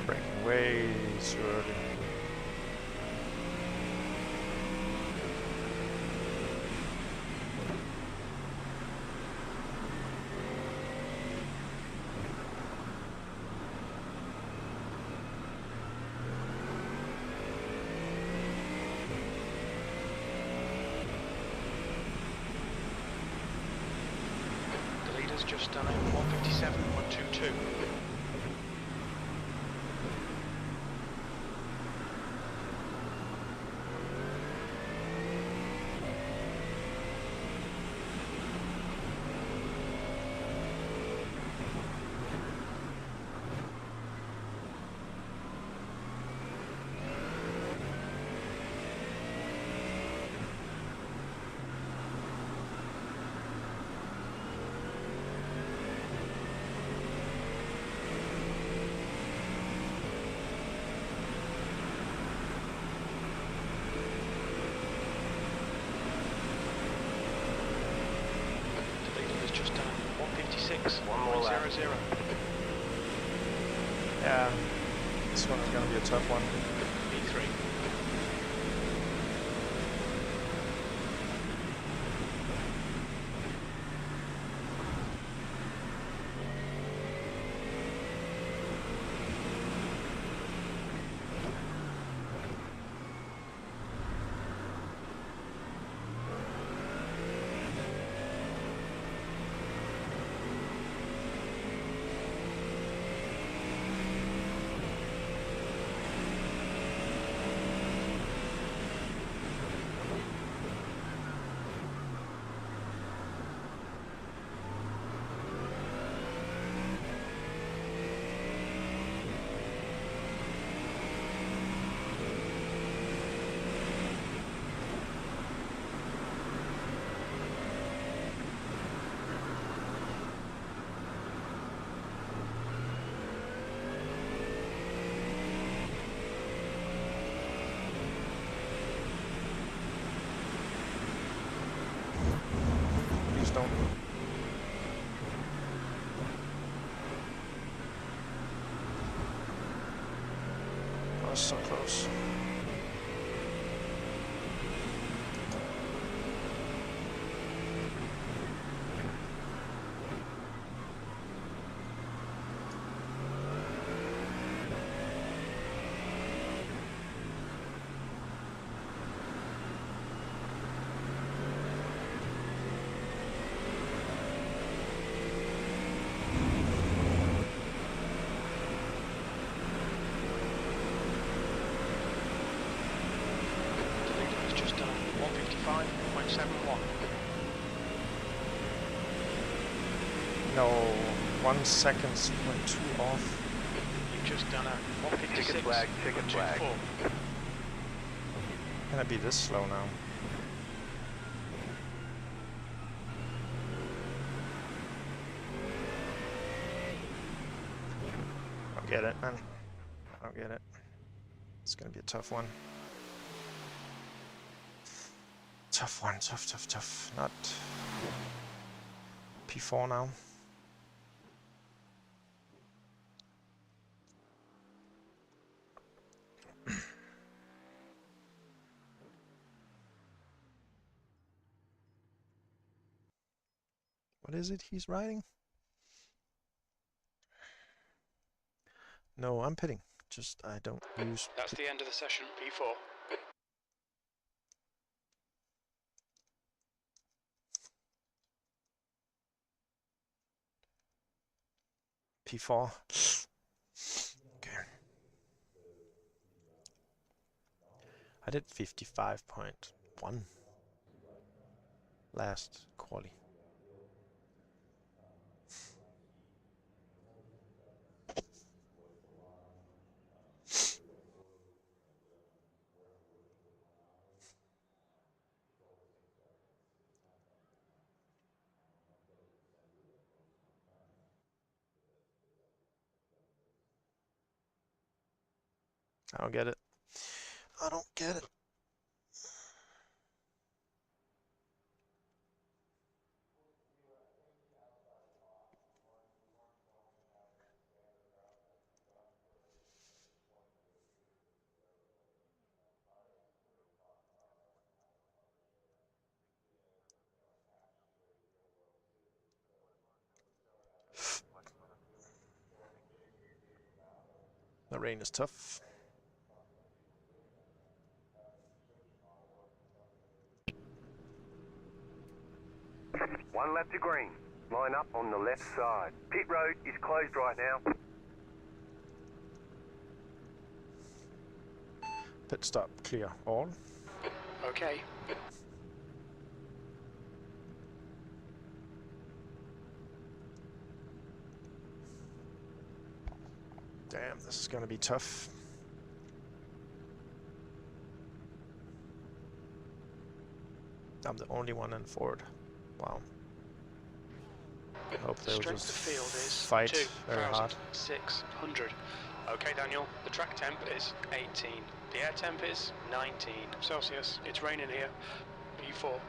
Braking way too early. The leader's just done it. 157.122. One more lap. 1.00. Yeah, this one is going to be a tough one. V3. was so close. Just done 155.71. No, 1 second, 0.2 off. You've just done a 156. Ticket flag, ticket flag. 24. Can I be this slow now? I don't get it, man. I don't get it. It's gonna be a tough one. Tough one, tough. Not P4 now. What is it he's riding? No, I'm pitting. Just I don't use. That's the end of the session, P4. P4. Okay. I did 55.1 last quali. I don't get it. I don't get it. The rain is tough. One lap to green. Line up on the left side. Pit road is closed right now. Pit stop clear all. Okay. Damn, this is gonna be tough. I'm the only one in forward. Wow. I hope they'll Strength just of field is fight very hard. 2,600. Okay, Daniel, the track temp is 18. The air temp is 19 Celsius. It's raining here. P4.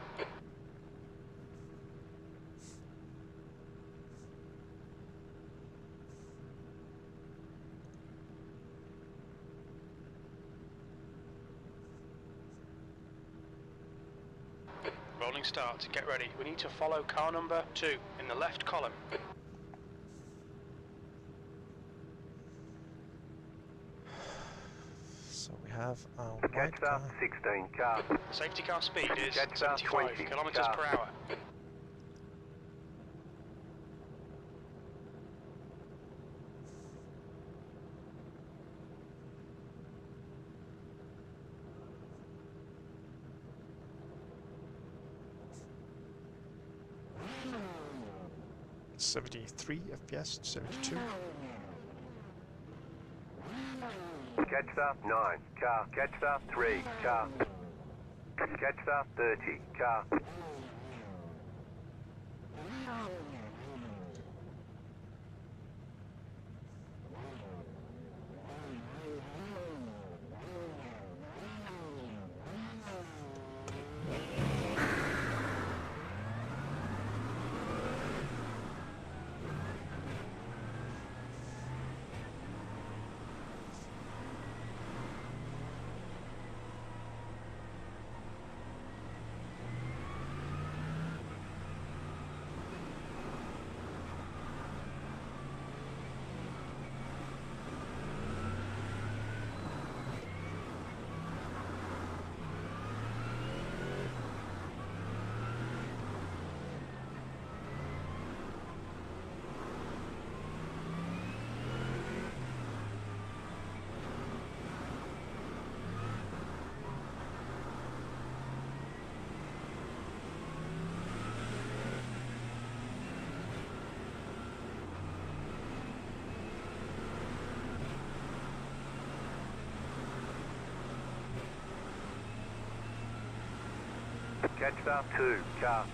Rolling start. Get ready. We need to follow car number 2 in the left column. So we have a white Catch car. up 16 car. Safety car speed is Catch up 75 20 kilometers car. per hour. It's 73 FPS, 72. Catch up 9 car. Catch up 3 car. Catch up 30 car. Catch start 2, car.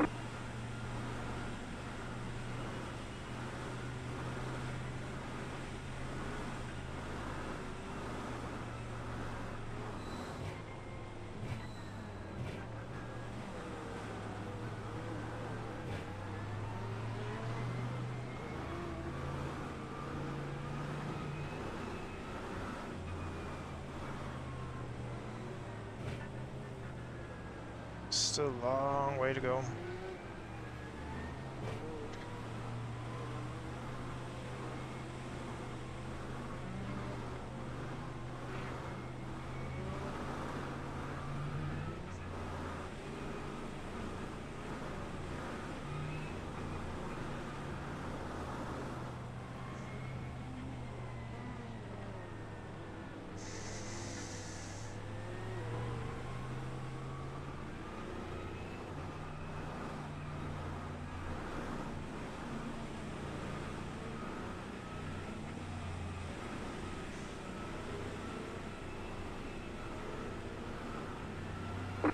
Still a long way to go.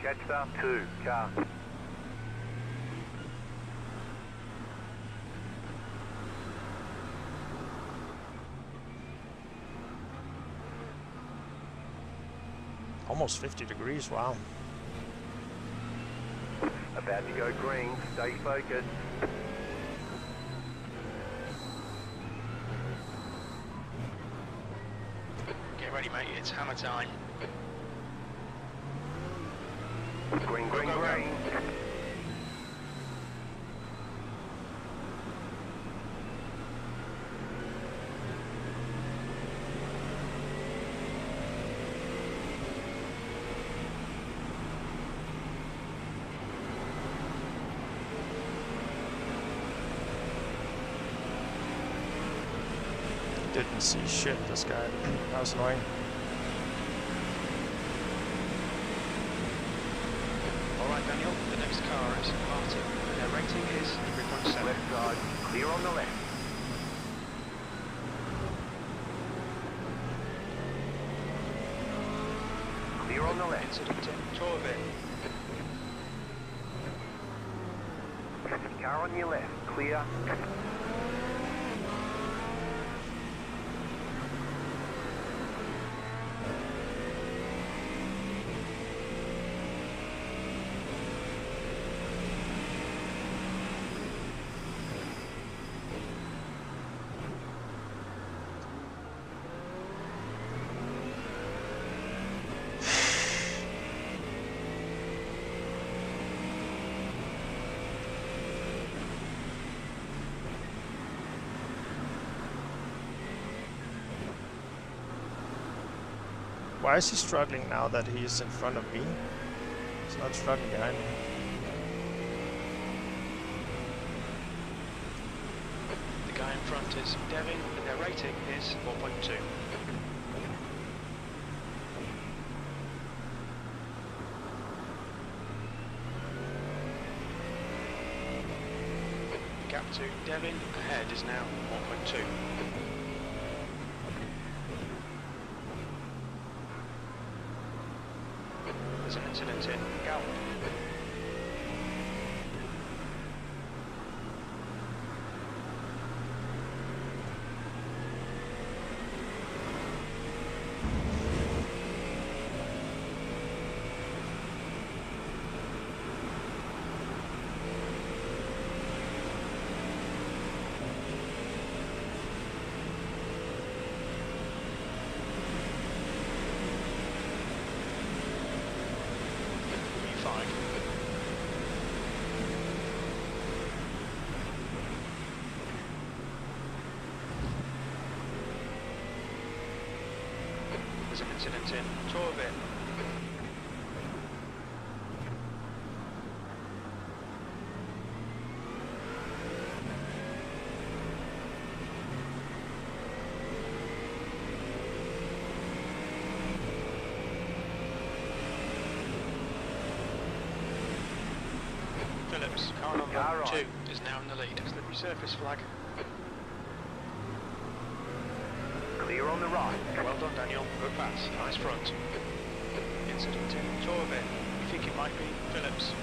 Catch start 2, car. Almost 50 degrees, wow. About to go green, stay focused. Get ready, mate. It's hammer time. Green, green, Go, go, go. green. Didn't see shit, this guy. That was annoying. All right, Daniel. The next car is Martin. Their rating is 3.7. Left side, clear on the left. Clear on the left. Incident in Torvin. Car on your left, clear. Why is he struggling now that he's in front of me? He's not struggling behind me. The guy in front is Devin, and their rating is 4.2. The gap to Devin ahead is now 1.2. There's an incident in Galp. There's an incident in Torvin. Phillips, car number Car on. 2 is now in the lead. Slippery surface flag. Clear on the right. Well done, Daniel. Good pass. Nice front. Incident in Torvin. You think it might be Phillips?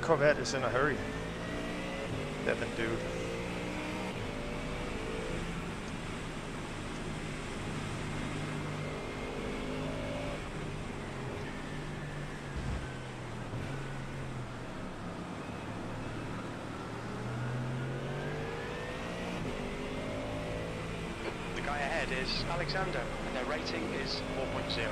Corvette is in a hurry. Devin dude. The guy ahead is Alexander, and their rating is 4.0.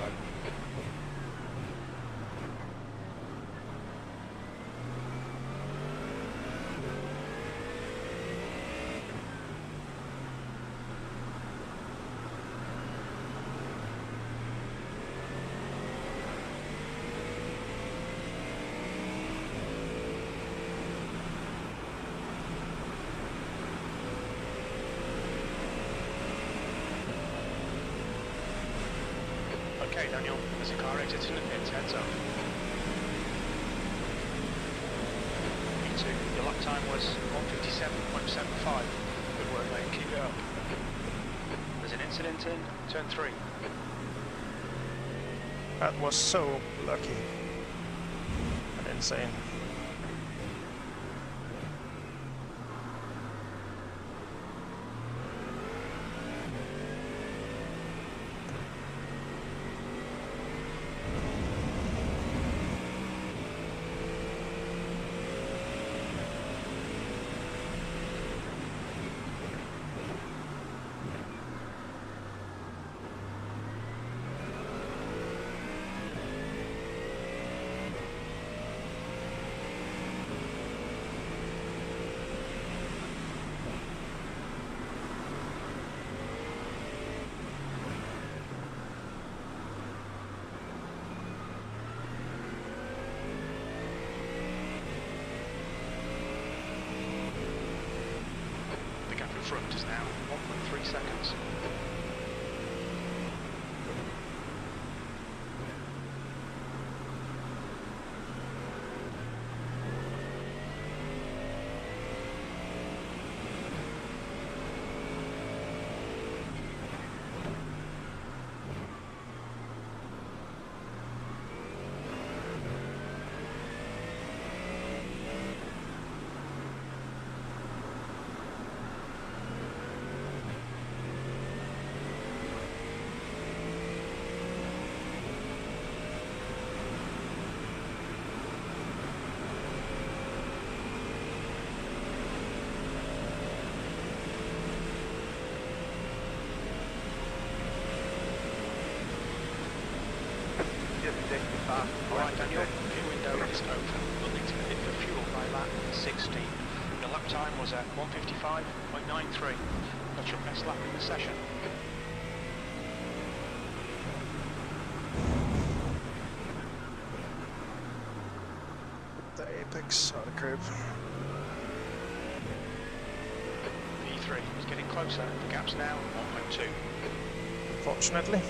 Okay, Daniel, there's a car exiting the pits, heads up. Me too. Your lap time was 1:57.75. Good work, mate. Keep it up. There's an incident in turn 3. That was so lucky and insane. Front is now 1.3 seconds. Alright Daniel, your window is open. You'll need to hit for fuel by lap 16. Your lap time was at 1:55.93. That's your best lap in the session. The apex on the curb. E3 is getting closer. The gap's now 1.2. Fortunately.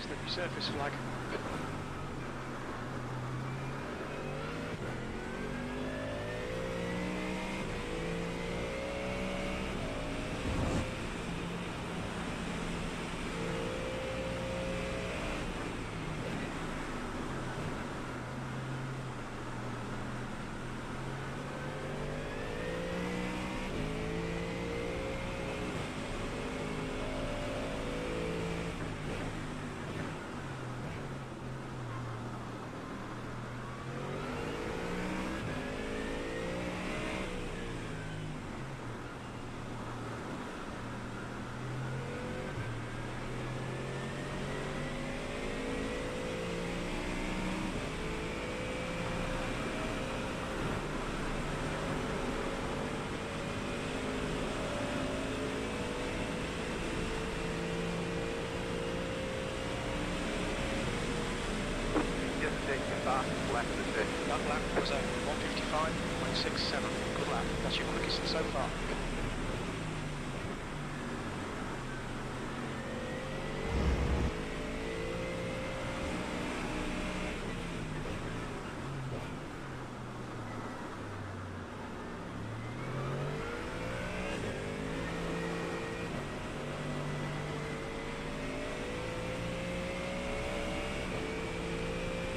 Slippery surface flag. That lap was at 1:55.67. Good lap. That's your quickest so far.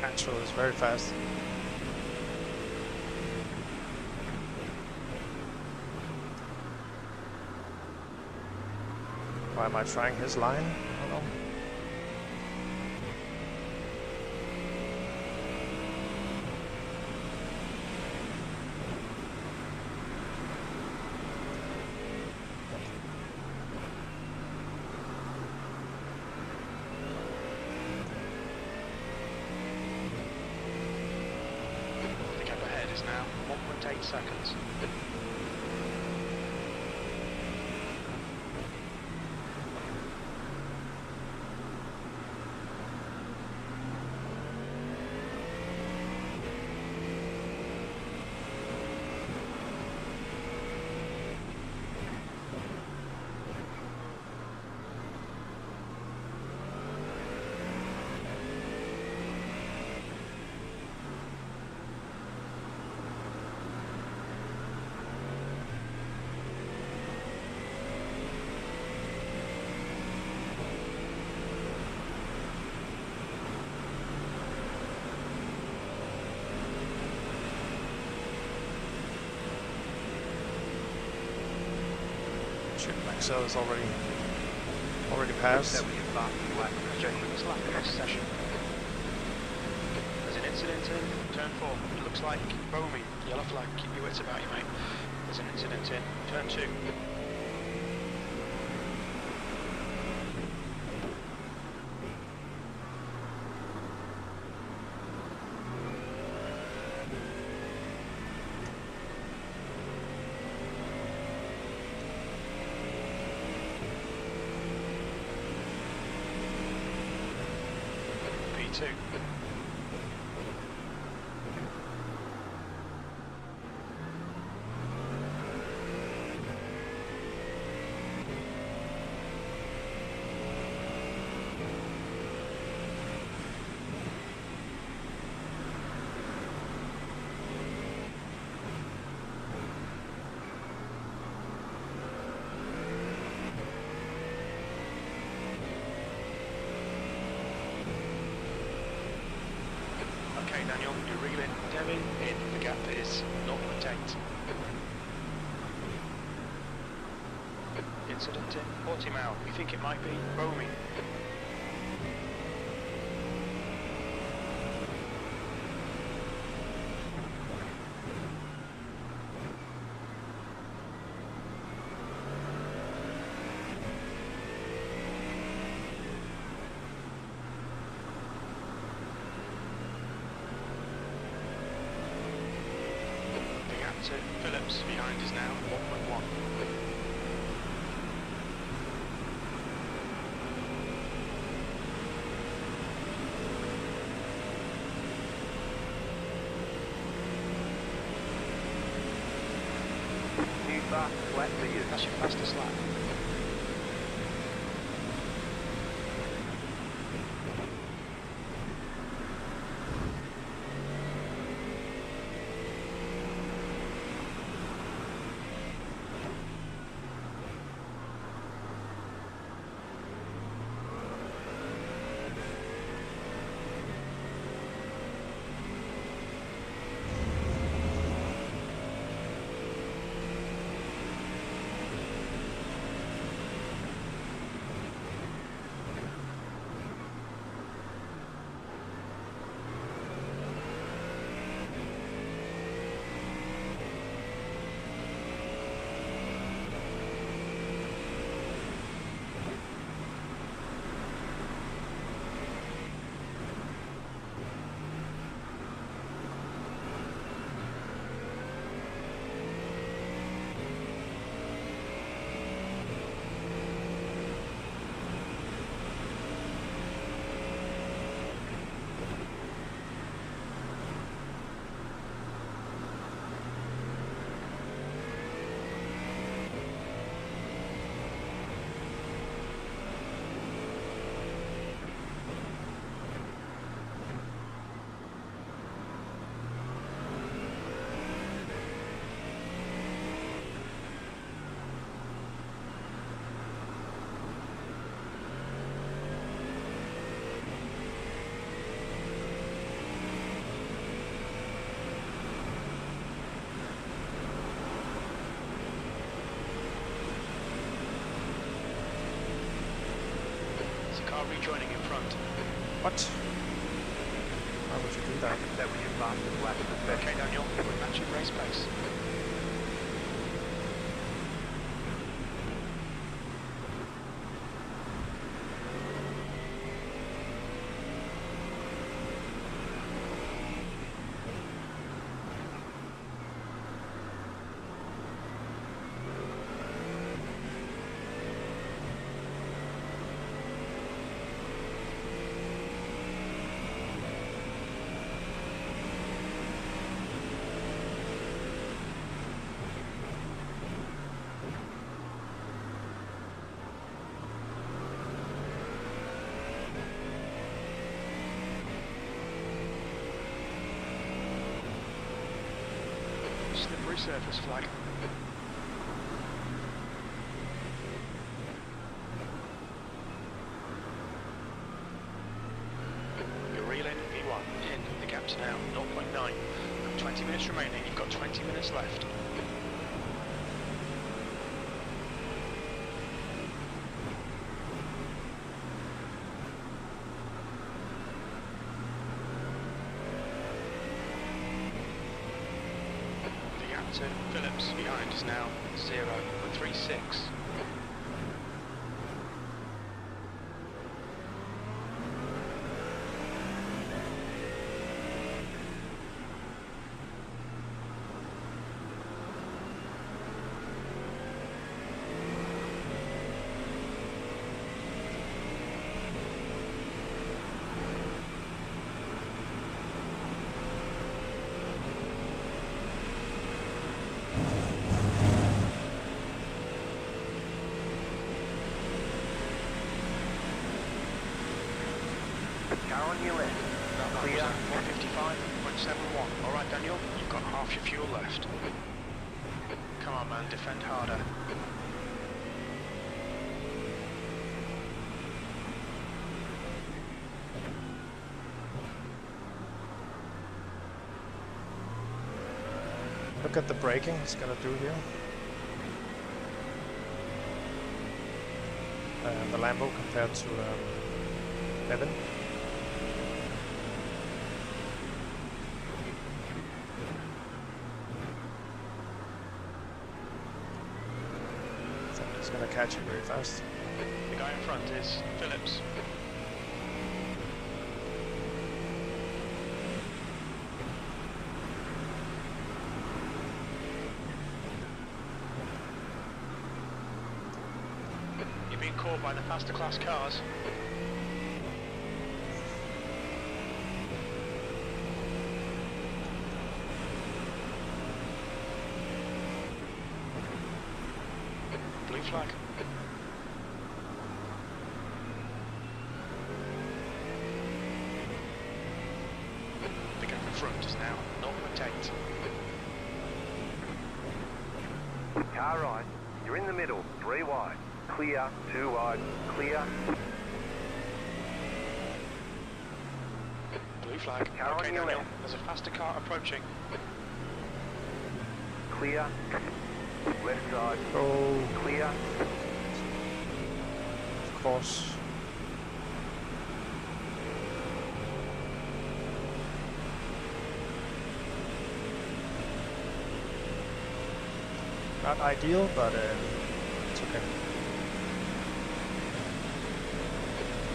Natural is very fast. Why am I trying his line? I don't know. The gap ahead is now 1.8 seconds. Maxell is already passed. This lap in this session. There's an incident in turn 4. It looks like Bowman. Yellow flag. Keep your wits about you, mate. There's an incident in turn 2. P2. Okay, Daniel, you're reeling Devin in. The gap is 0.8. Incident in Portimao. We think it might be Romy. To Phillips behind is now 1.1. New fast lap for you. That's your fastest lap. rejoining in front. What? Why would you do that? That was your fastest lap of the session. Okay, Daniel, we're matching race pace. Slippery surface flag. You're reeling V1 in. The gap's now 0.9. 20 minutes remaining. You've got 20 minutes left. To Phillips behind is now 0.36. Car on your left. Clear. 155.71. Alright Daniel, you've got half your fuel left. Come on man, defend harder. Look at the braking it's gonna do here. The Lambo compared to Evan. I think it's gonna catch it very fast. The guy in front is Phillips. You're being caught by the faster class cars. Blue flag. The gap in front is now 0.8. Car right. You're in the middle. 3 wide. Clear. 2 wide. Clear. Blue flag. Car on Okay, your Daniel, left. there's a faster car approaching. Clear. Left side. Oh, Clear. of course. Not ideal, but it's okay.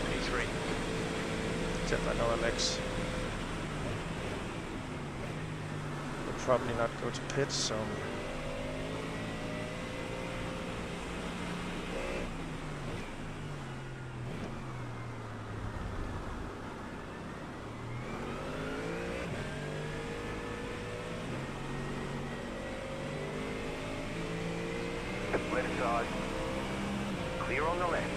P3. Except I know Alex will probably not go to pits, so Left side. Clear on the left.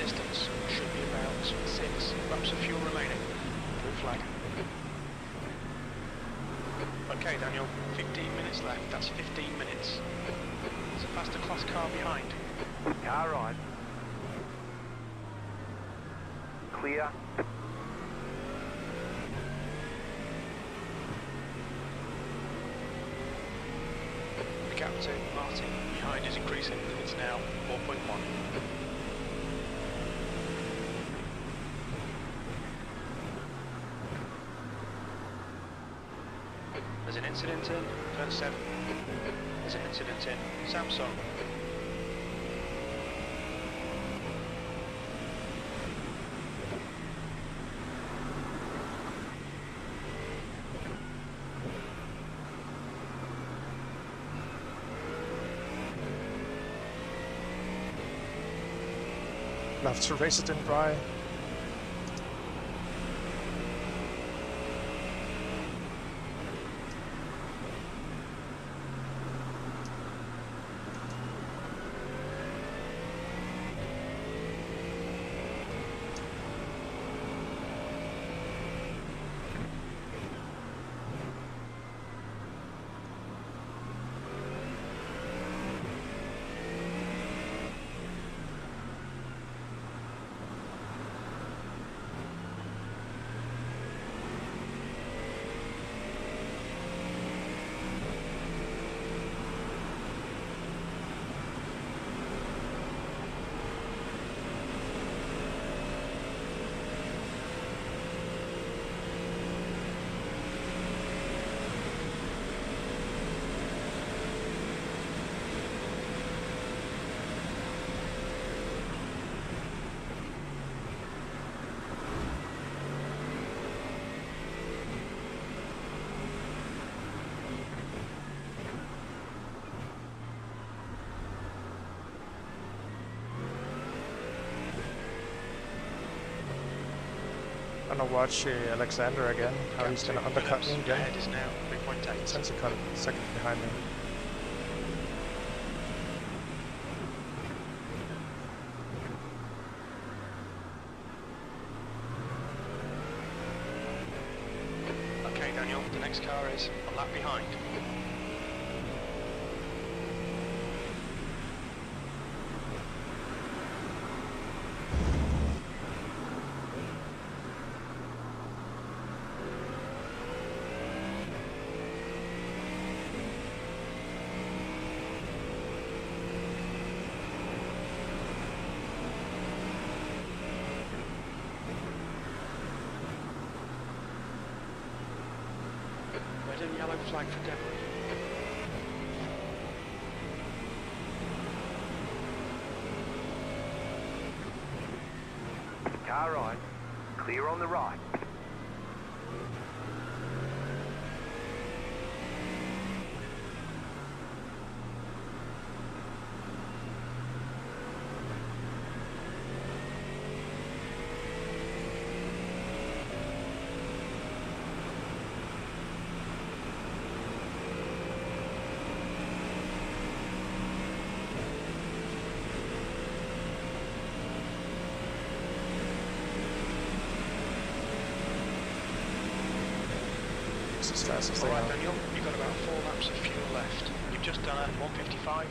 distance. Should be about 6 laps of fuel remaining. Blue flag. Okay, Daniel, 15 minutes left. That's 15 minutes. There's a faster class car behind. Car right. Clear. The gap to Martin behind is increasing. It's now 4.1. There's an incident in turn 7. There's an incident in Samsung. Love to race it in dry. Gonna watch Alexander again, how he's gonna undercut me again. Ahead is now 3.8. Since a second behind me. Okay, Daniel, the next car is a lap behind. Red and yellow flag for debris. Car right. Clear on the right. As fast as they Alright, are. Daniel, you've got about 4 laps of fuel left. You've just done a 155.20.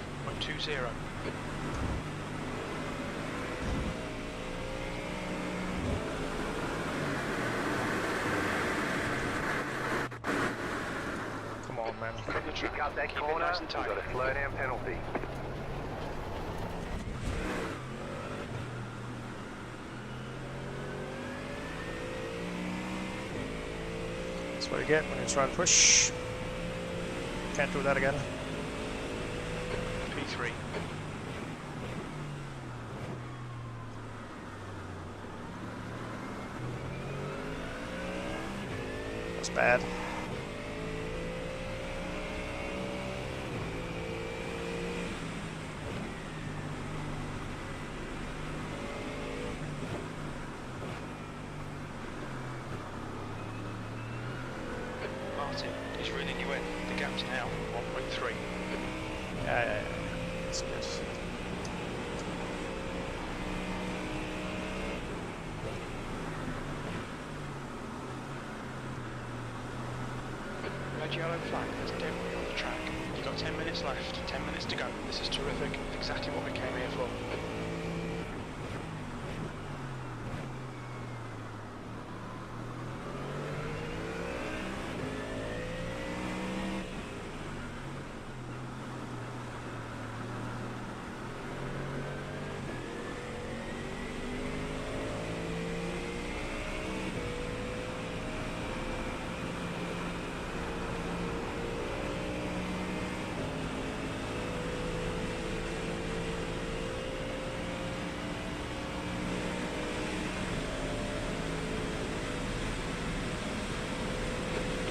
Come on, man. From the track. Cut that Keep it corner. nice and We've tight. got a slow down penalty. That's what you get when you try to push. Can't do that again. P3. That's bad. Martin is reeling you in. The gap's now 1.3. Yeah. That's good. red yellow flag, there's debris on the track. You've got 10 minutes left, 10 minutes to go. This is terrific, exactly what we came here for.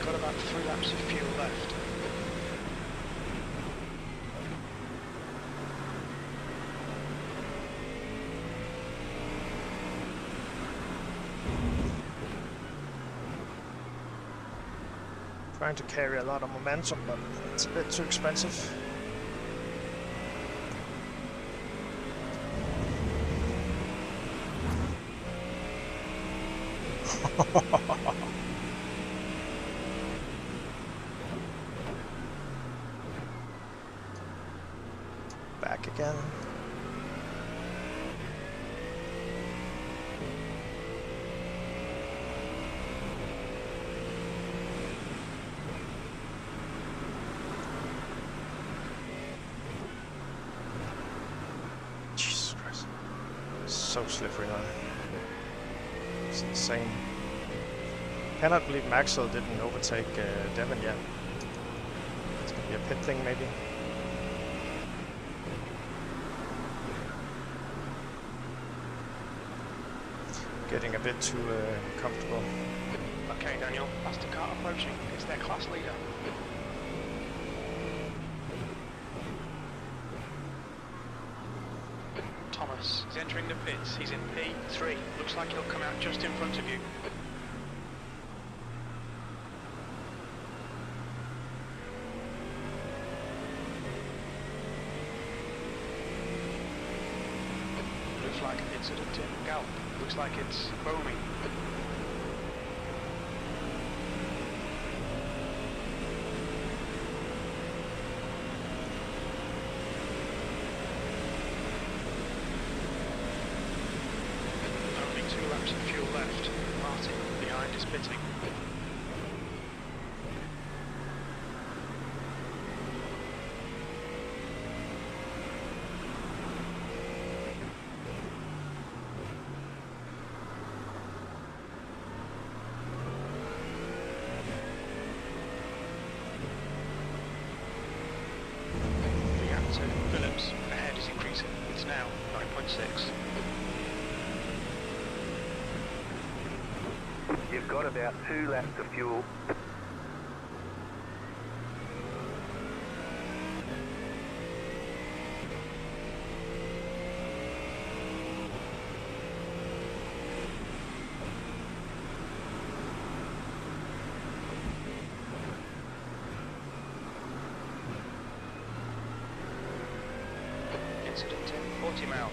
Got about 3 laps of fuel left. Trying to carry a lot of momentum, but it's a bit too expensive. Back again. Jesus Christ. So slippery now. It's insane. Cannot believe Maxwell didn't overtake Devon yet. It's gonna be a pit thing maybe. Getting a bit too comfortable. Okay, Daniel, that's the car approaching. It's their class leader. Thomas is entering the pits. He's in P3. Looks like he'll come out just in front of you. Blue flag incident in Galp. Looks like it's Bowman. Only 2 laps of fuel left. Martin behind is pitting. Phillips ahead is increasing. It's now 9.6. You've got about 2 laps of fuel. Incident in 40 mile.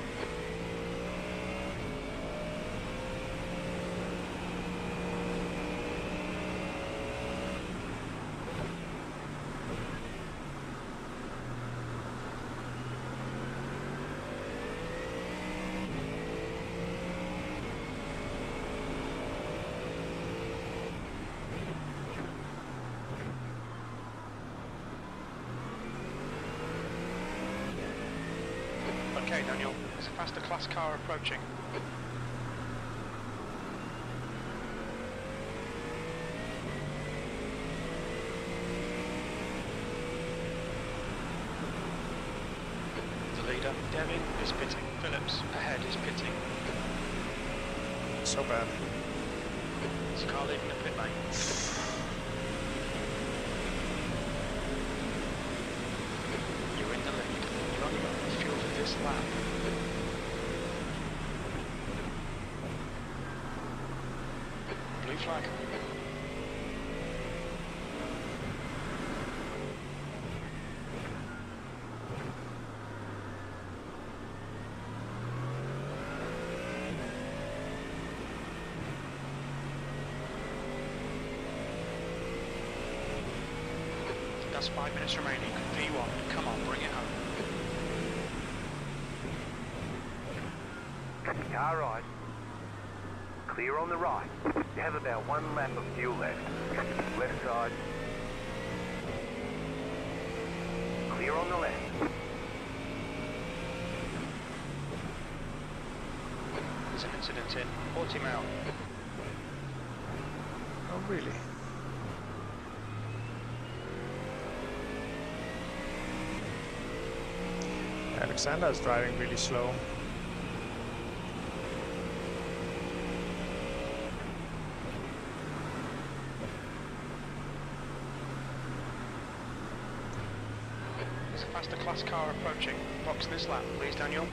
Okay, Daniel, there's a faster class car approaching. The leader, Devin, is pitting. Phillips ahead is pitting. So bad. There's a car leaving the pit lane. You're in the lead. You've only got enough fuel for this lap. Blue flag. Just 5 minutes remaining. P1, come on, bring it home. Car right. Clear on the right. You have about 1 lap of fuel left. Left side. Clear on the left. There's an incident in 40 mile. Oh, really? Alexander is driving really slow. There's a faster class car approaching. Box this lap, please, Daniel.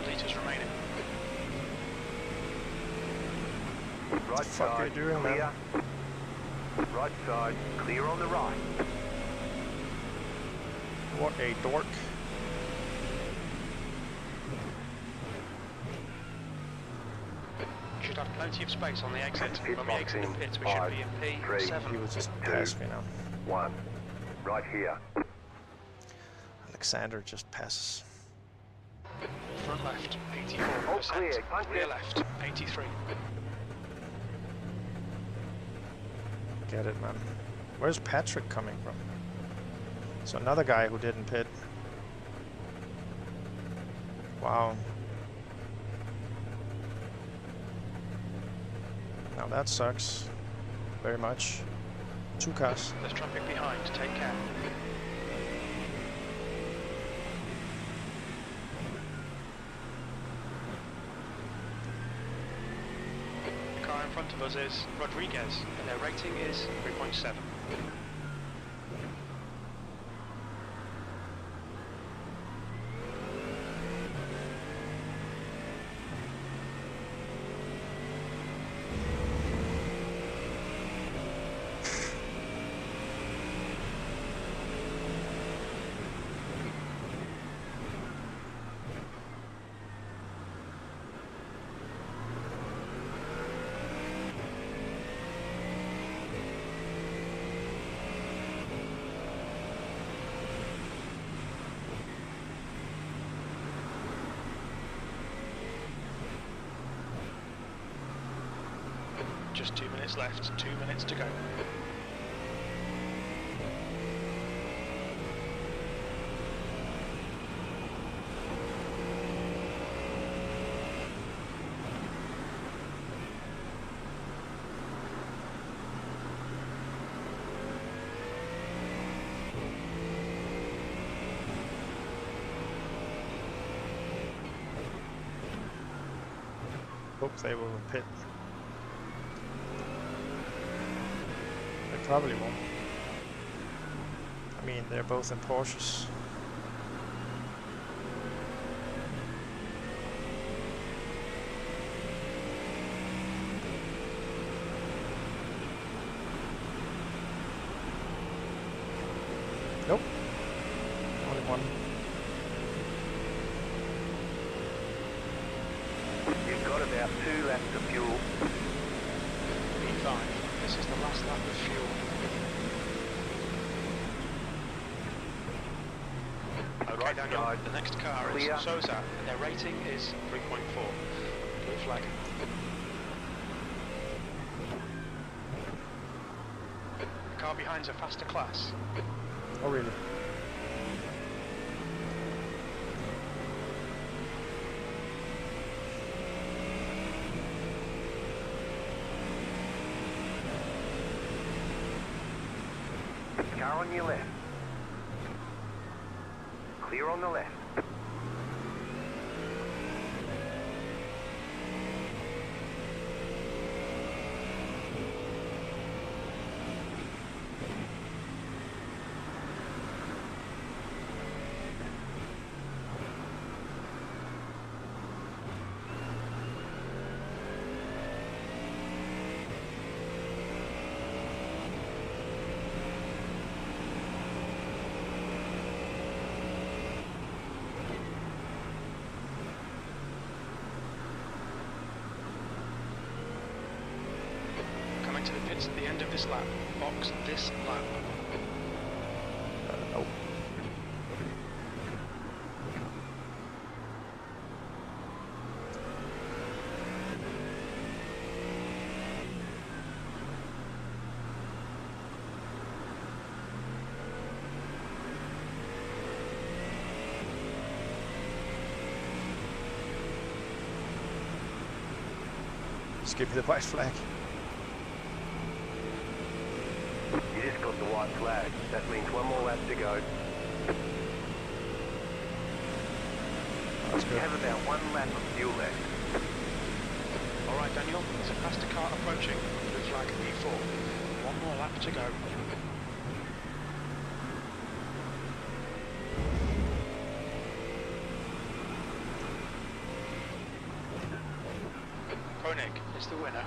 Litres remaining. Right fuck are side, you doing, man? clear. Right side, clear on the right. What a dork. You should have plenty of space on the exit. Pit When we exit the boxing, pits, we should be in 5, 3, P7. He was just 2, past me now. 1. Right here. Alexander just passes. Front left, All clear, 84%. punch Rear it. left, 83. Get it, man. Where's Patrick coming from? So another guy who didn't pit. Wow. Now that sucks. Very much. 2 cars. There's traffic behind, take care. The car in front of us is Rodriguez, and their rating is 3.7. Just 2 minutes left, 2 minutes to go. Hope they will pit. They probably won't. I mean, they're both in Porsches. Nope. Only one. You've got about 2 laps of fuel. P5, this is the last lap of fuel. Okay, Right Daniel, side, the next car clear. is Sousa, and their rating is 3.4. Blue flag. The car behind's a faster class. Oh, really? Car on your left. Clear on the left. It's at the end of this lap. Box this lap. Nope. Just give me the white flag. You just got the white flag. That means one more lap to go. That's You good. have about 1 lap of fuel left. Alright Daniel, there's a faster car approaching. Blue flag P4. 1 more lap to go. Koenig is the winner.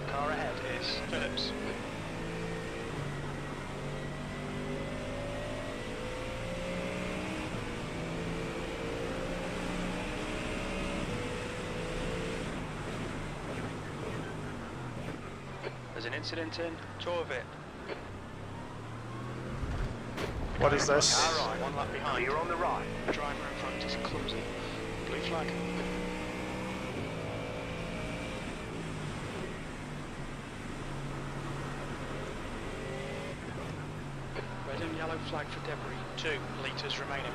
Car ahead is Phillips. There's an incident in Torvit. What is this? Car right, 1 lap behind. Clear on the right. The driver in front is clumsy. Blue flag. Red and yellow flag for debris. 2 litres remaining.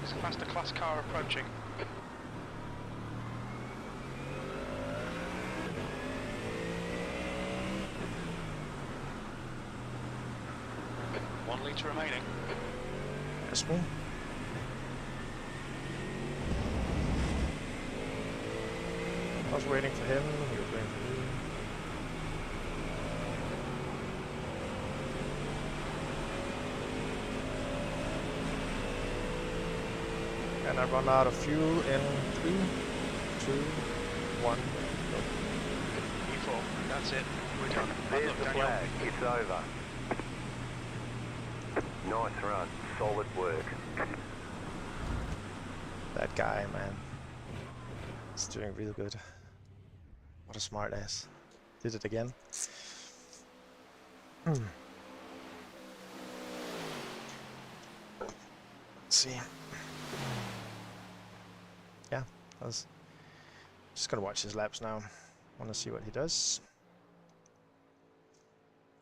There's a faster class car approaching. One litre remaining. That's me. I was waiting for him, he was waiting for me. And I run out of fuel in 3, 2, 1. E4, that's it. We're done. There's Look, the Daniel. flag. It's over. Nice run. Solid work. That guy, man. He's doing real good. What a smart ass. Did it again. Let's see. Yeah, I was just gonna watch his laps now. Want to see what he does.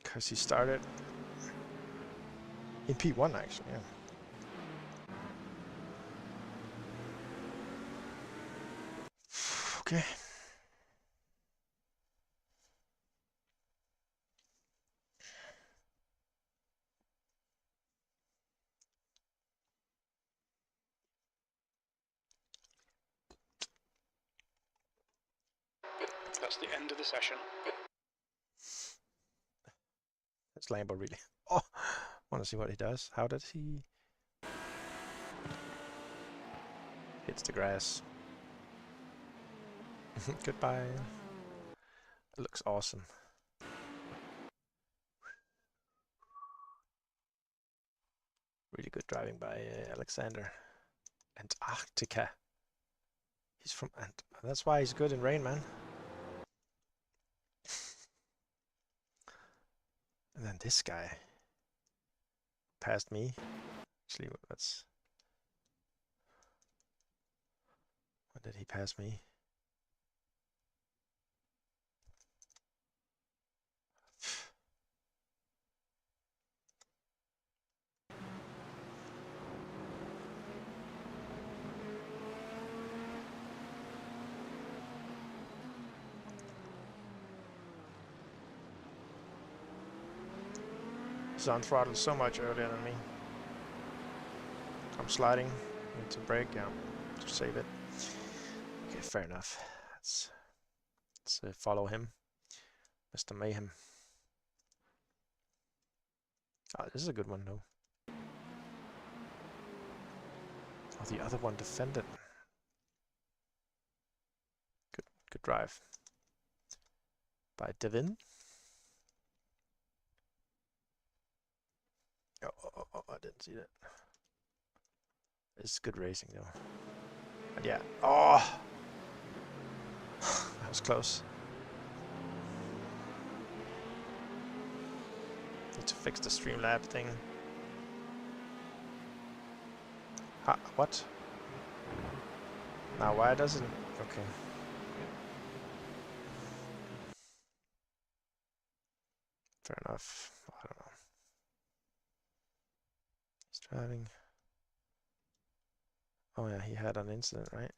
Because he started in P1 actually, yeah. Okay. That's the end of the session. That's Lambo really. Oh, want to see what he does. How does he? Hits the grass. Goodbye. It looks awesome. Really good driving by Alexander. Antarctica. He's from that's why he's good in rain, man. And then this guy passed me. Actually, that's... When did he pass me? He's on throttle so much earlier than me. I'm sliding. Need to brake, yeah, to save it. Okay, fair enough. Let's follow him, Mr. Mayhem. Oh, this is a good one though. Oh, the other one defended. Good drive. By Devin. Oh, I didn't see that. It's good racing though. But yeah. Oh! That was close. Need to fix the Streamlab thing. What? Now why doesn't... Okay. Fair enough. I don't know. He's driving. Oh yeah, he had an incident, right?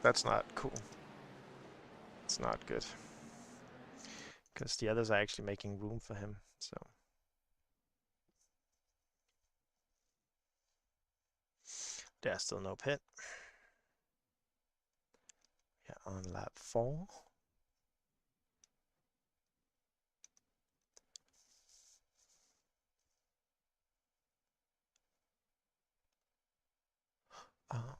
That's not cool. It's not good. Because the others are actually making room for him, so... There's still no pit. Yeah, on lap 4. Oh.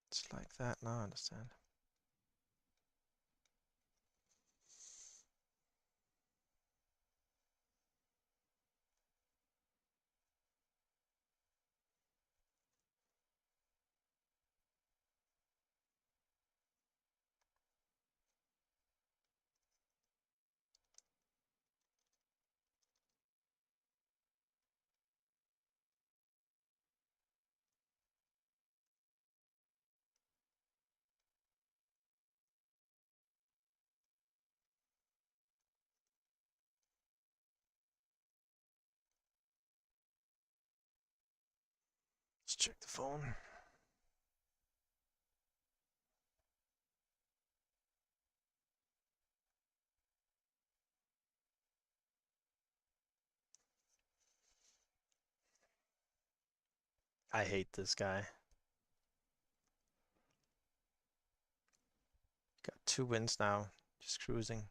It's like that now, I understand. Let's check the phone. I hate this guy. Got 2 wins now, just cruising.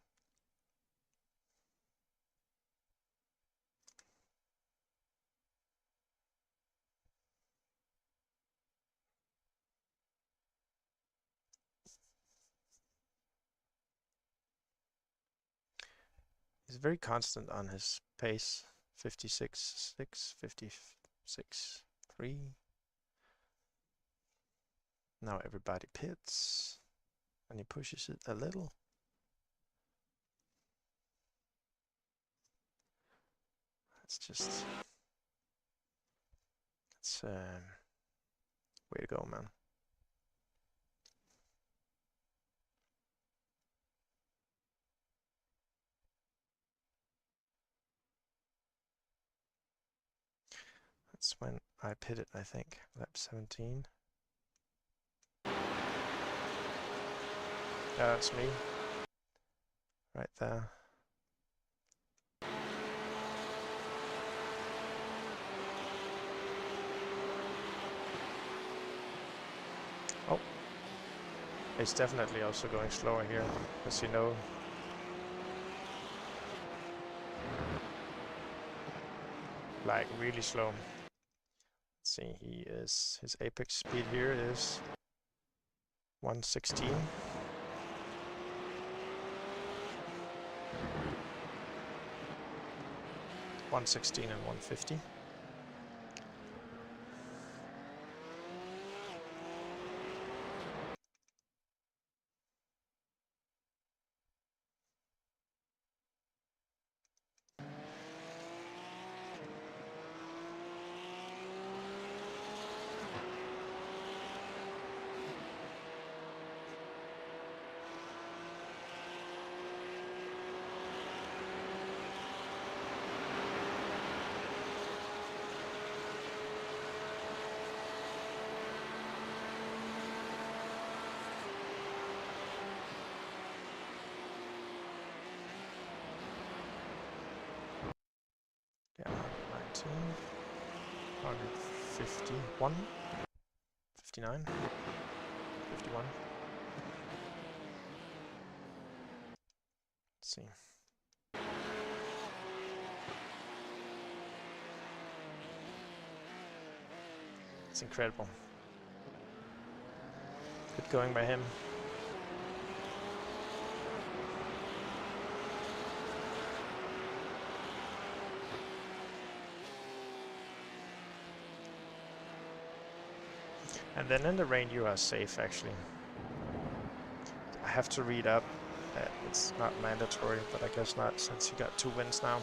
He's very constant on his pace. 56.6, 56.3. Now everybody pits. And he pushes it a little. It's just... It's way to go, man. That's when I pitted, I think. Lap 17. Yeah, that's me. Right there. Oh. It's definitely also going slower here, as you know. Like, really slow. Let's see, his apex speed here is 116. 116 and 150. Target 51, 59, 51. Let's see. It's incredible. Good going by him. And then in the rain you are safe actually. I have to read up that it's not mandatory, but I guess not since he got 2 wins now.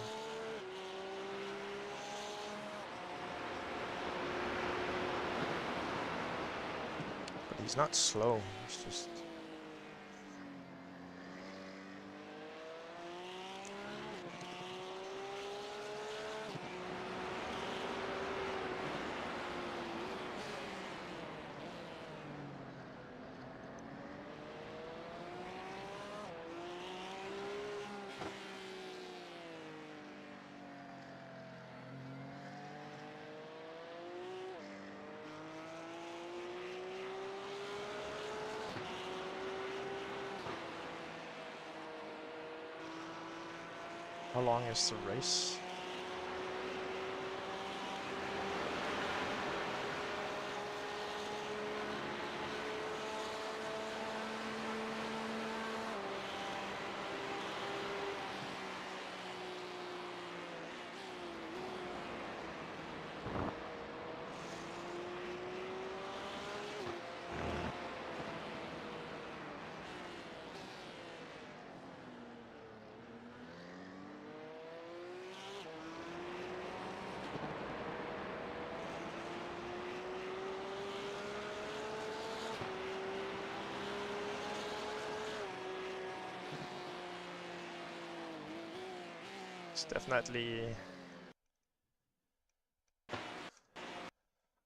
But he's not slow, he's just... How long is the race? It's definitely...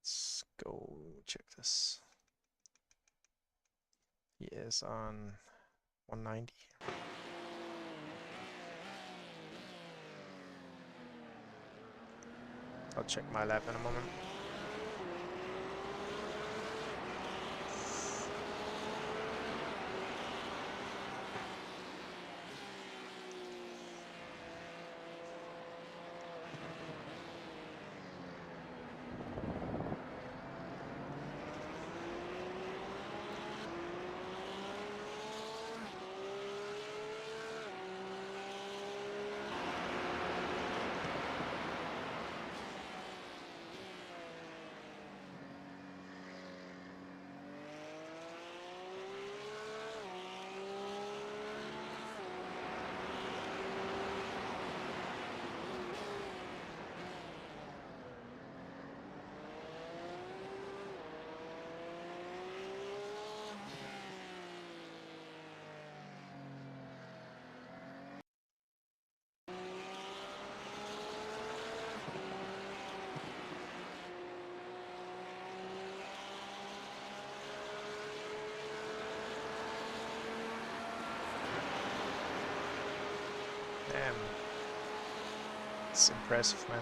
Let's go check this. He is on 190. I'll check my lap in a moment. Damn. It's impressive, man.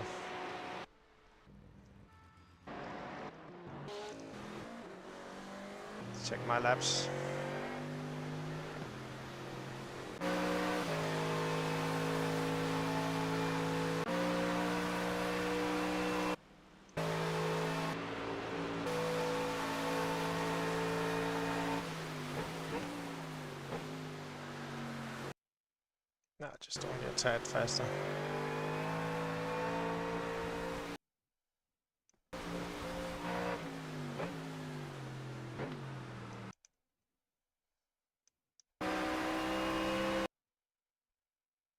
Let's check my laps. No, just only a tad faster.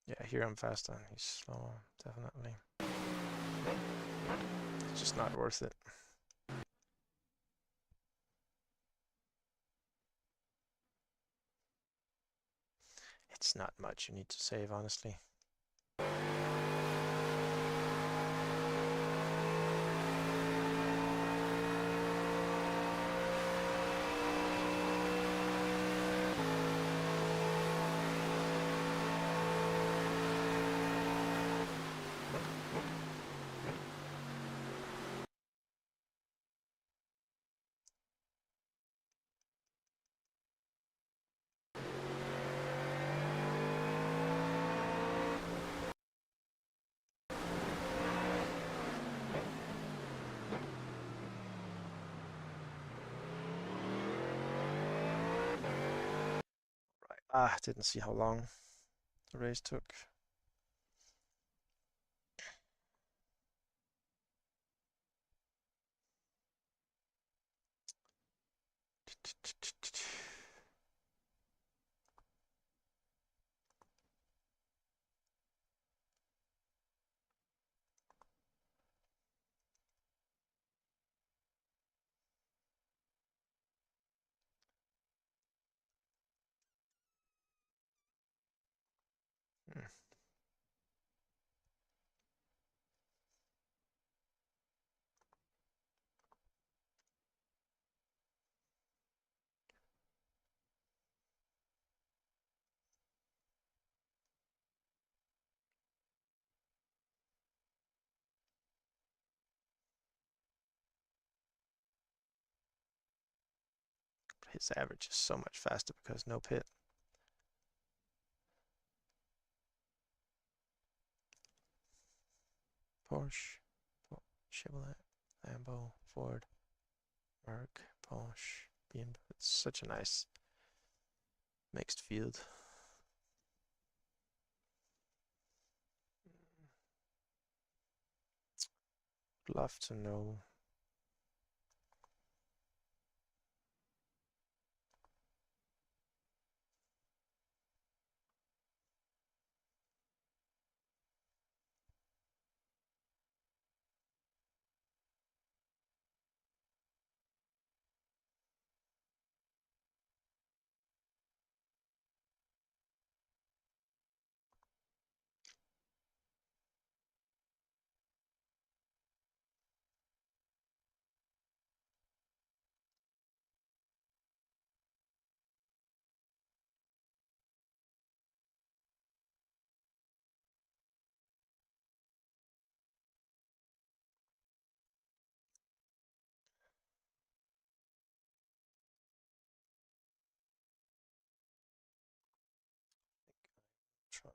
Yeah, here I'm faster. He's slower, definitely. It's just not worth it. It's not much you need to save, honestly. Ah, didn't see how long the race took. His average is so much faster because no pit. Porsche, Chevrolet, Lambo, Ford, Merc, Porsche, BMW. It's such a nice mixed field. Love to know. Try.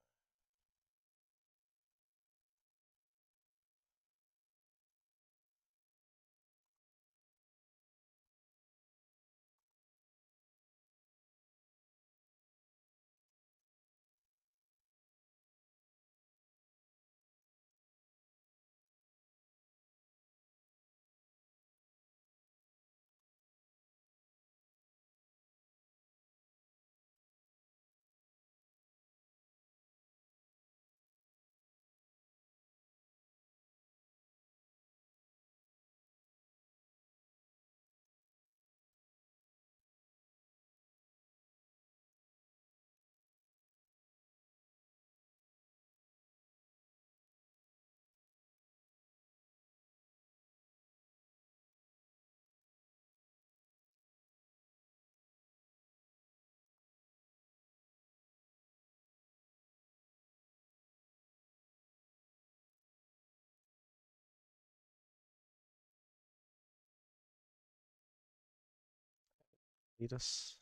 Liters.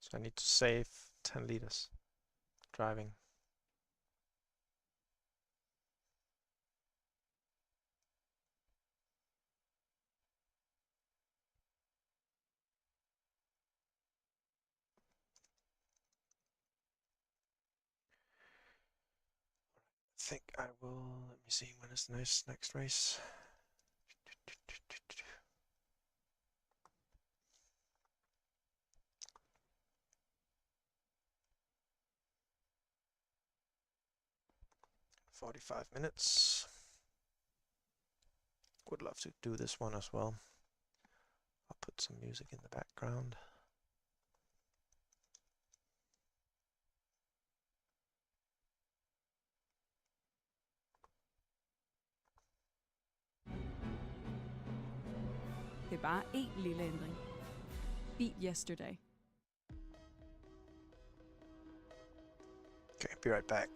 So I need to save 10 liters driving. I think I will, let me see, when is the next race? "45 minutes. Would love to do this one as well. I'll put some music in the background. Det er bare én lille ændring. Beat yesterday. Okay, be right back.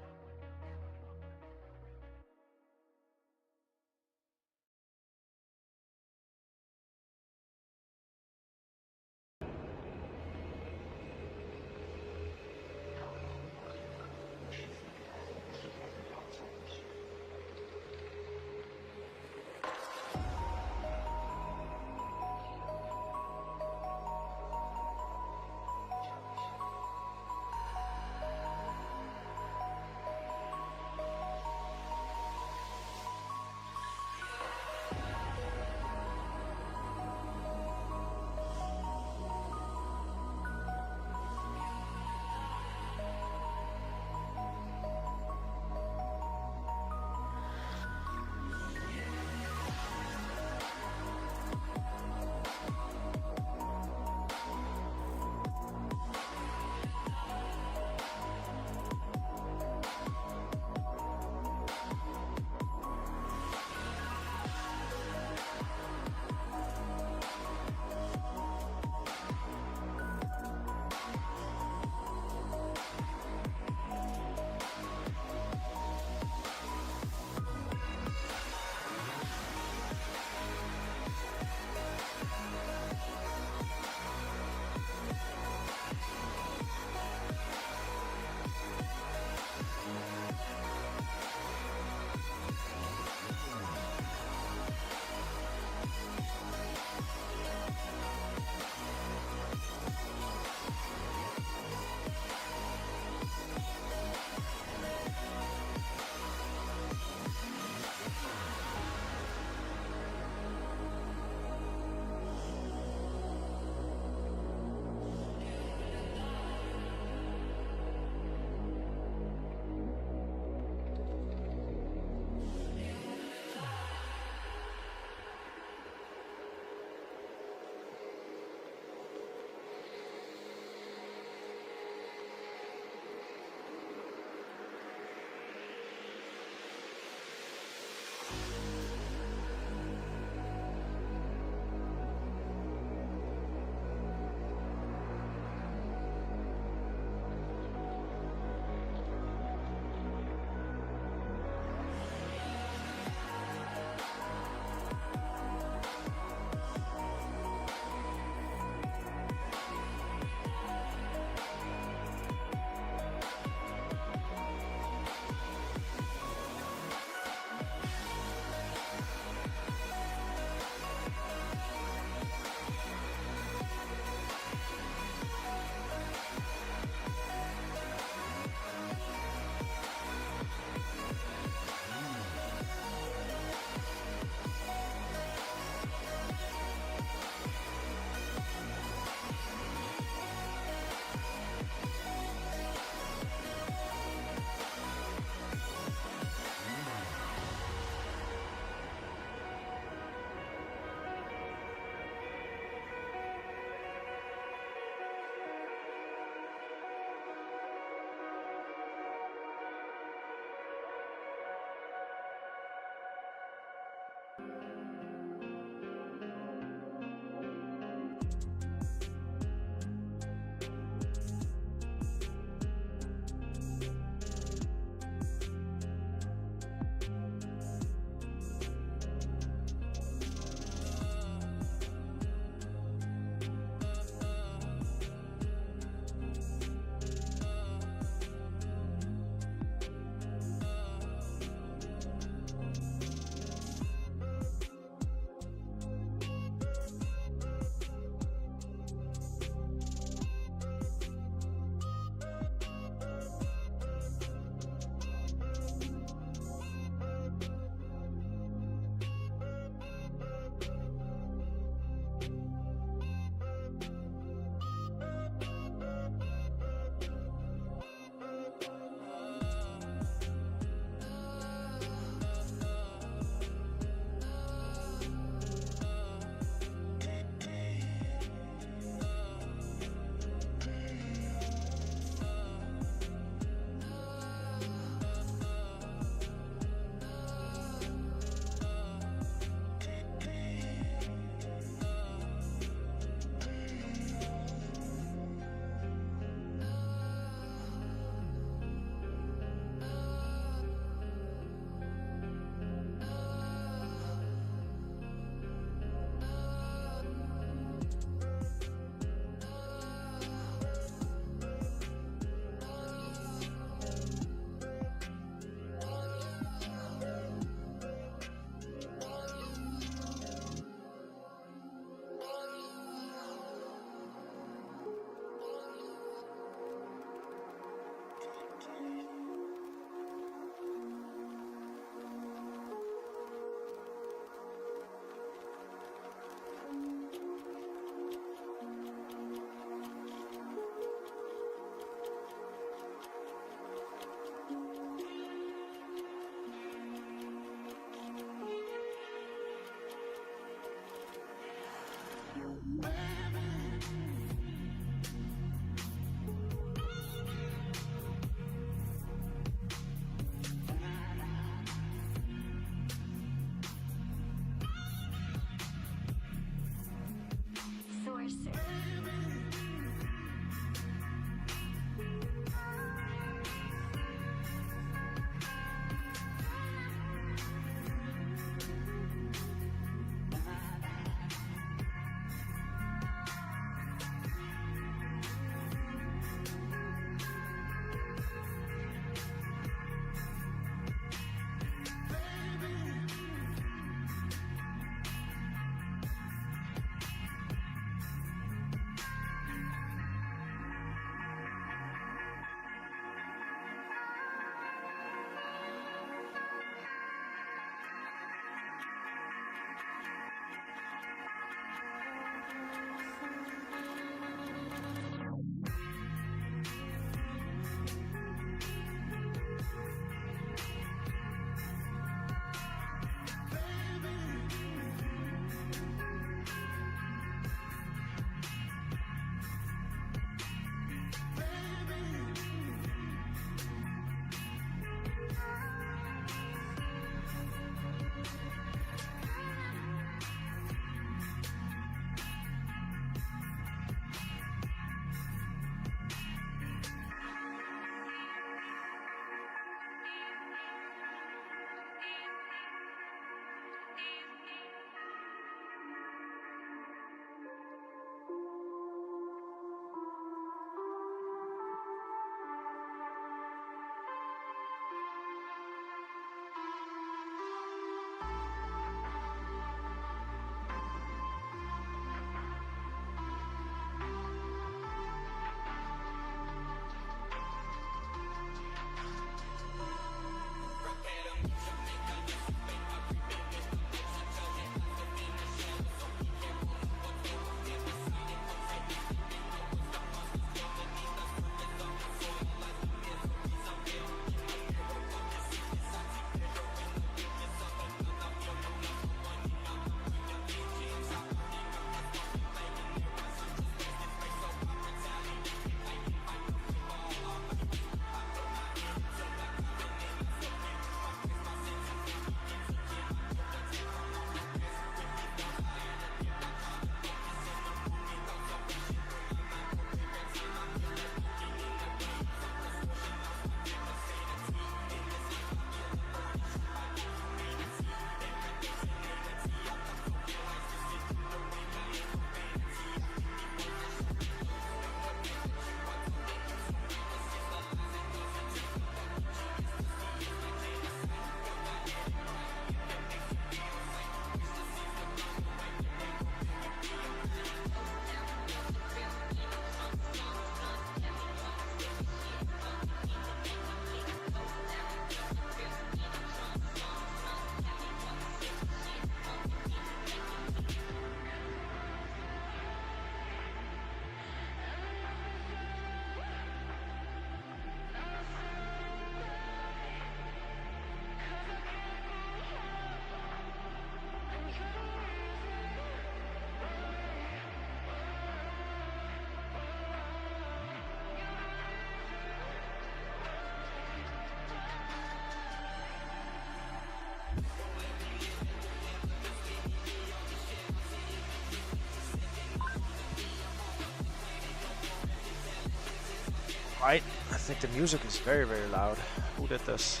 Right, I think the music is very, very loud. Who did this?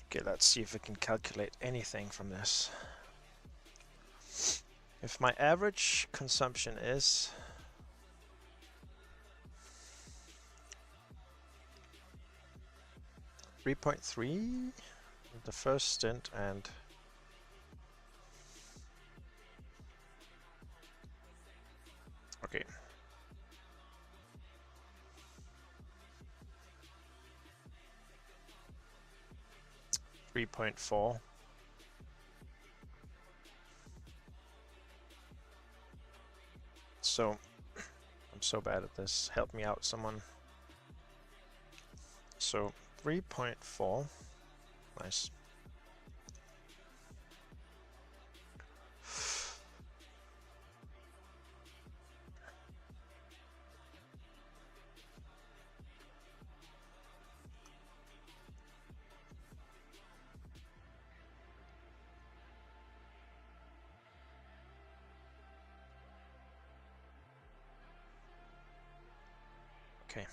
Okay, let's see if we can calculate anything from this. If my average consumption is 3.3 the first stint and okay. $3.4. So I'm so bad at this. Help me out, someone. So 3.4. Nice. Okay.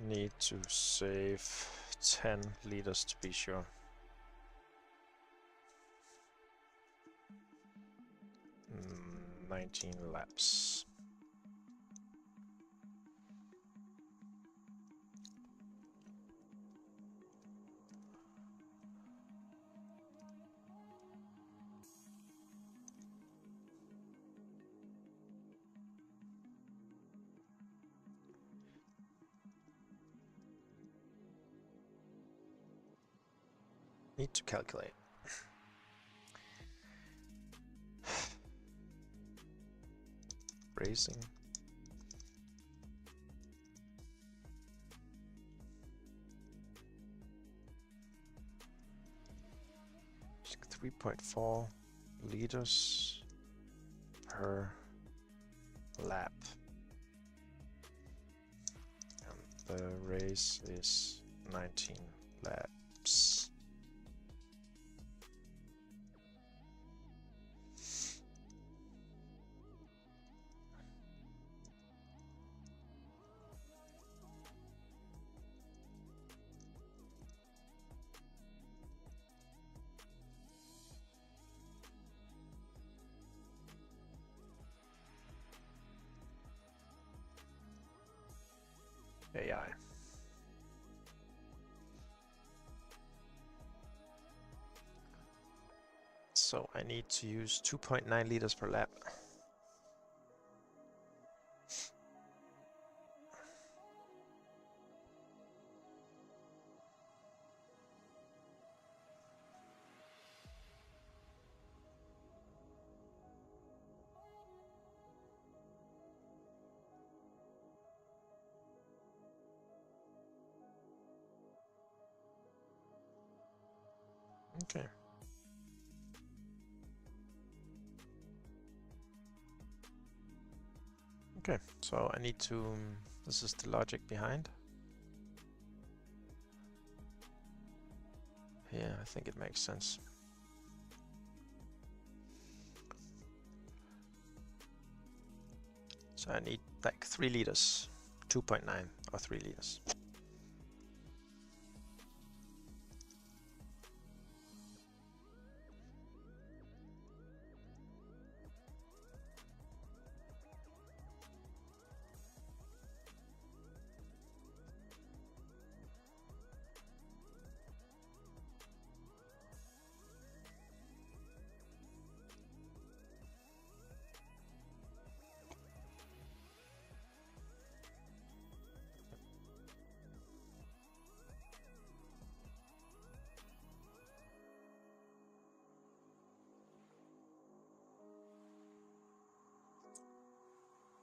Need to save 10 liters to be sure. Mm, 19 laps. Need to calculate. Racing. .4 liters per lap. And the race is 19 laps. AI. So I need to use 2.9 liters per lap. Okay. Okay, so I need to, this is the logic behind. Yeah, I think it makes sense. So I need like 3 liters, 2.9 or 3 liters.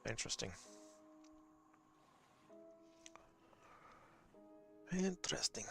Interesting. Interesting.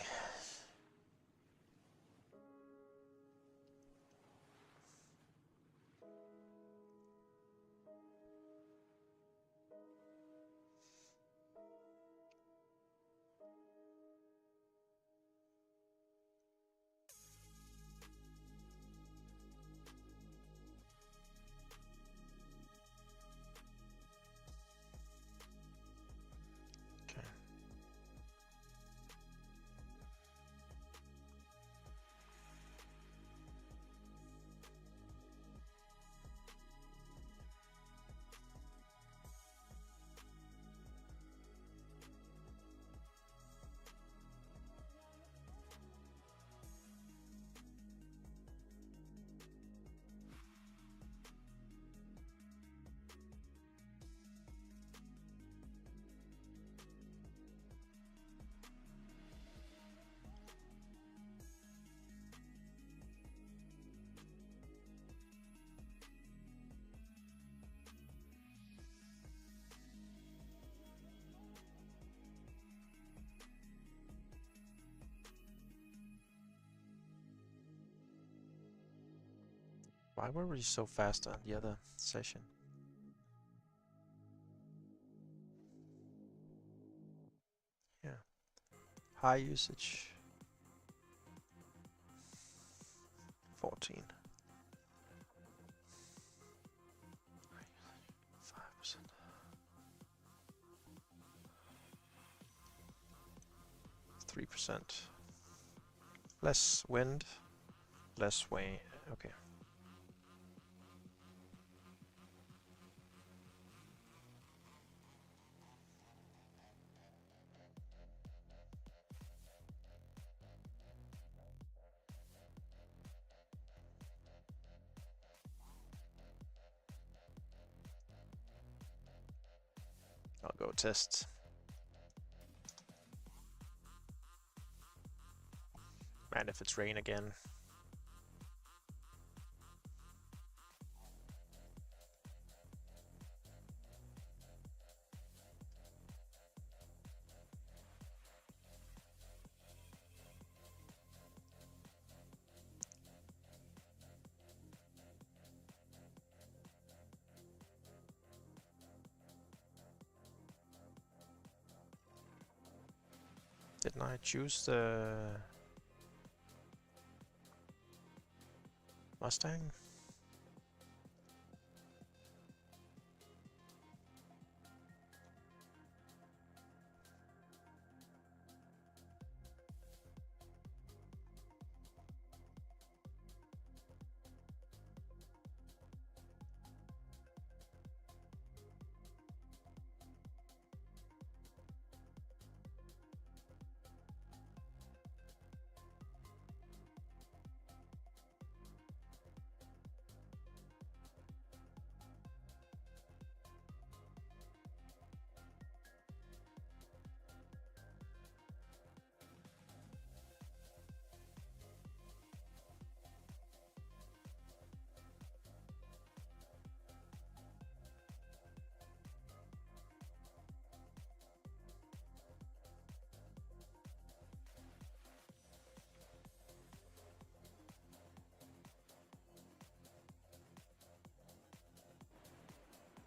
Why were we so fast on the other session? Yeah. High usage. 14. 5%. %. Less wind, less sway. Okay. I'll go test. Man, if it's rain again. Didn't I choose the Mustang?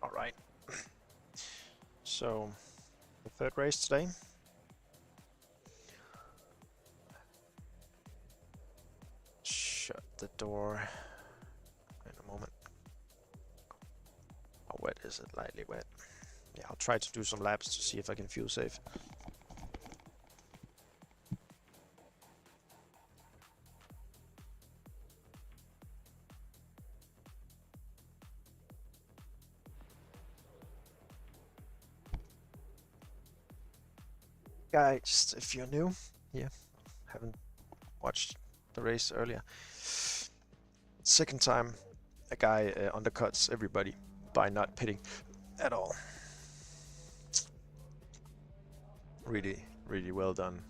All right. So, the third race today. Shut the door in a moment. How wet is it? Lightly wet. Yeah, I'll try to do some laps to see if I can fuel save. Guys, if you're new here, haven't watched the race earlier, second time a guy undercuts everybody by not pitting at all. Really, really well done.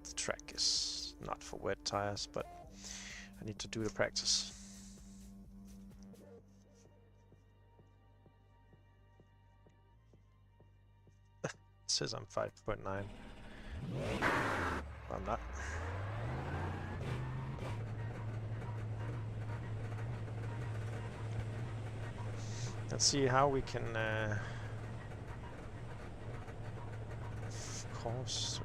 The track is not for wet tires, but I need to do the practice. It says I'm 5.9. I'm not. Let's see how we can of course.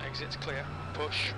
Exit's clear. Push.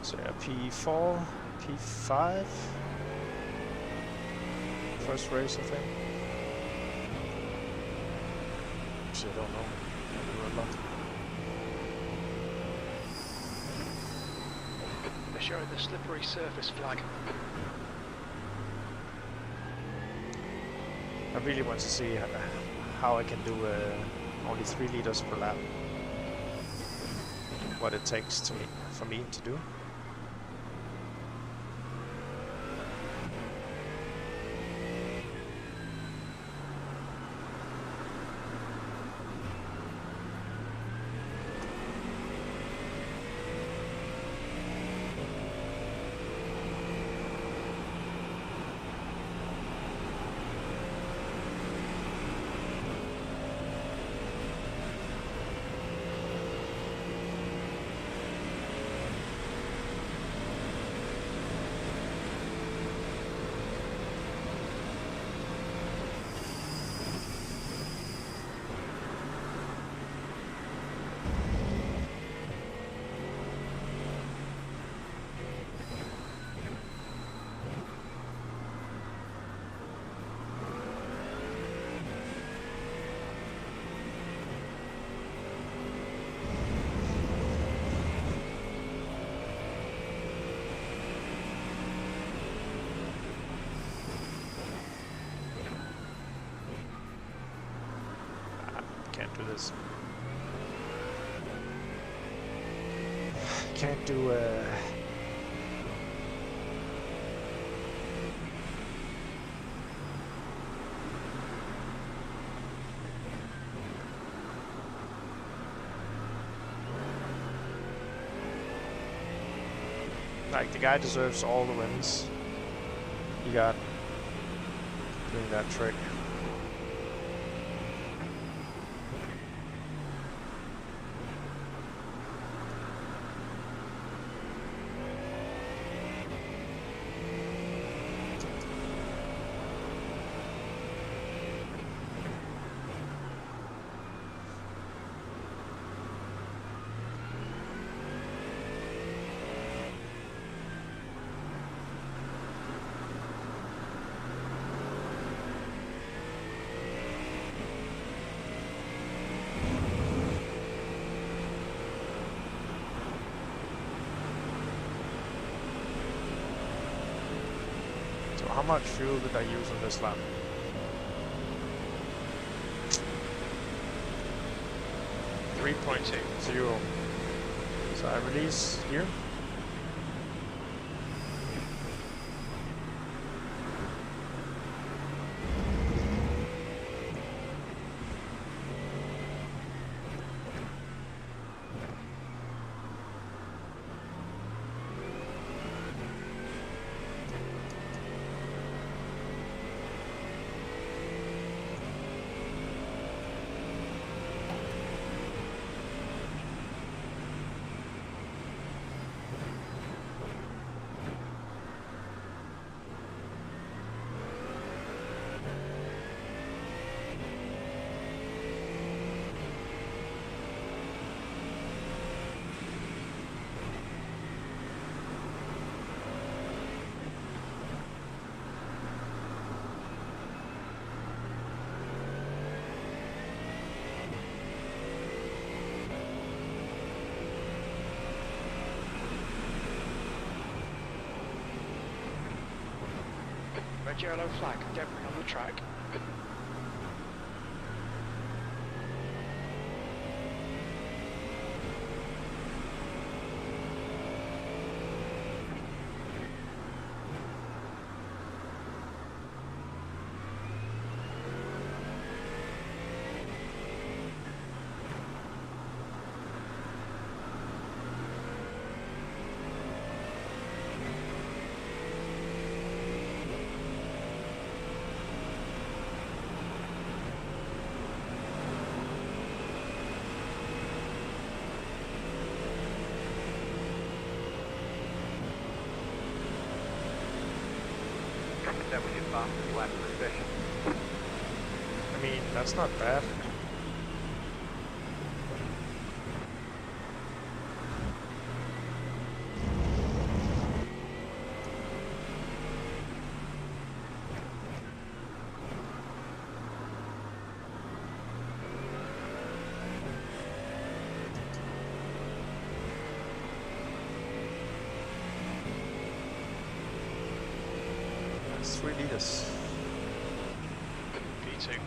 So yeah, P4, P5. First race, I think. Actually, I don't know. I don't remember. They're showing the slippery surface flag. I really want to see how I can do only 3 liters per lap. What it takes for me to do. Can't do this. Can't do like the guy deserves all the wins he got doing that trick. How much fuel did I use on this lap? 3.0. So I release here. Red yellow flag, debris on the track. That was your fastest lap of the session. I mean, that's not bad. 3 leaders. P2.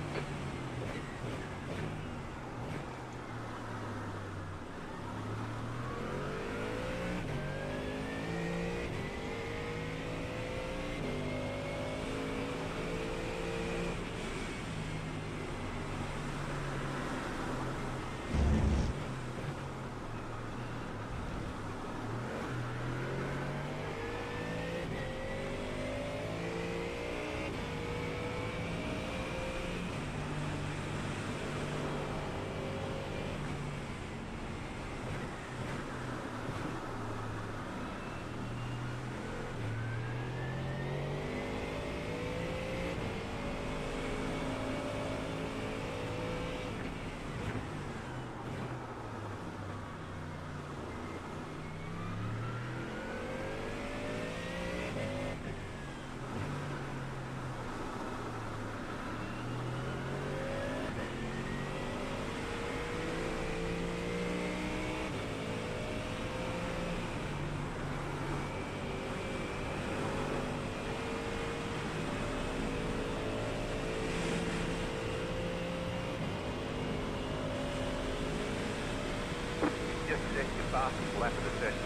Just set your fastest lap of the session.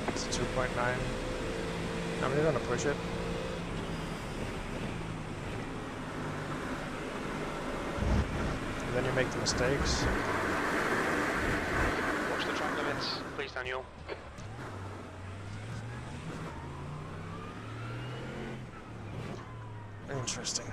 It's 2.9. I'm really gonna push it. And then you make the mistakes. Watch the track limits, please, Daniel. Interesting.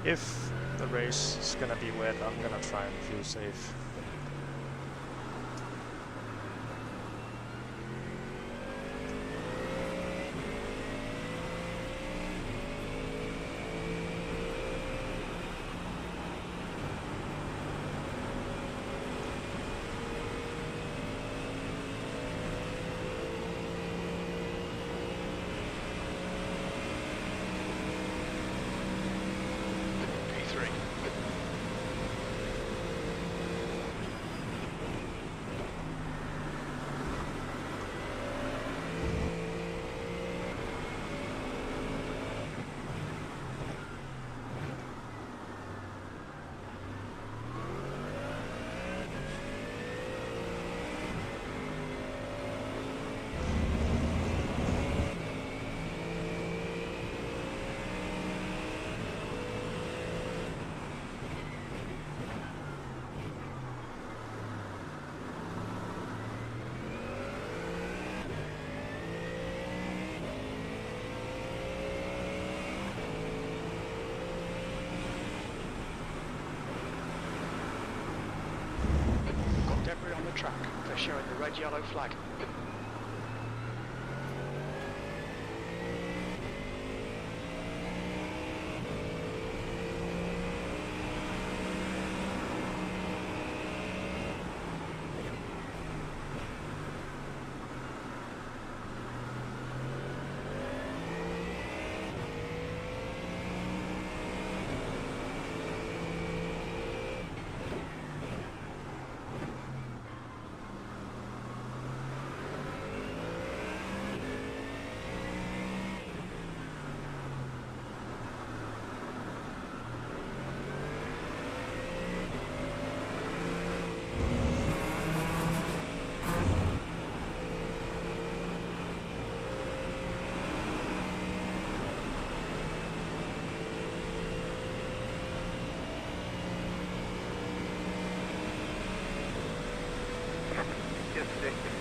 If the race is gonna be wet, I'm gonna try and feel safe. P3. Got debris on the track. They're showing the red-yellow flag.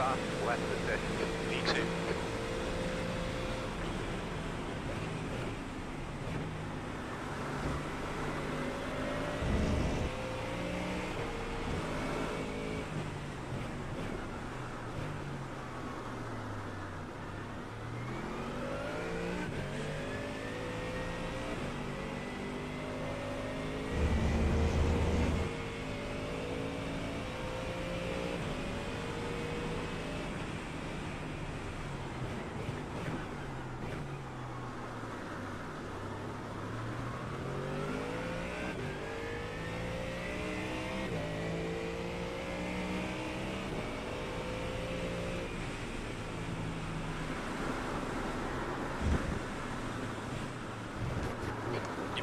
last lap of the session. V2.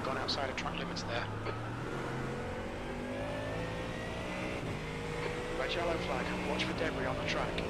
Gone outside of track limits there. Red yellow flag, watch for debris on the track.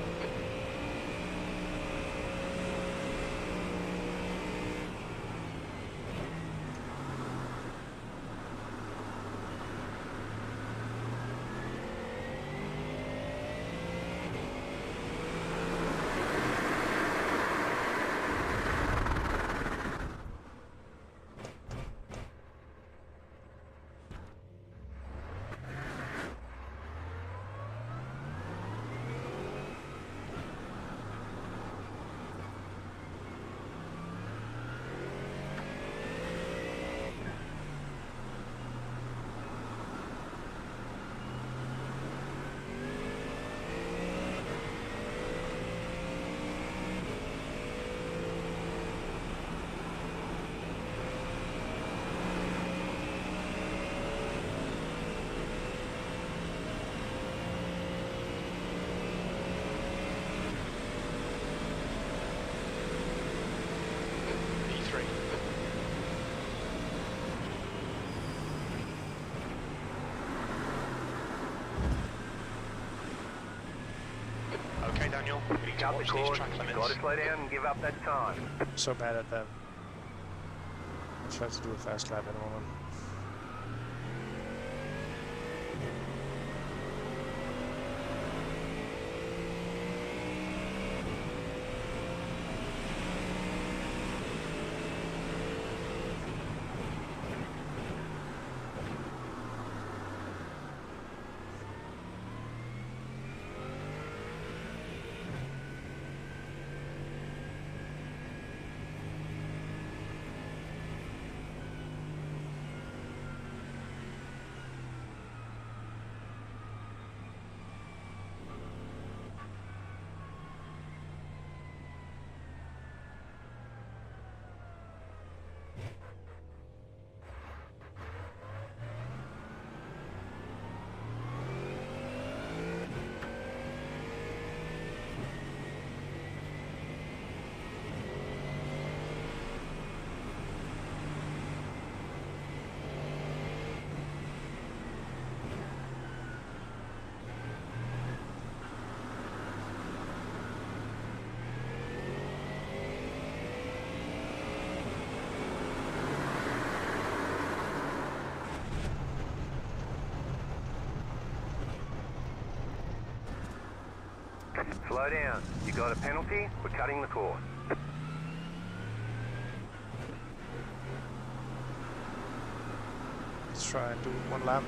Okay, Daniel, we need to Cut the watch these cord, track limits. got to slow down and give up that time. So bad at that. I tried to do a fast lap at the moment. Slow down. You got a penalty. We're cutting the cord. Let's try and do one lap.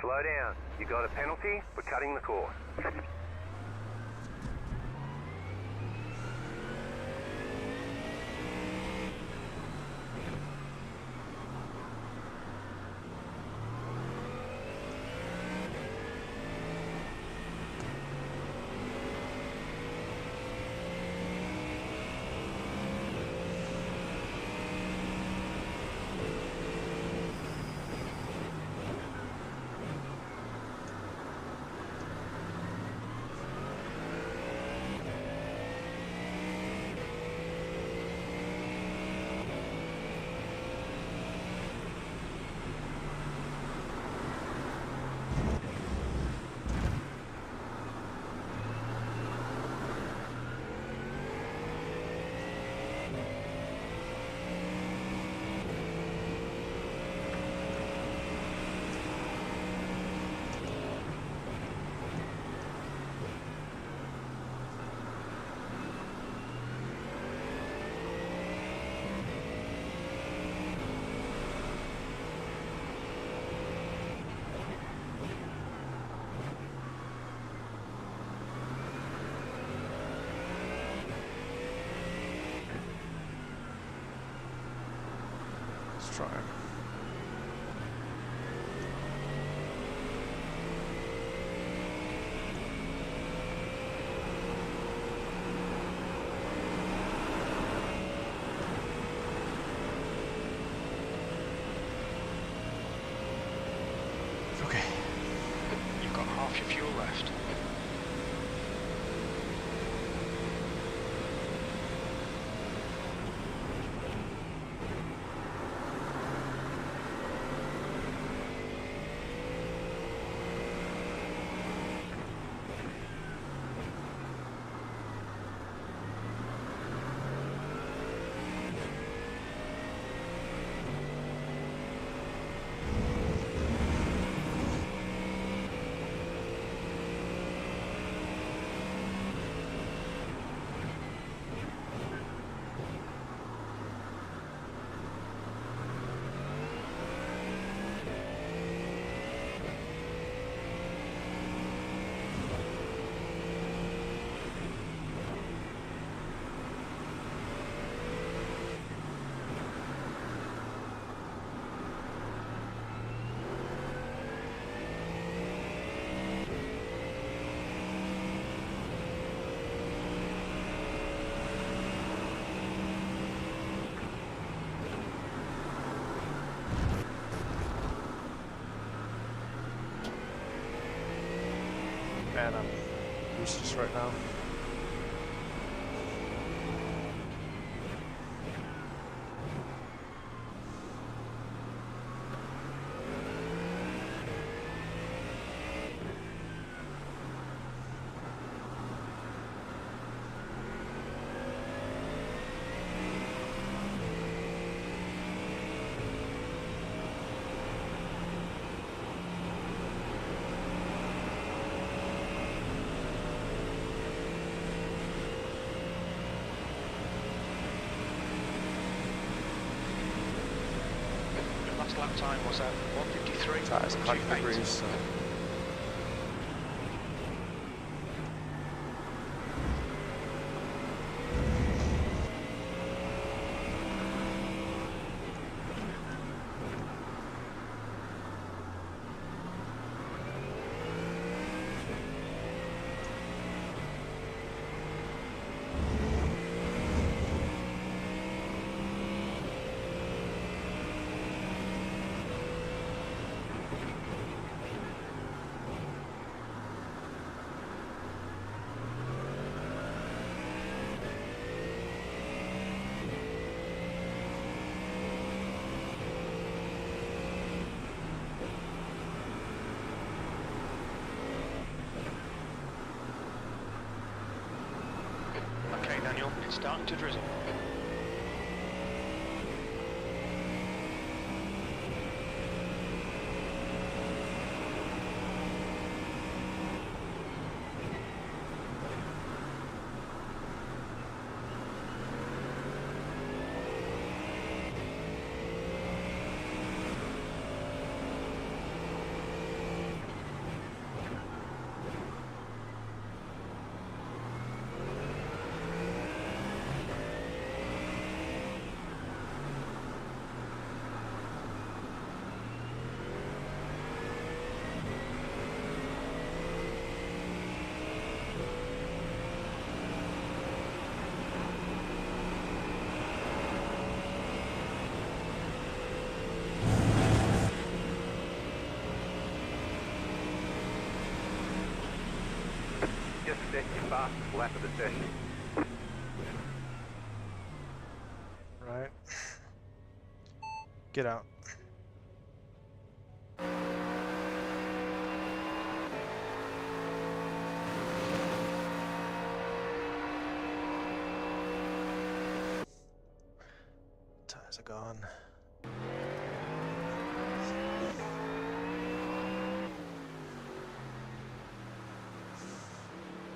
Slow down. You got a penalty. We're cutting the cord. try. Okay. You've got half your fuel left. Man, I'm useless right now. Last lap time was at 1:53. It's 100 degrees, so... Okay, Daniel, it's starting to drizzle. Just set your fastest lap of the session. Right. Get out. Tires are gone.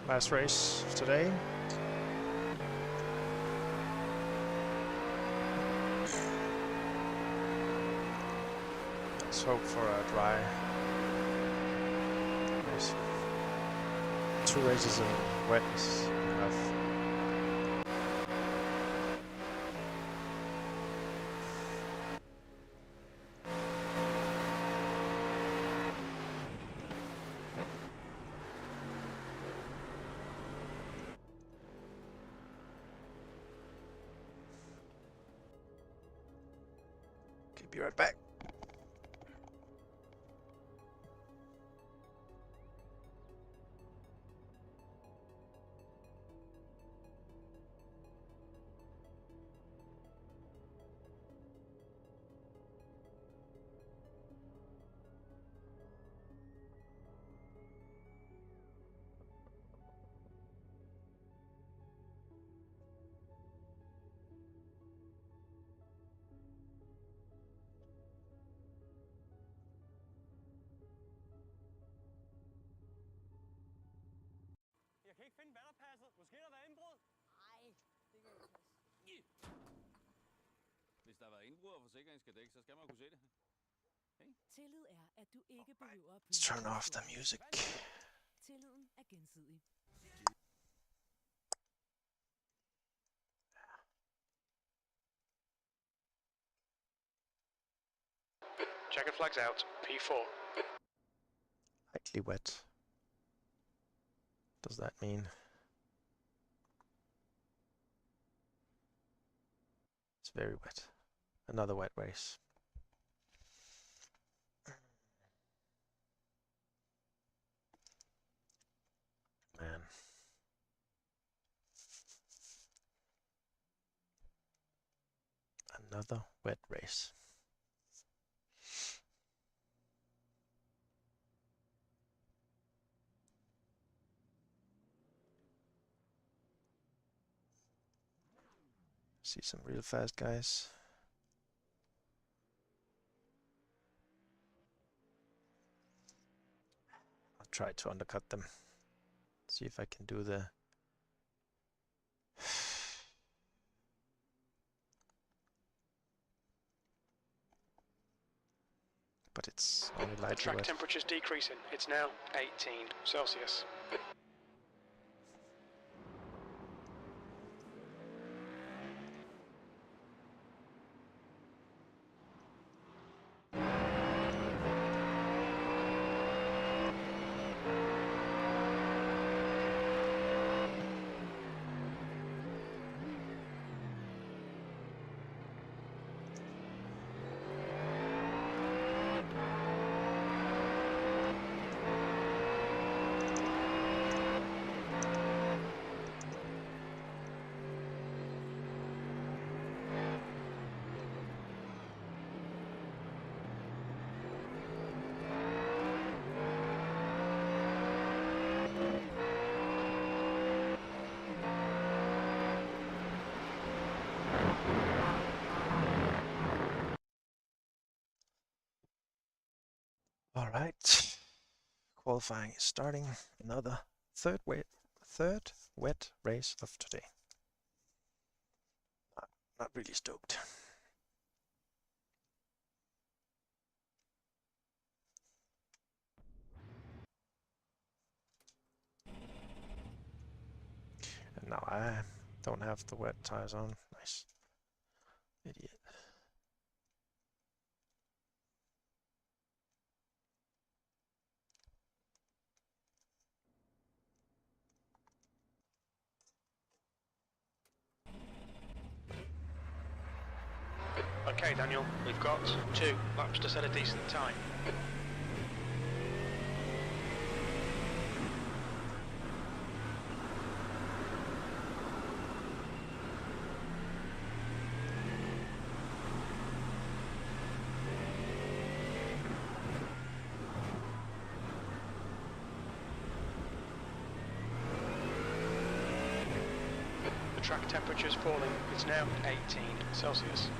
Last race of today. Let's hope for a dry race. 2 races in wet is enough. Be right back. Jeg kan ikke finde vanderpasset. Måske der har været indbrud. Nej, det kan ikke passe. Hvis der har været indbrud og forsikringen skal dække, så skal man kunne se det. Tillid er, at du ikke behøver at Let's turn off the music. Tilliden er gensidig. Checker flags out. P4. Lightly wet. What does that mean? It's very wet. Another wet race. Man. Another wet race. See some real fast guys. I'll try to undercut them. See if I can do the... But it's only The lightly track wet. temperature's decreasing. It's now 18 Celsius. All right, qualifying is starting. Another third wet race of today. Not really stoked. And now I don't have the wet tires on. Nice. Idiot. Okay, Daniel, we've got 2 laps to set a decent time. The track temperature's falling. It's now 18 Celsius.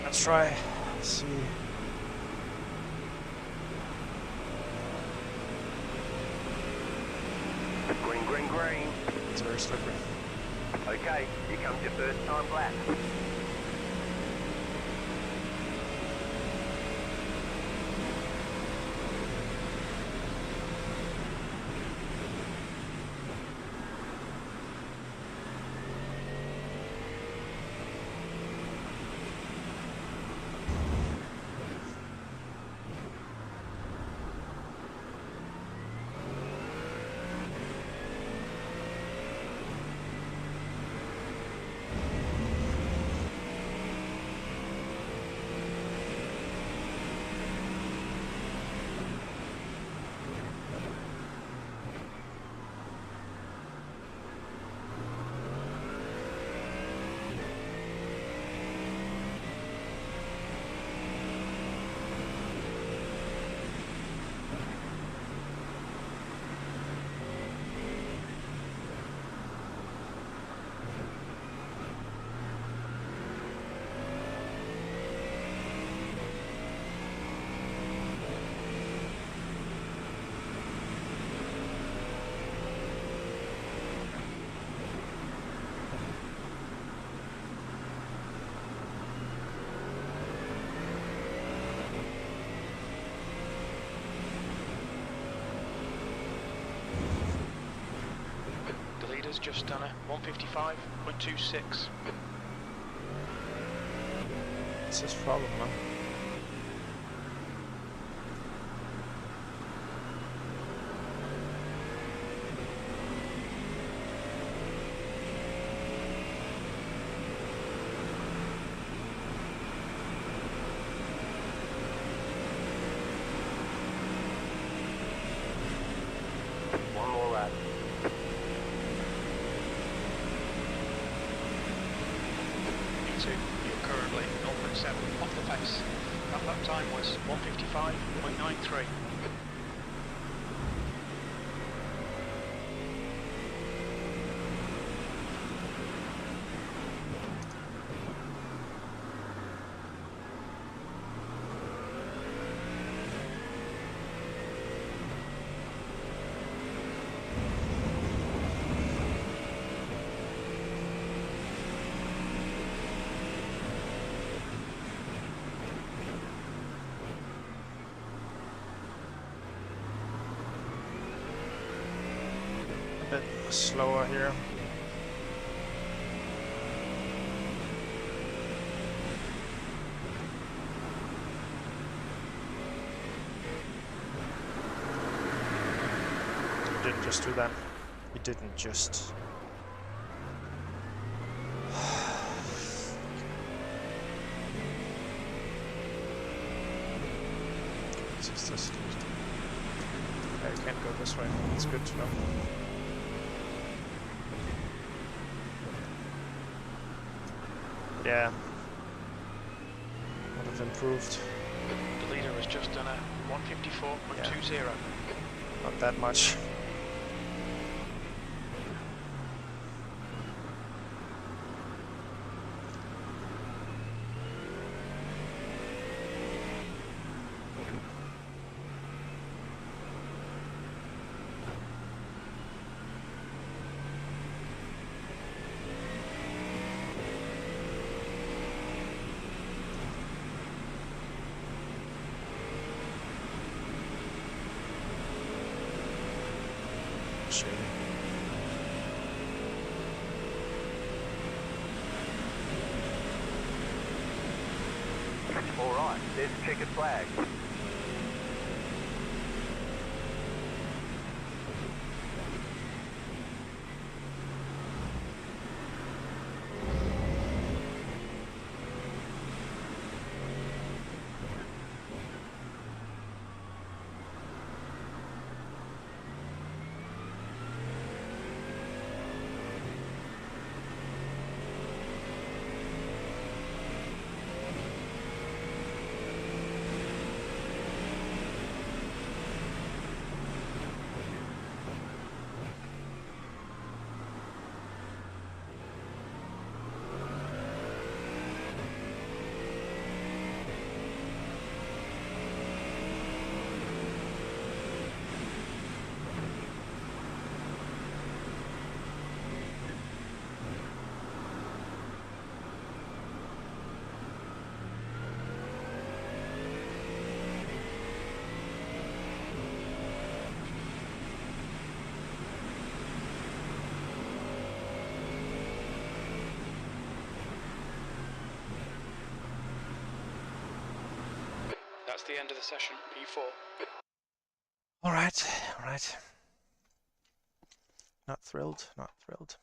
Let's try. See. Green, green, green. It's very slippery. Okay, here comes your first time lap. The leader's just done a 155.26. It's his problem, man. One more lap. You you're currently 0.7 off the pace. That lap time was 155.93. A bit slower here. He didn't just do that. He didn't just. It's just I can't go this way. It's good to know. Yeah. Would have improved. The leader has just done a 154.20. Not that much. Shame. All right, there's a checkered flag. That's the end of the session, P4. Alright, alright. Not thrilled, not thrilled.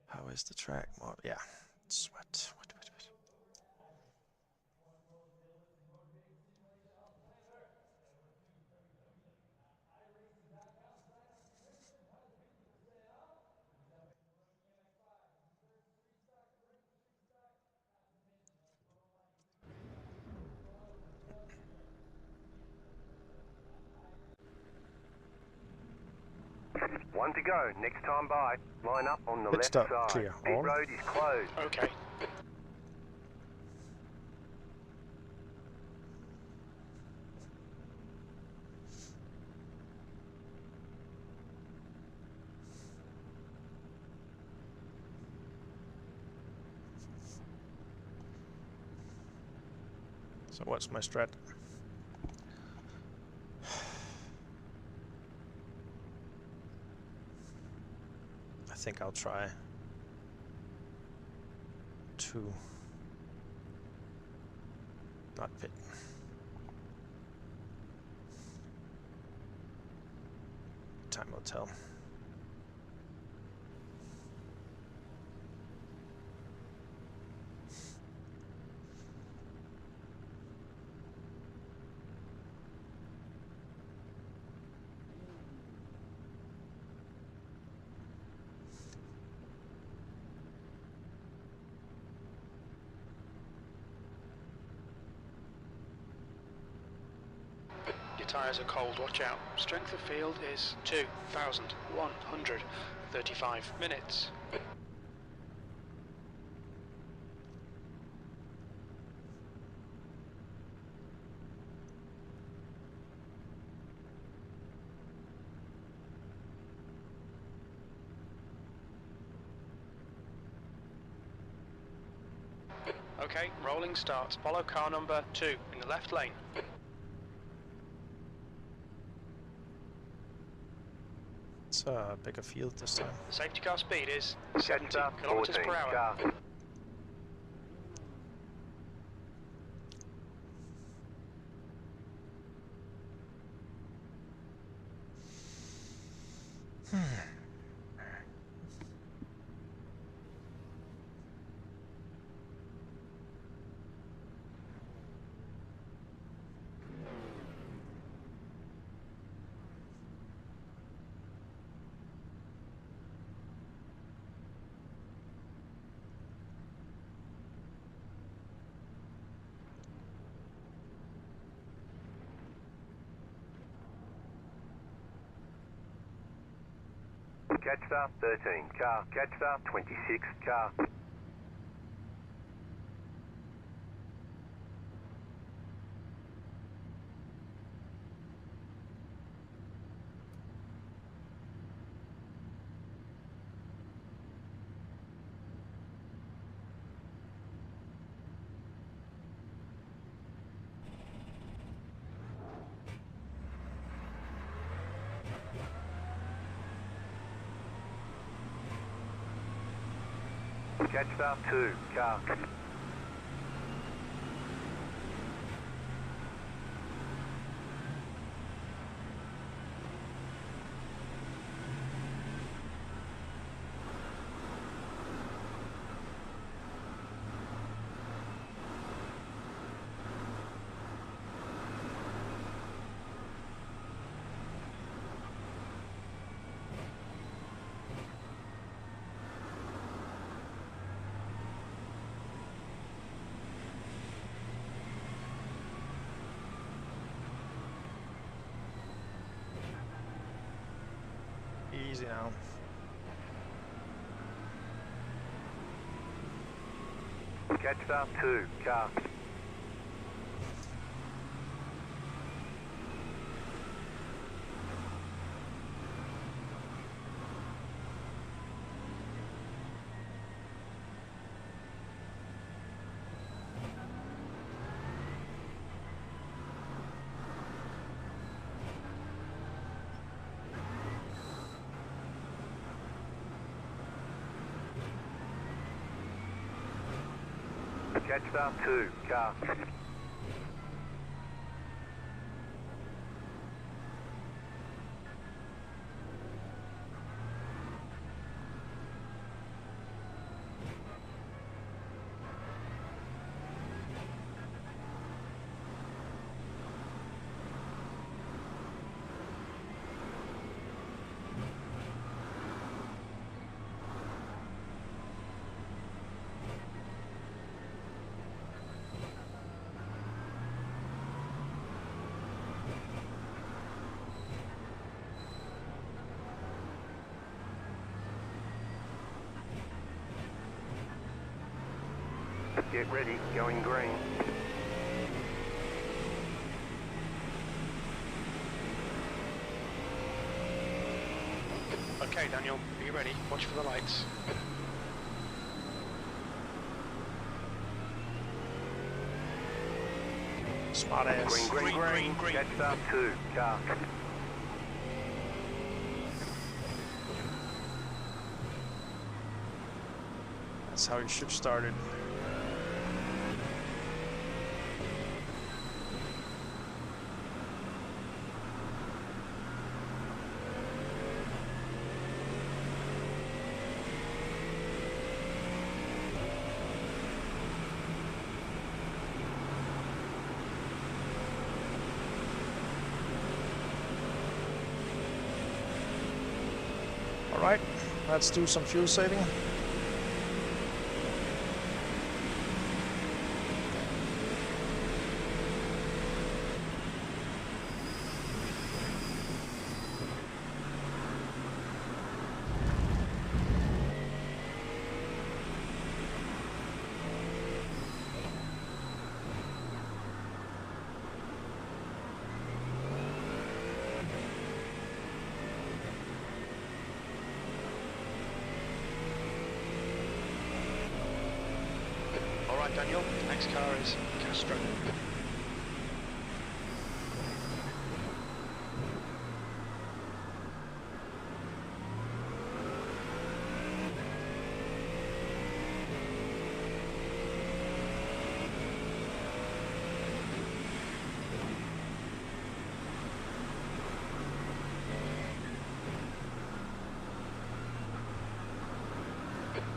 How is the track? Well, yeah, it's wet. One to go. Next time by. Line up on the Pit left stop side. clear. Pit All. road is closed. Okay. So what's my strat? I think I'll try to not pit. Time will tell. Your tyres are cold, watch out. Strength of field is 2,135 minutes. Okay, rolling start. Follow car number 2 in the left lane. It's a bigger field this time. The safety car speed is Catch 70 up. kilometers 14 per hour. car. Catch start 13 car. Catch start 26 car. Catch start 2 car. Easy now. Catch start 2 car. Catch start 2, car. Get ready, going green. Okay, Daniel, are you ready? Watch for the lights. Smart ass. Green. Catch start 2, car. That's how you should start it. Alright, let's do some fuel saving. Alright, Daniel, next car is Castro.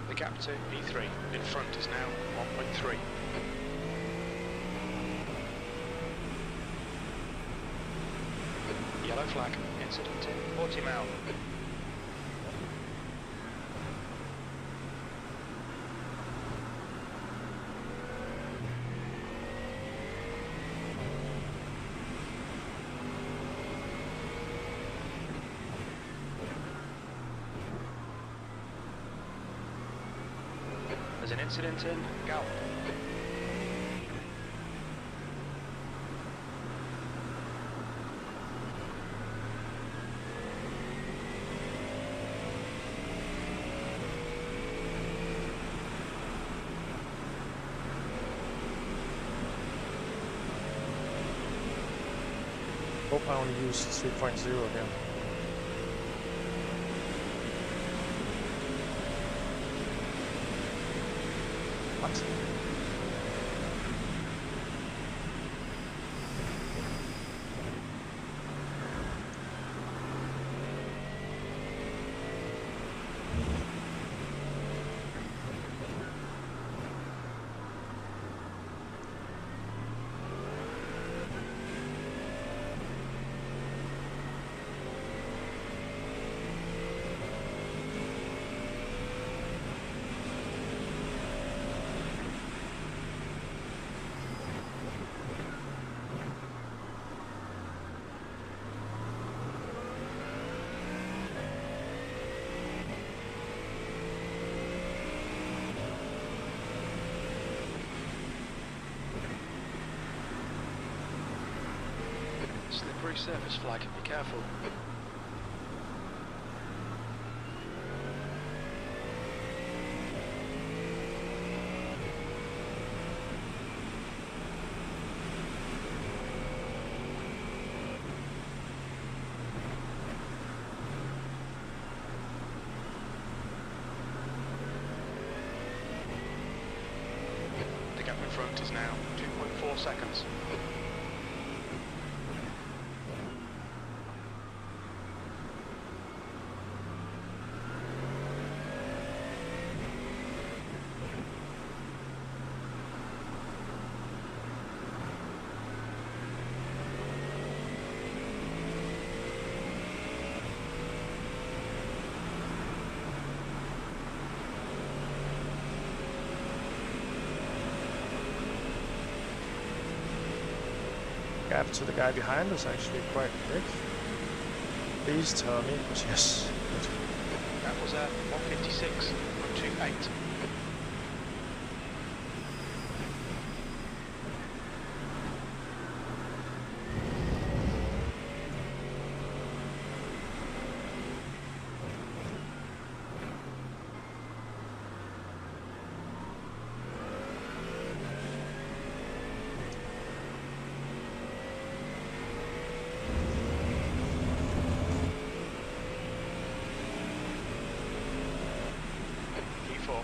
The gap to E3 in front is now 1.3. Yellow flag, incident in 40 mile. There's an incident in Galp. Hope I only used 3.0 here. What? Slippery surface flag, be careful. left is now 2.4 seconds. Gap to the guy behind is actually quite big. Please tell me. Yes. That was at 156.28. P4.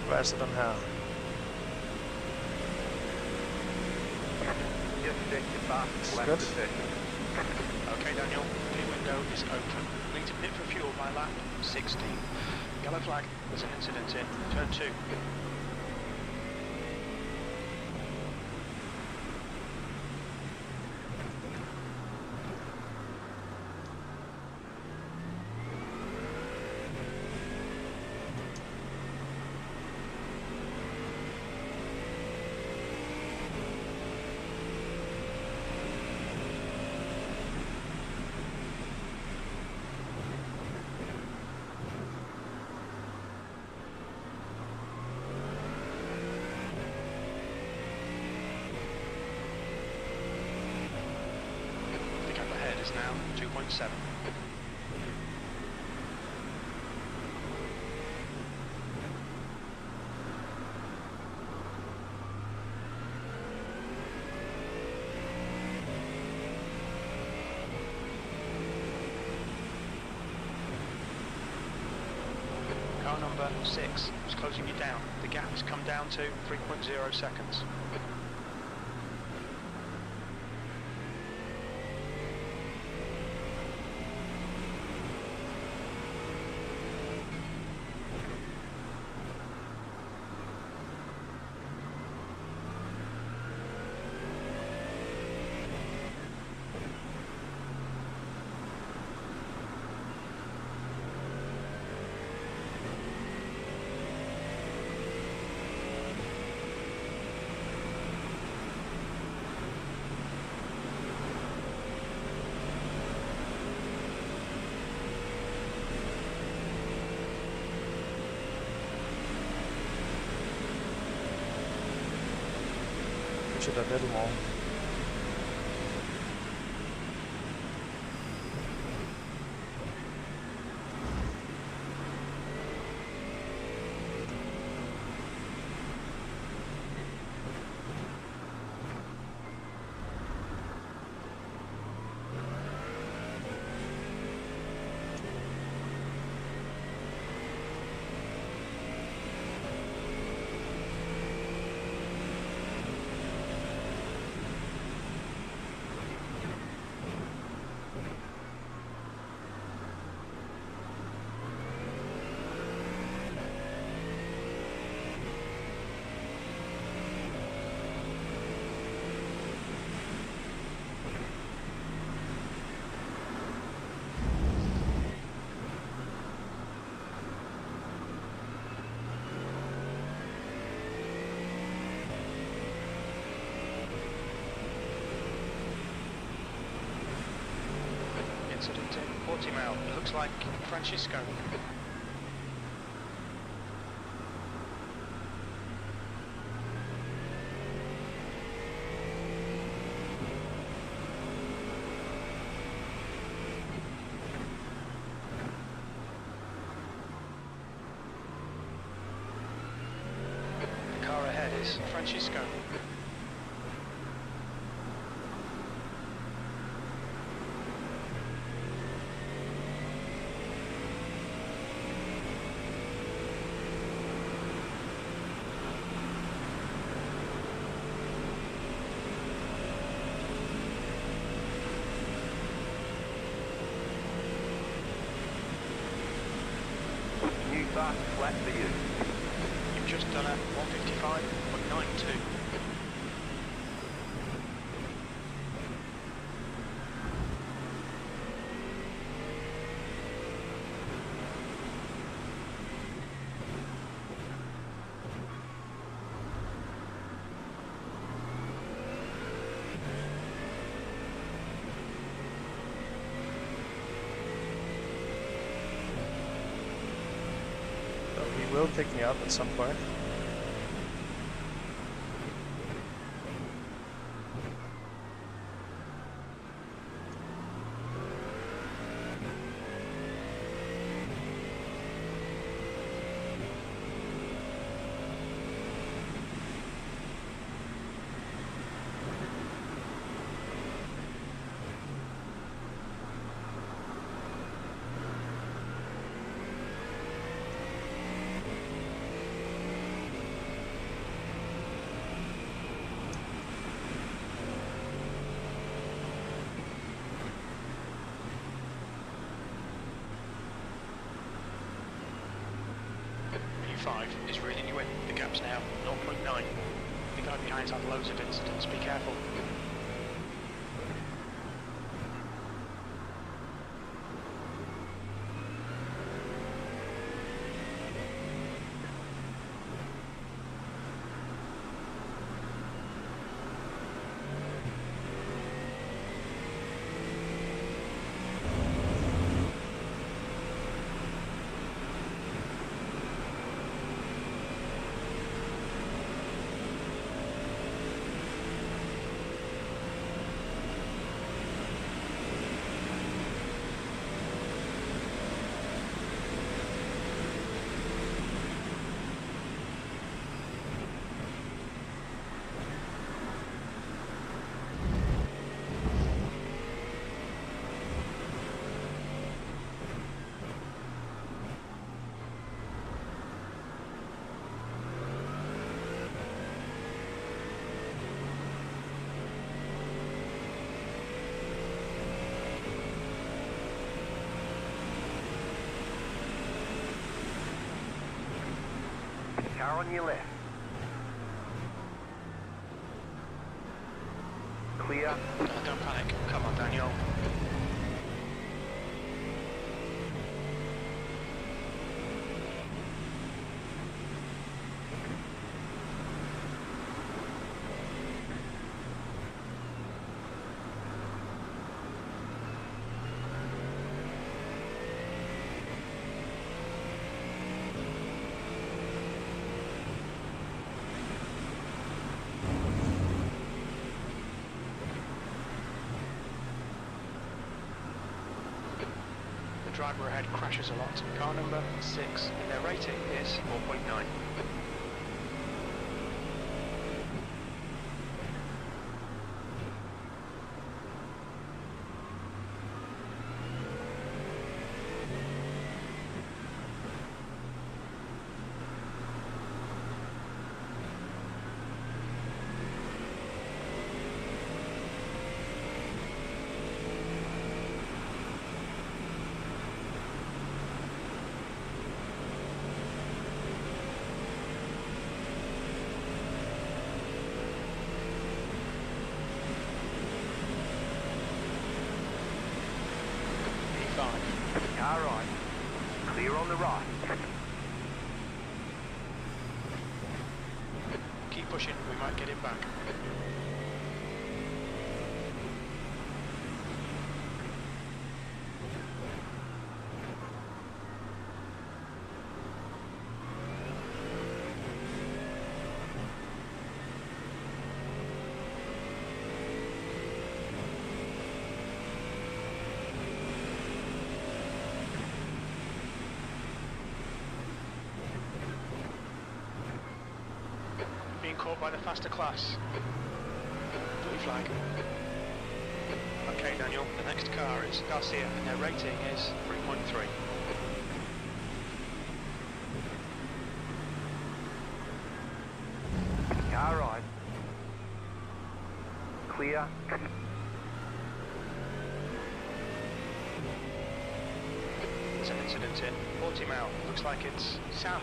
Hvad er så den her? Just check your back, left Good. position. Okay, Daniel, pit window is open. Need to pit for fuel by lap 16. Yellow flag, there's an incident in turn 2. The gap ahead is now 2.7. Car number 6 is closing you down. The gap has come down to 3.0 seconds. Til der lidt i morgen. incident in Portimao. It looks like Francisco. The car ahead is Francisco. New fast flat for you. You've just done a 155.92. So he will pick me up at some point. P5 is reeling you in. The gap's now 0.9. The guy behind's had loads of incidents. Be careful. Car on your left. Clear. Don't panic. Come on, Daniel. The driver ahead crashes a lot. Car number 6, and their rating is 4.9. Car right. Clear on the right. Keep pushing, we might get him back. caught by the faster class. Blue flag. Okay, Daniel, the next car is Garcia, and their rating is 3.3. Car right. Clear. There's an incident in Portimao. Looks like it's Sam.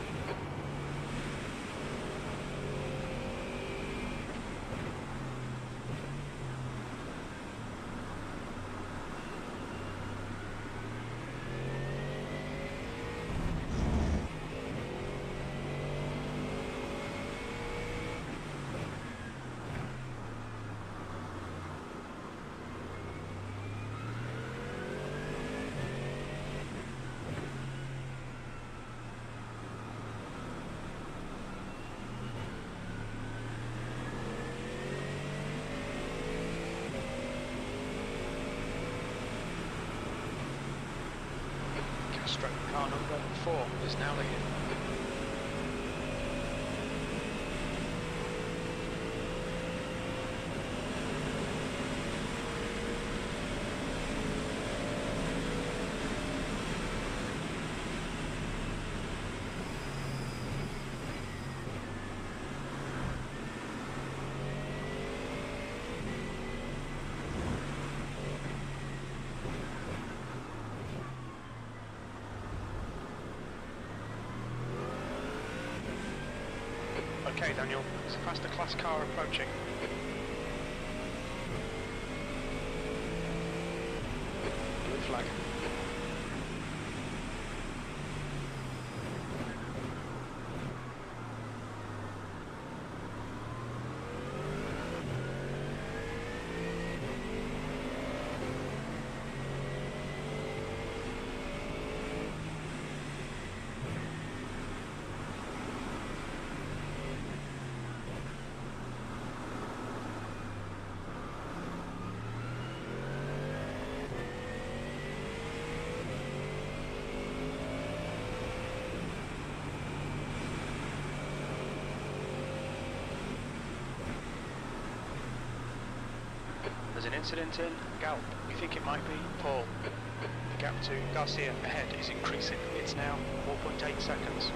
Car number 4 is now leading. Okay, Daniel, it's a faster class car approaching. Blue flag. There's an incident in Galp. We think it might be Paul. The gap to Garcia ahead is increasing. It's now 4.8 seconds.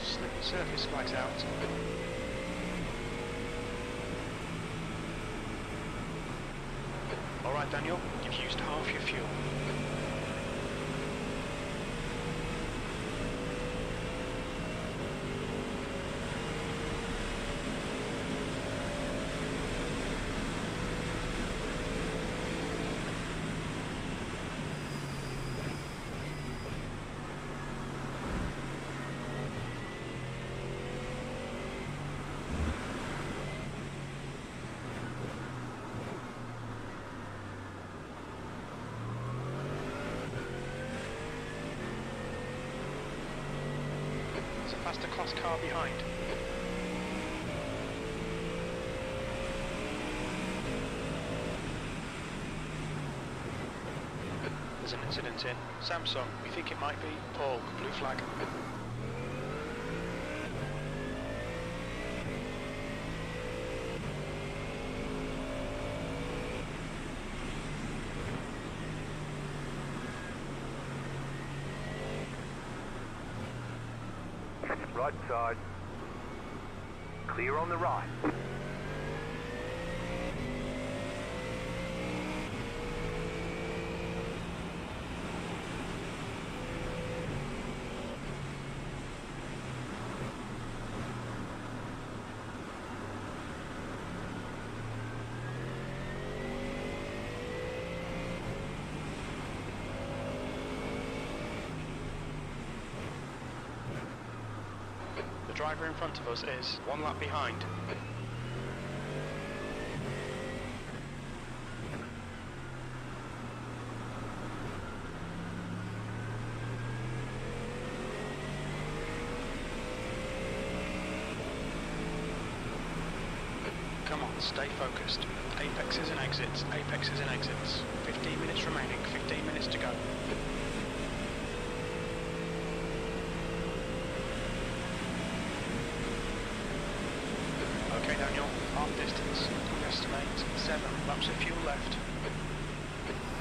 Slippery surface flags out. Alright, Daniel, you've used half your fuel. Faster class car behind. There's an incident in Samsung. We think it might be Paul. Blue flag. Right side. Clear on the right. The driver in front of us is 1 lap behind. Stay focused. Apexes and exits, apexes and exits. 15 minutes remaining, 15 minutes to go. Okay, Daniel, half distance. We estimate 7 laps of fuel left.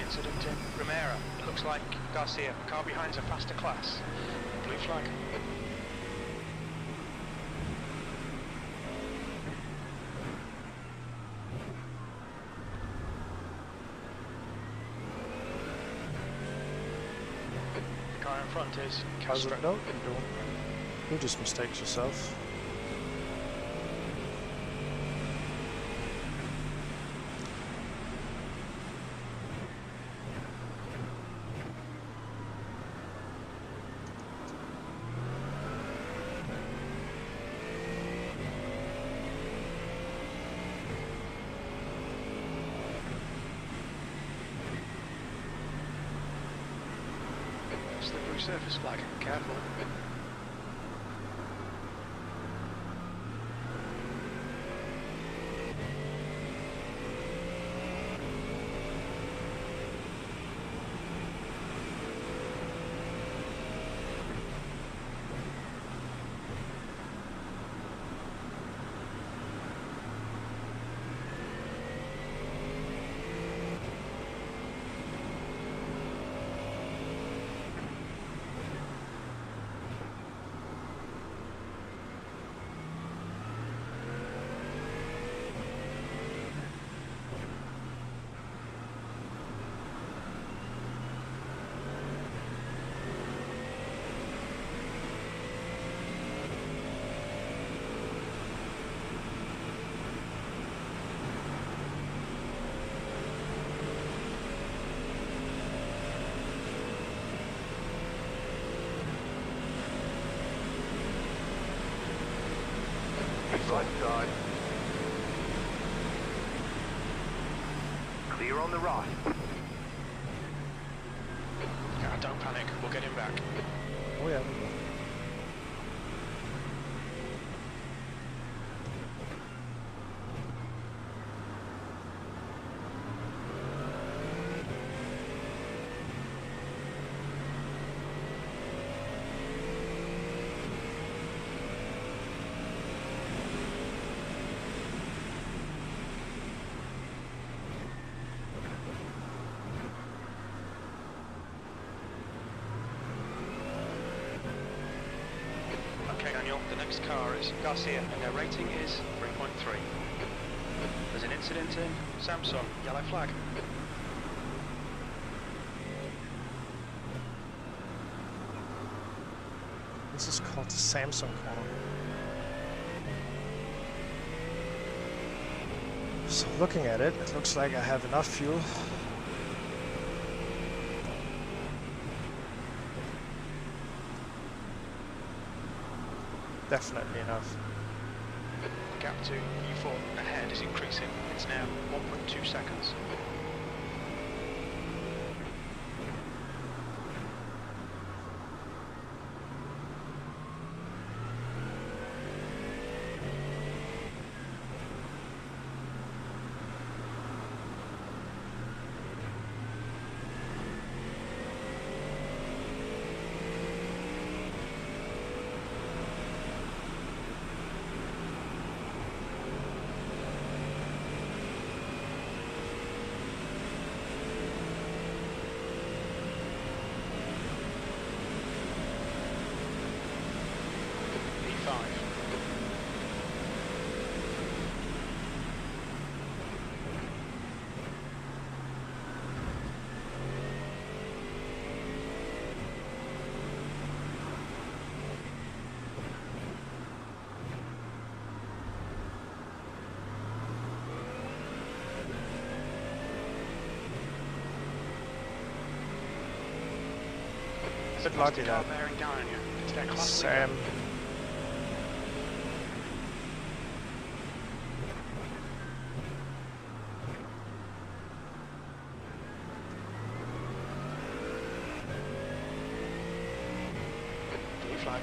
Incident in Romero. It looks like Garcia. Car behind's a faster class. Blue flag. The car in front is Castro. No, you just mistakes yourself. Slippery surface flag, careful. Right side. Clear on the right. Yeah, don't panic, we'll get him back. Oh yeah, we will. Okay, Daniel, the next car is Garcia, and their rating is 3.3. There's an incident in Samsung, yellow flag. This is called the Samsung corner. So looking at it, it looks like I have enough fuel. Definitely enough. Gap to U4 ahead is increasing. It's now 1.2 seconds. Bit lucky car that bearing down on you. It's their class Sam leader. Blue flag.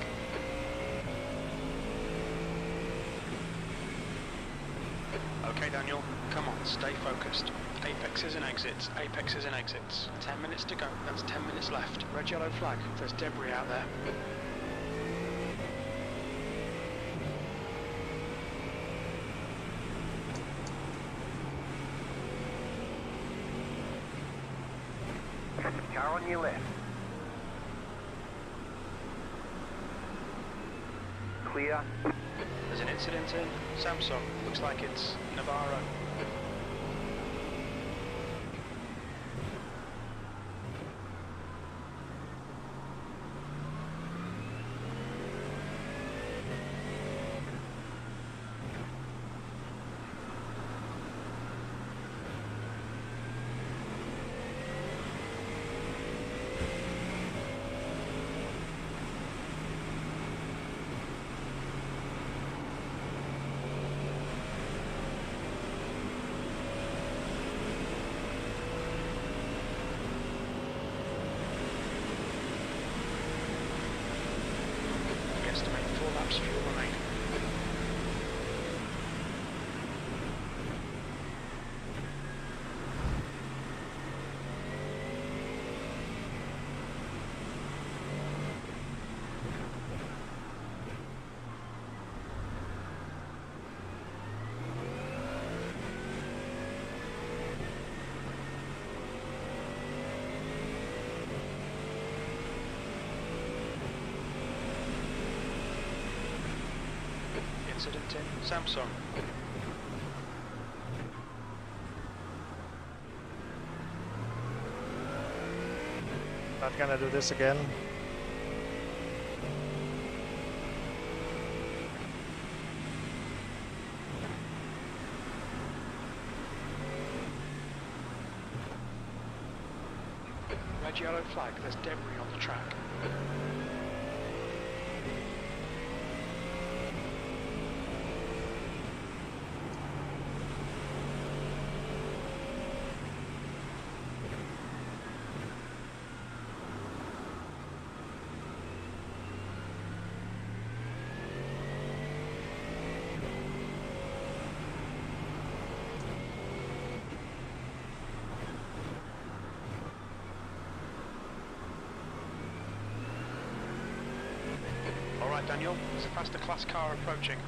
Okay, Okay, Daniel, come on, stay focused. Apexes and exits, apexes and exits. 10 minutes to go, that's 10 minutes left. Red yellow flag, there's debris out there. Car on your left. Clear. There's an incident in Samsung, looks like it's Navarro. Estimate 4 laps fuel remaining. Incident in Samsung. Not gonna do this again. Red yellow flag, there's debris on the track. Alright Daniel, there's a faster class car approaching.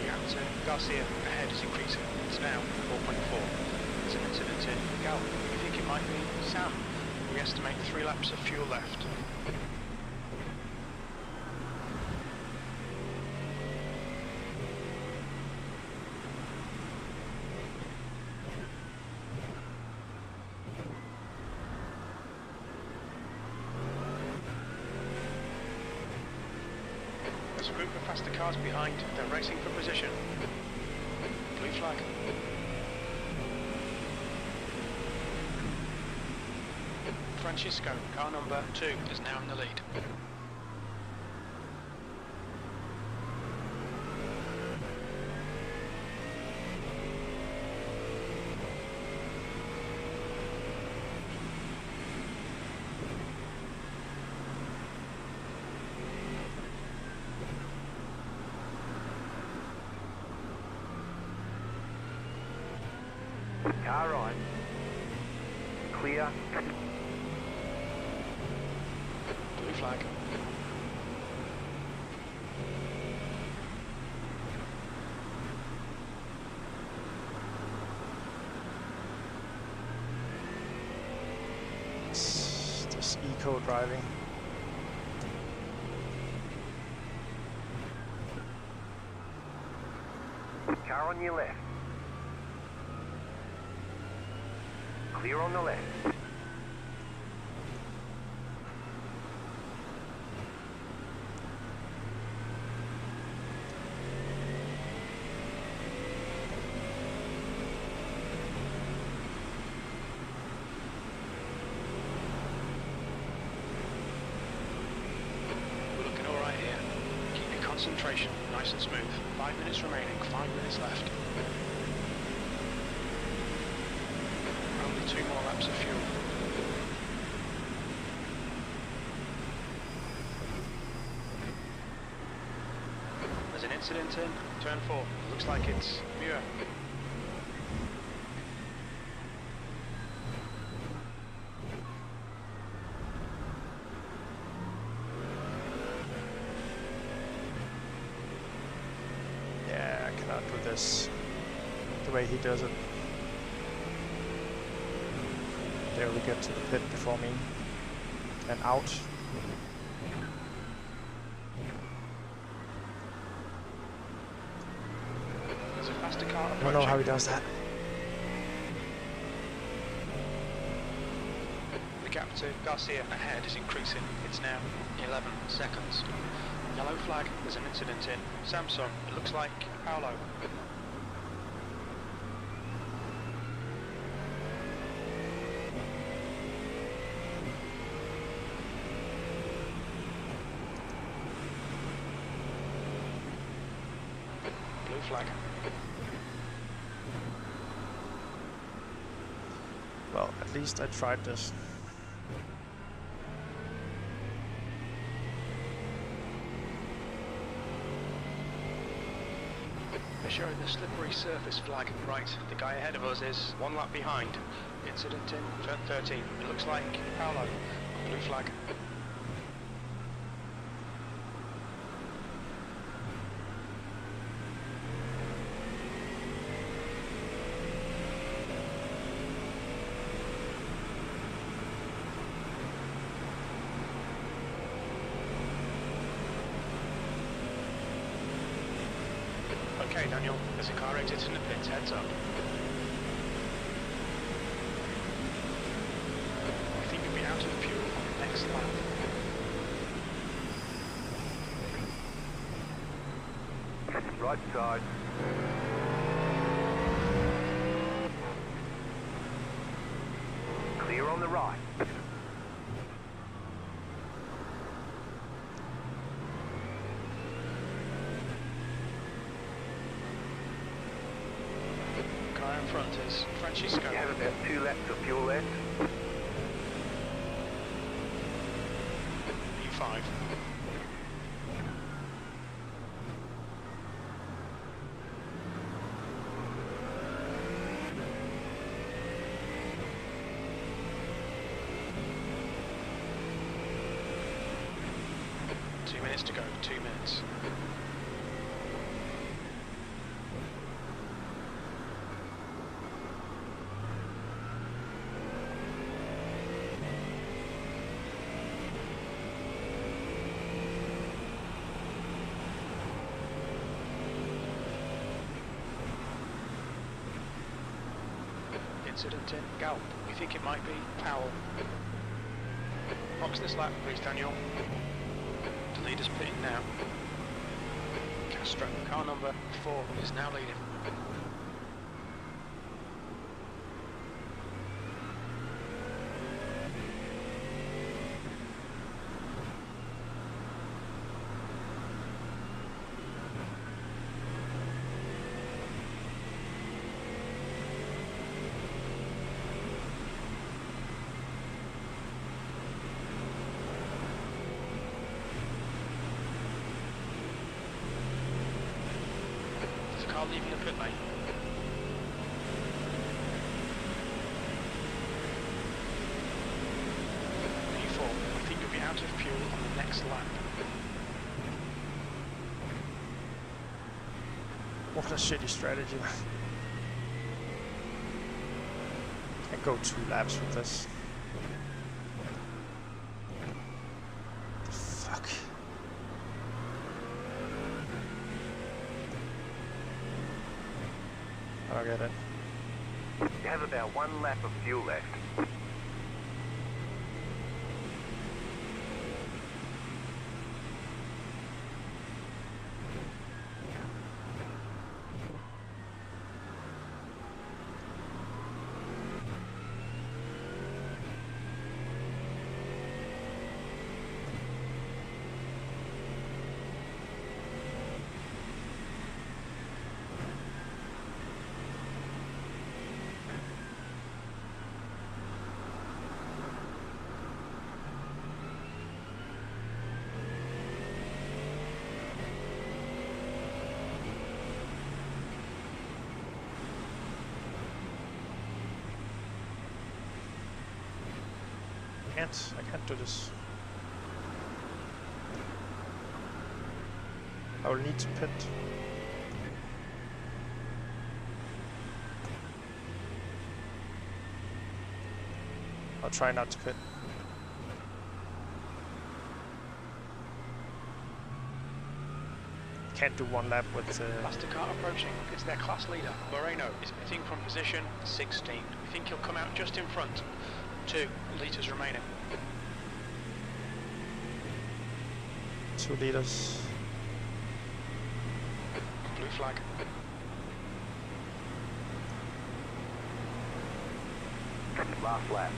The outer Garcia ahead is increasing, it's now 4.4. There's an incident in Gal. We think it might be Sam. We estimate 3 laps of fuel left. There's a group of faster cars behind. They're racing for position. Blue flag. Francisco, car number 2, is now in the lead. Car on. Clear. Blue flag. This eco driving. Car on your left. Clear on the left. Concentration, nice and smooth. 5 minutes remaining, 5 minutes left. Only 2 more laps of fuel. There's an incident in turn 4. Looks like it's Muir. Yeah, I cannot do this the way he does it. There we get to the pit before me and out. There's a faster car I approaching. don't know how he does that. The gap to Garcia ahead is increasing. It's now 11 seconds. Yellow flag, there's an incident in Samsung. It looks like Paolo. Blue flag. Well, at least I tried this. They're showing the slippery surface flag. Right, the guy ahead of us is 1 lap behind. Incident in turn 13. It looks like Paolo. Blue flag. Okay, Daniel, there's a car exiting the pits, heads up. I think you'll be out of fuel on the next lap. Right side. Clear on the right. Car in front is Francisco. You have about 2 laps of fuel left. P5. Minutes to go, 2 minutes. Incident in Galp. We think it might be Powell. Box this lap, please, Daniel. The leader's pitting now. Castro, car number 4, is now leading. Car leaving the pit lane. P4, I think you'll be out of fuel on the next lap. What a shitty strategy. I go 2 laps with this. Fuck. I get it. You have about 1 lap of fuel left. can't do this. I will need to pit. I'll try not to pit. Can't do one lap with... Faster car approaching. It's their class leader. Moreno is pitting from position 16. We think he'll come out just in front. 2 litres remaining. 2 liters. Blue flag. Last lap.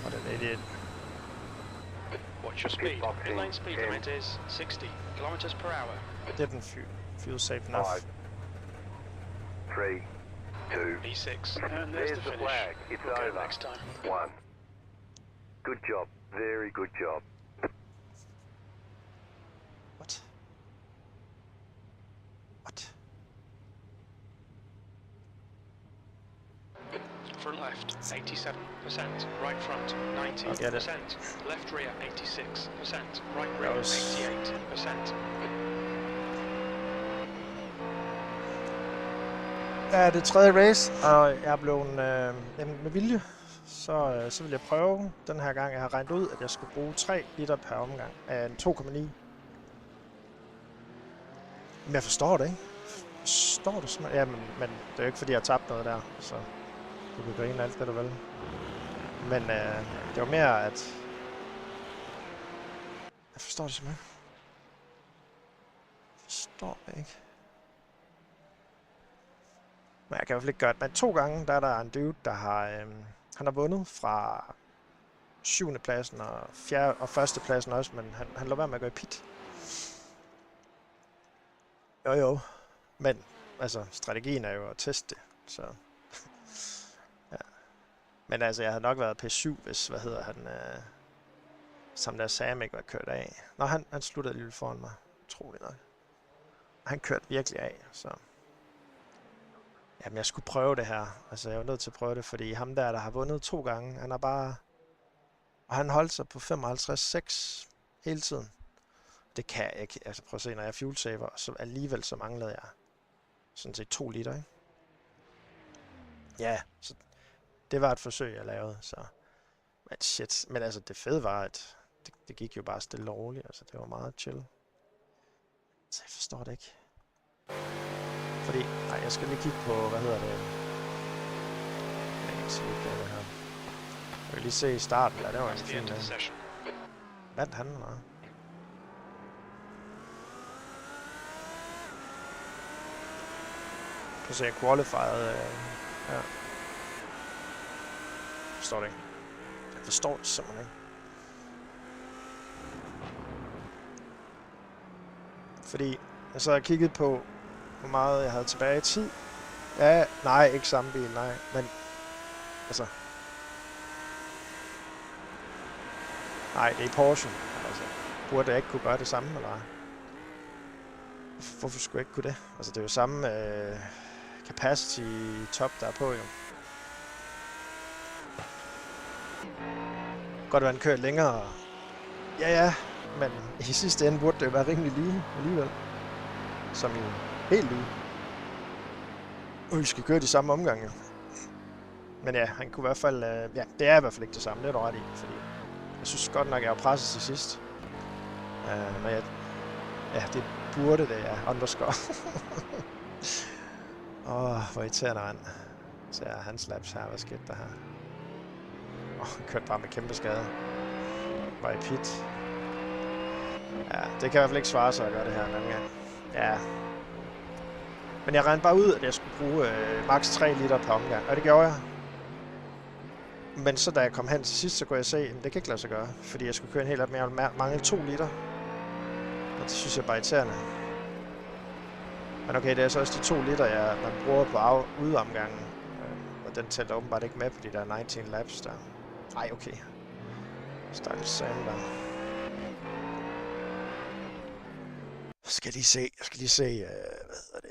What an idiot. Watch your speed. Pit lane speed limit is 60 kilometers per hour. Didn't feel safe enough. 5, 3, 2. B6. And there's the finish. flag. It's We'll get it over. next time. 1. Good job. Very good job. What? What? Front left, 87%. Right front, 90%. Left rear, 86%. Right rear, 88%. Ja, det er tredje race, og jeg er blevet med vilje. Så vil jeg prøve den her gang. Jeg har regnet ud, at jeg skulle bruge 3 liter per omgang af en 2,9. Men jeg forstår det, ikke? Forstår det simpelthen? Ja, men det er jo ikke, fordi jeg har tabt noget der, så du kan grine alt det, du vil. Men det var mere, at... Jeg forstår det simpelthen. Jeg forstår det ikke. Men jeg kan i hvert fald ikke gøre det. Men 2 gange, der er der en dude, der har... han har vundet fra 7. pladsen og 4. og 1. pladsen også, men han lå være med at gå i pit. Jo. Men, altså, strategien er jo at teste det, så... ja. Men altså, jeg havde nok været P7, hvis, som der Sam ikke var kørt af. Nå, han sluttede lidt foran mig, utroligt nok. Han kørte virkelig af, så... Jamen, jeg skulle prøve det her. Altså, jeg var nødt til at prøve det, fordi ham der har vundet 2 gange, han har bare... Og han holdt sig på 55,6 hele tiden. Det kan jeg ikke. Altså, prøv at se, når jeg fuelsaver, så alligevel så manglede jeg sådan set 2 liter, ikke? Ja, så det var et forsøg, jeg lavede, så... Men shit. Men altså, det fede var, at det gik jo bare stille og roligt. Altså, det var meget chill. Så jeg forstår det ikke. Fordi, nej, jeg skal lige kigge på, hvad hedder det? Jeg kan ikke se, hvad det her. Jeg vil lige se i starten, ja, det var en fin dag. Vandt han eller noget? Prøv at se, jeg qualified, ja. Jeg forstår det ikke. Jeg forstår det simpelthen ikke. Fordi, jeg så har kigget på, hvor meget jeg havde tilbage i tid. Ja, nej, ikke samme bil, nej. Men, altså... Nej, det er i Porsche. Altså, burde jeg ikke kunne gøre det samme, eller? Hvorfor skulle jeg ikke kunne det? Altså, det er jo samme capacity top, der er på, jo. Godt være, han kører længere. Ja, men i sidste ende burde det jo være rimelig lige alligevel. Som jo helt lige. Vi skal køre de samme omgange. Men ja, han kunne i hvert fald... ja, det er i hvert fald ikke det samme. Det er du ret i, fordi... Jeg synes godt nok, jeg var presset til sidst. Men ja, det burde det, ja. Underscore. Hvor irriterende mand. Så er hans laps her. Hvad skete der her? Han kørte bare med kæmpe skade. Var i pit. Ja, det kan i hvert fald ikke svare sig at gøre det her en anden gang. Ja. Men jeg regnede bare ud, at jeg skulle bruge maks 3 liter per omgang. Og det gjorde jeg. Men så da jeg kom hen til sidst, så kunne jeg se, at det kan ikke lade sig gøre. Fordi jeg skulle køre en hel op, men jeg ville mangle 2 liter. Og det synes jeg bare irriterende. Men okay, det er så også de 2 liter, man bruger på udeomgangen. Og den tæller åbenbart ikke med på de der 19 laps der. Ej, okay. Stakkels Sam der. Jeg skal lige se, hvad hedder det?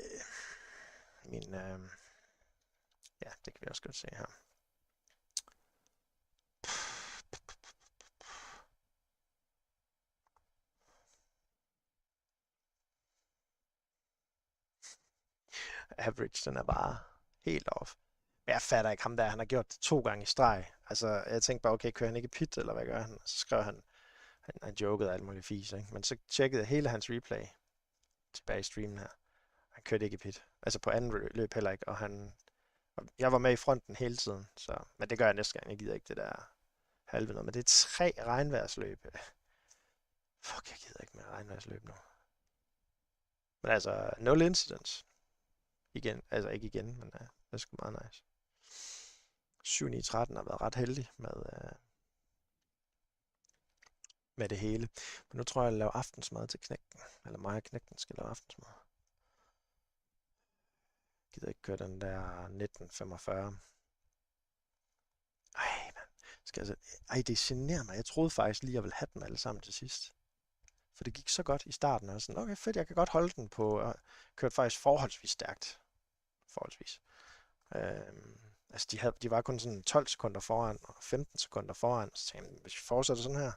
Ja, det kan vi også godt se her. Average, den er bare helt off. Men jeg fatter ikke ham der, han har gjort det 2 gange i streg. Altså, jeg tænkte bare, okay, kører han ikke i pit, eller hvad gør han? Og så skrev han jokede alt muligt fis, ikke? Men så tjekkede jeg hele hans replay tilbage i streamen her. Han kørte ikke i pit. Altså på anden løb heller ikke, og jeg var med i fronten hele tiden, så, men det gør jeg næste gang. Jeg gider ikke det der halve noget, men det er 3 regnvejrsløb. Fuck, jeg gider ikke med regnvejrsløb nu. Men altså, 0 incidents. Igen, altså ikke igen, men det er sgu meget nice. 7-9-13 har været ret heldig med det hele. Men nu tror jeg, at lave aftensmad til knægten. Eller mig og knægten skal lave aftensmad. Jeg gider ikke køre den der 1945. Ej, man. Det generer mig. Jeg troede faktisk lige, at jeg ville have dem alle sammen til sidst. For det gik så godt i starten. Og sådan, okay, fedt, jeg kan godt holde den på. Og kørte faktisk forholdsvis stærkt. Forholdsvis. Altså, de var kun sådan 12 sekunder foran, og 15 sekunder foran. Så tænkte jeg, hvis vi fortsætter sådan her,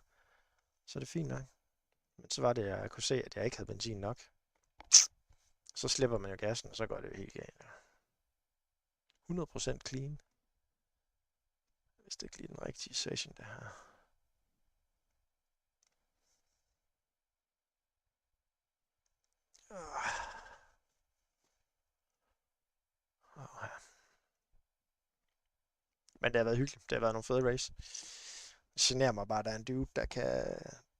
så er det fint nok. Men så var det, at jeg kunne se, at jeg ikke havde benzin nok. Så slipper man jo gassen, og så går det jo helt galt. 100% clean. Hvis det ikke lige den rigtige session, det her. Men det har været hyggeligt. Det har været nogle fede race. Det generer mig bare, at der er en dude,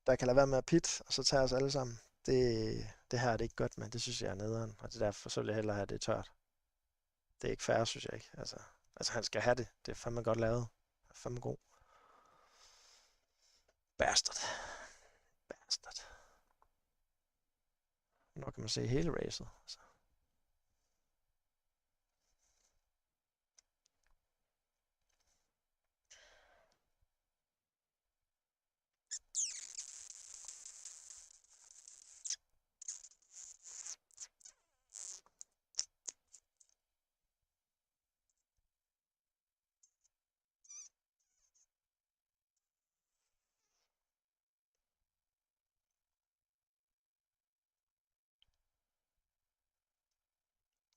der kan lade være med at pit, og så tager os alle sammen. Det her er det ikke godt, men det synes jeg er nederen. Og det er derfor, så vil jeg hellere have det tørt. Det er ikke fair, synes jeg ikke. Altså han skal have det. Det er fandme godt lavet. Det er fandme god. Bastard. Nu kan man se hele racet. Altså.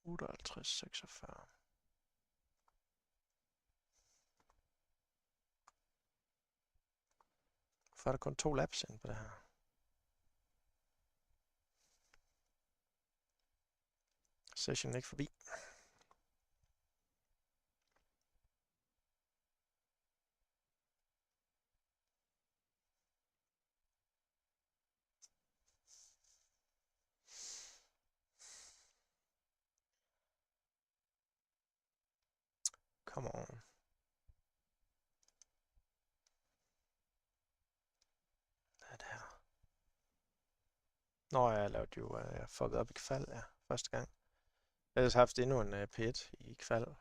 ...58, 46. Hvorfor er der kun 2 laps ind på det her? Session ikke forbi. Come on. Hvad er det her? Nå, jeg lavede jo fucket op i kval, ja, første gang. Jeg har haft endnu en P1 i kval,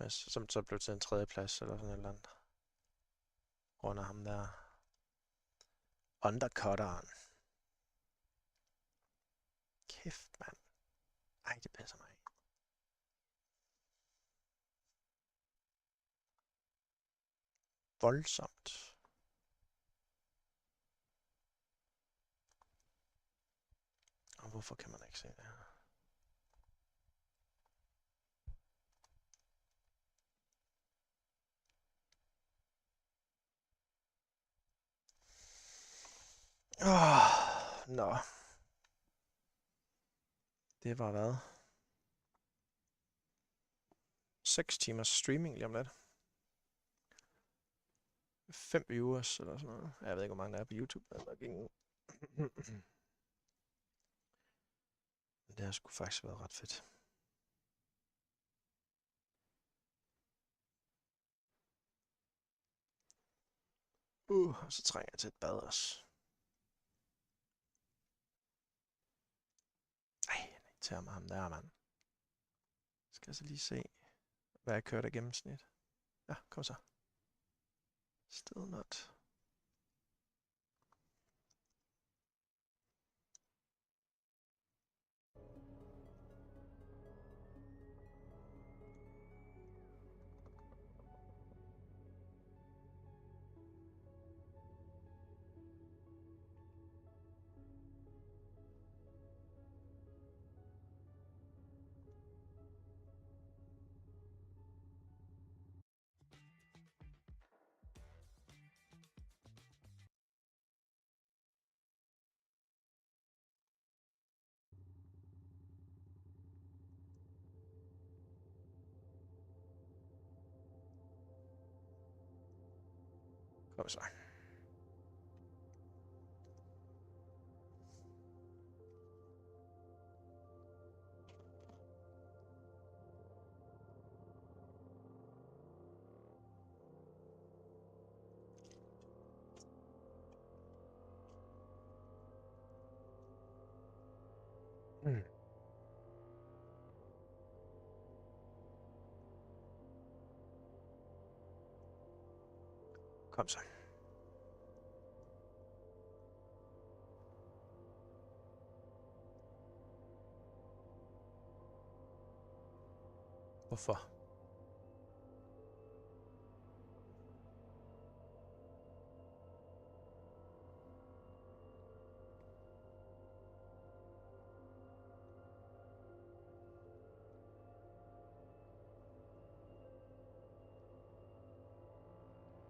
som så blev til en 3. plads eller sådan et eller andet. Under ham der undercutteren. Kæft, mand. Ej, det passer mig ikke. Voldsomt. Og hvorfor kan man ikke se det her? Nå. Det var hvad? 6 timers streaming lige om lidt. 5 viewers eller sådan noget. Jeg ved ikke, hvor mange der er på YouTube. Men det har sgu faktisk været ret fedt. Og så trænger jeg til et bad også. Ej, jeg irriterer mig ham der, mand. Skal jeg så lige se, hvad jeg kørte af gennemsnit. Ja, kom så. Still not. Kom så. Kom så. Hvorfor?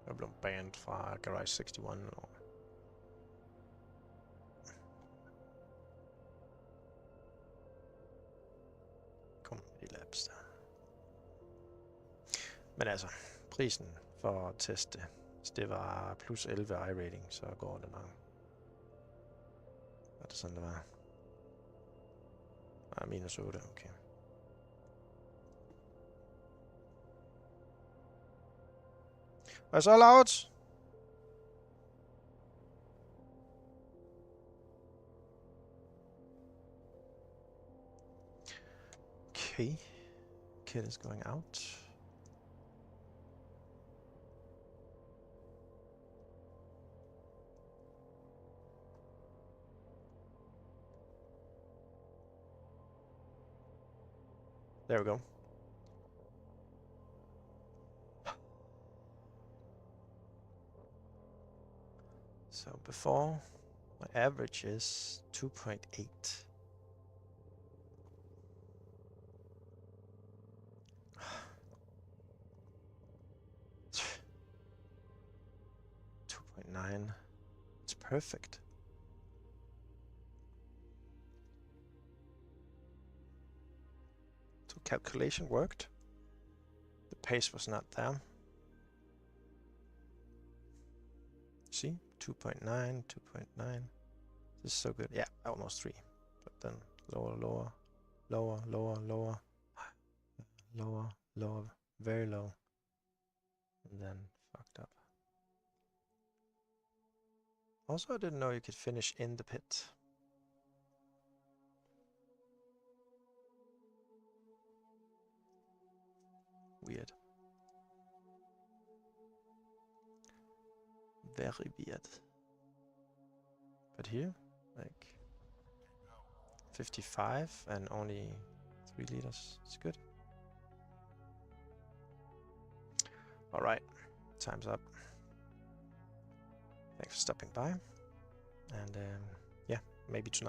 Jeg blev banned fra Garage 61 eller kom med de laps der. Men altså, prisen for at teste, hvis det var plus 11 iRating, så går det nok. Er det sådan, det var? Nej, minus 8, okay. Hvad så, Laurits? Okay. Kid is going out. There we go. So before, my average is 2.8. .9. It's perfect. So calculation worked. The pace was not there. See? 2.9, 2.9. This is so good. Yeah, almost 3. But then lower, lower, lower, lower, lower, lower, lower, very low. And then fucked up. Also, I didn't know you could finish in the pit. Weird. Very weird. But here, like 55 and only 3 liters. It's good. All right, time's up. Thanks for stopping by. And yeah, maybe tonight.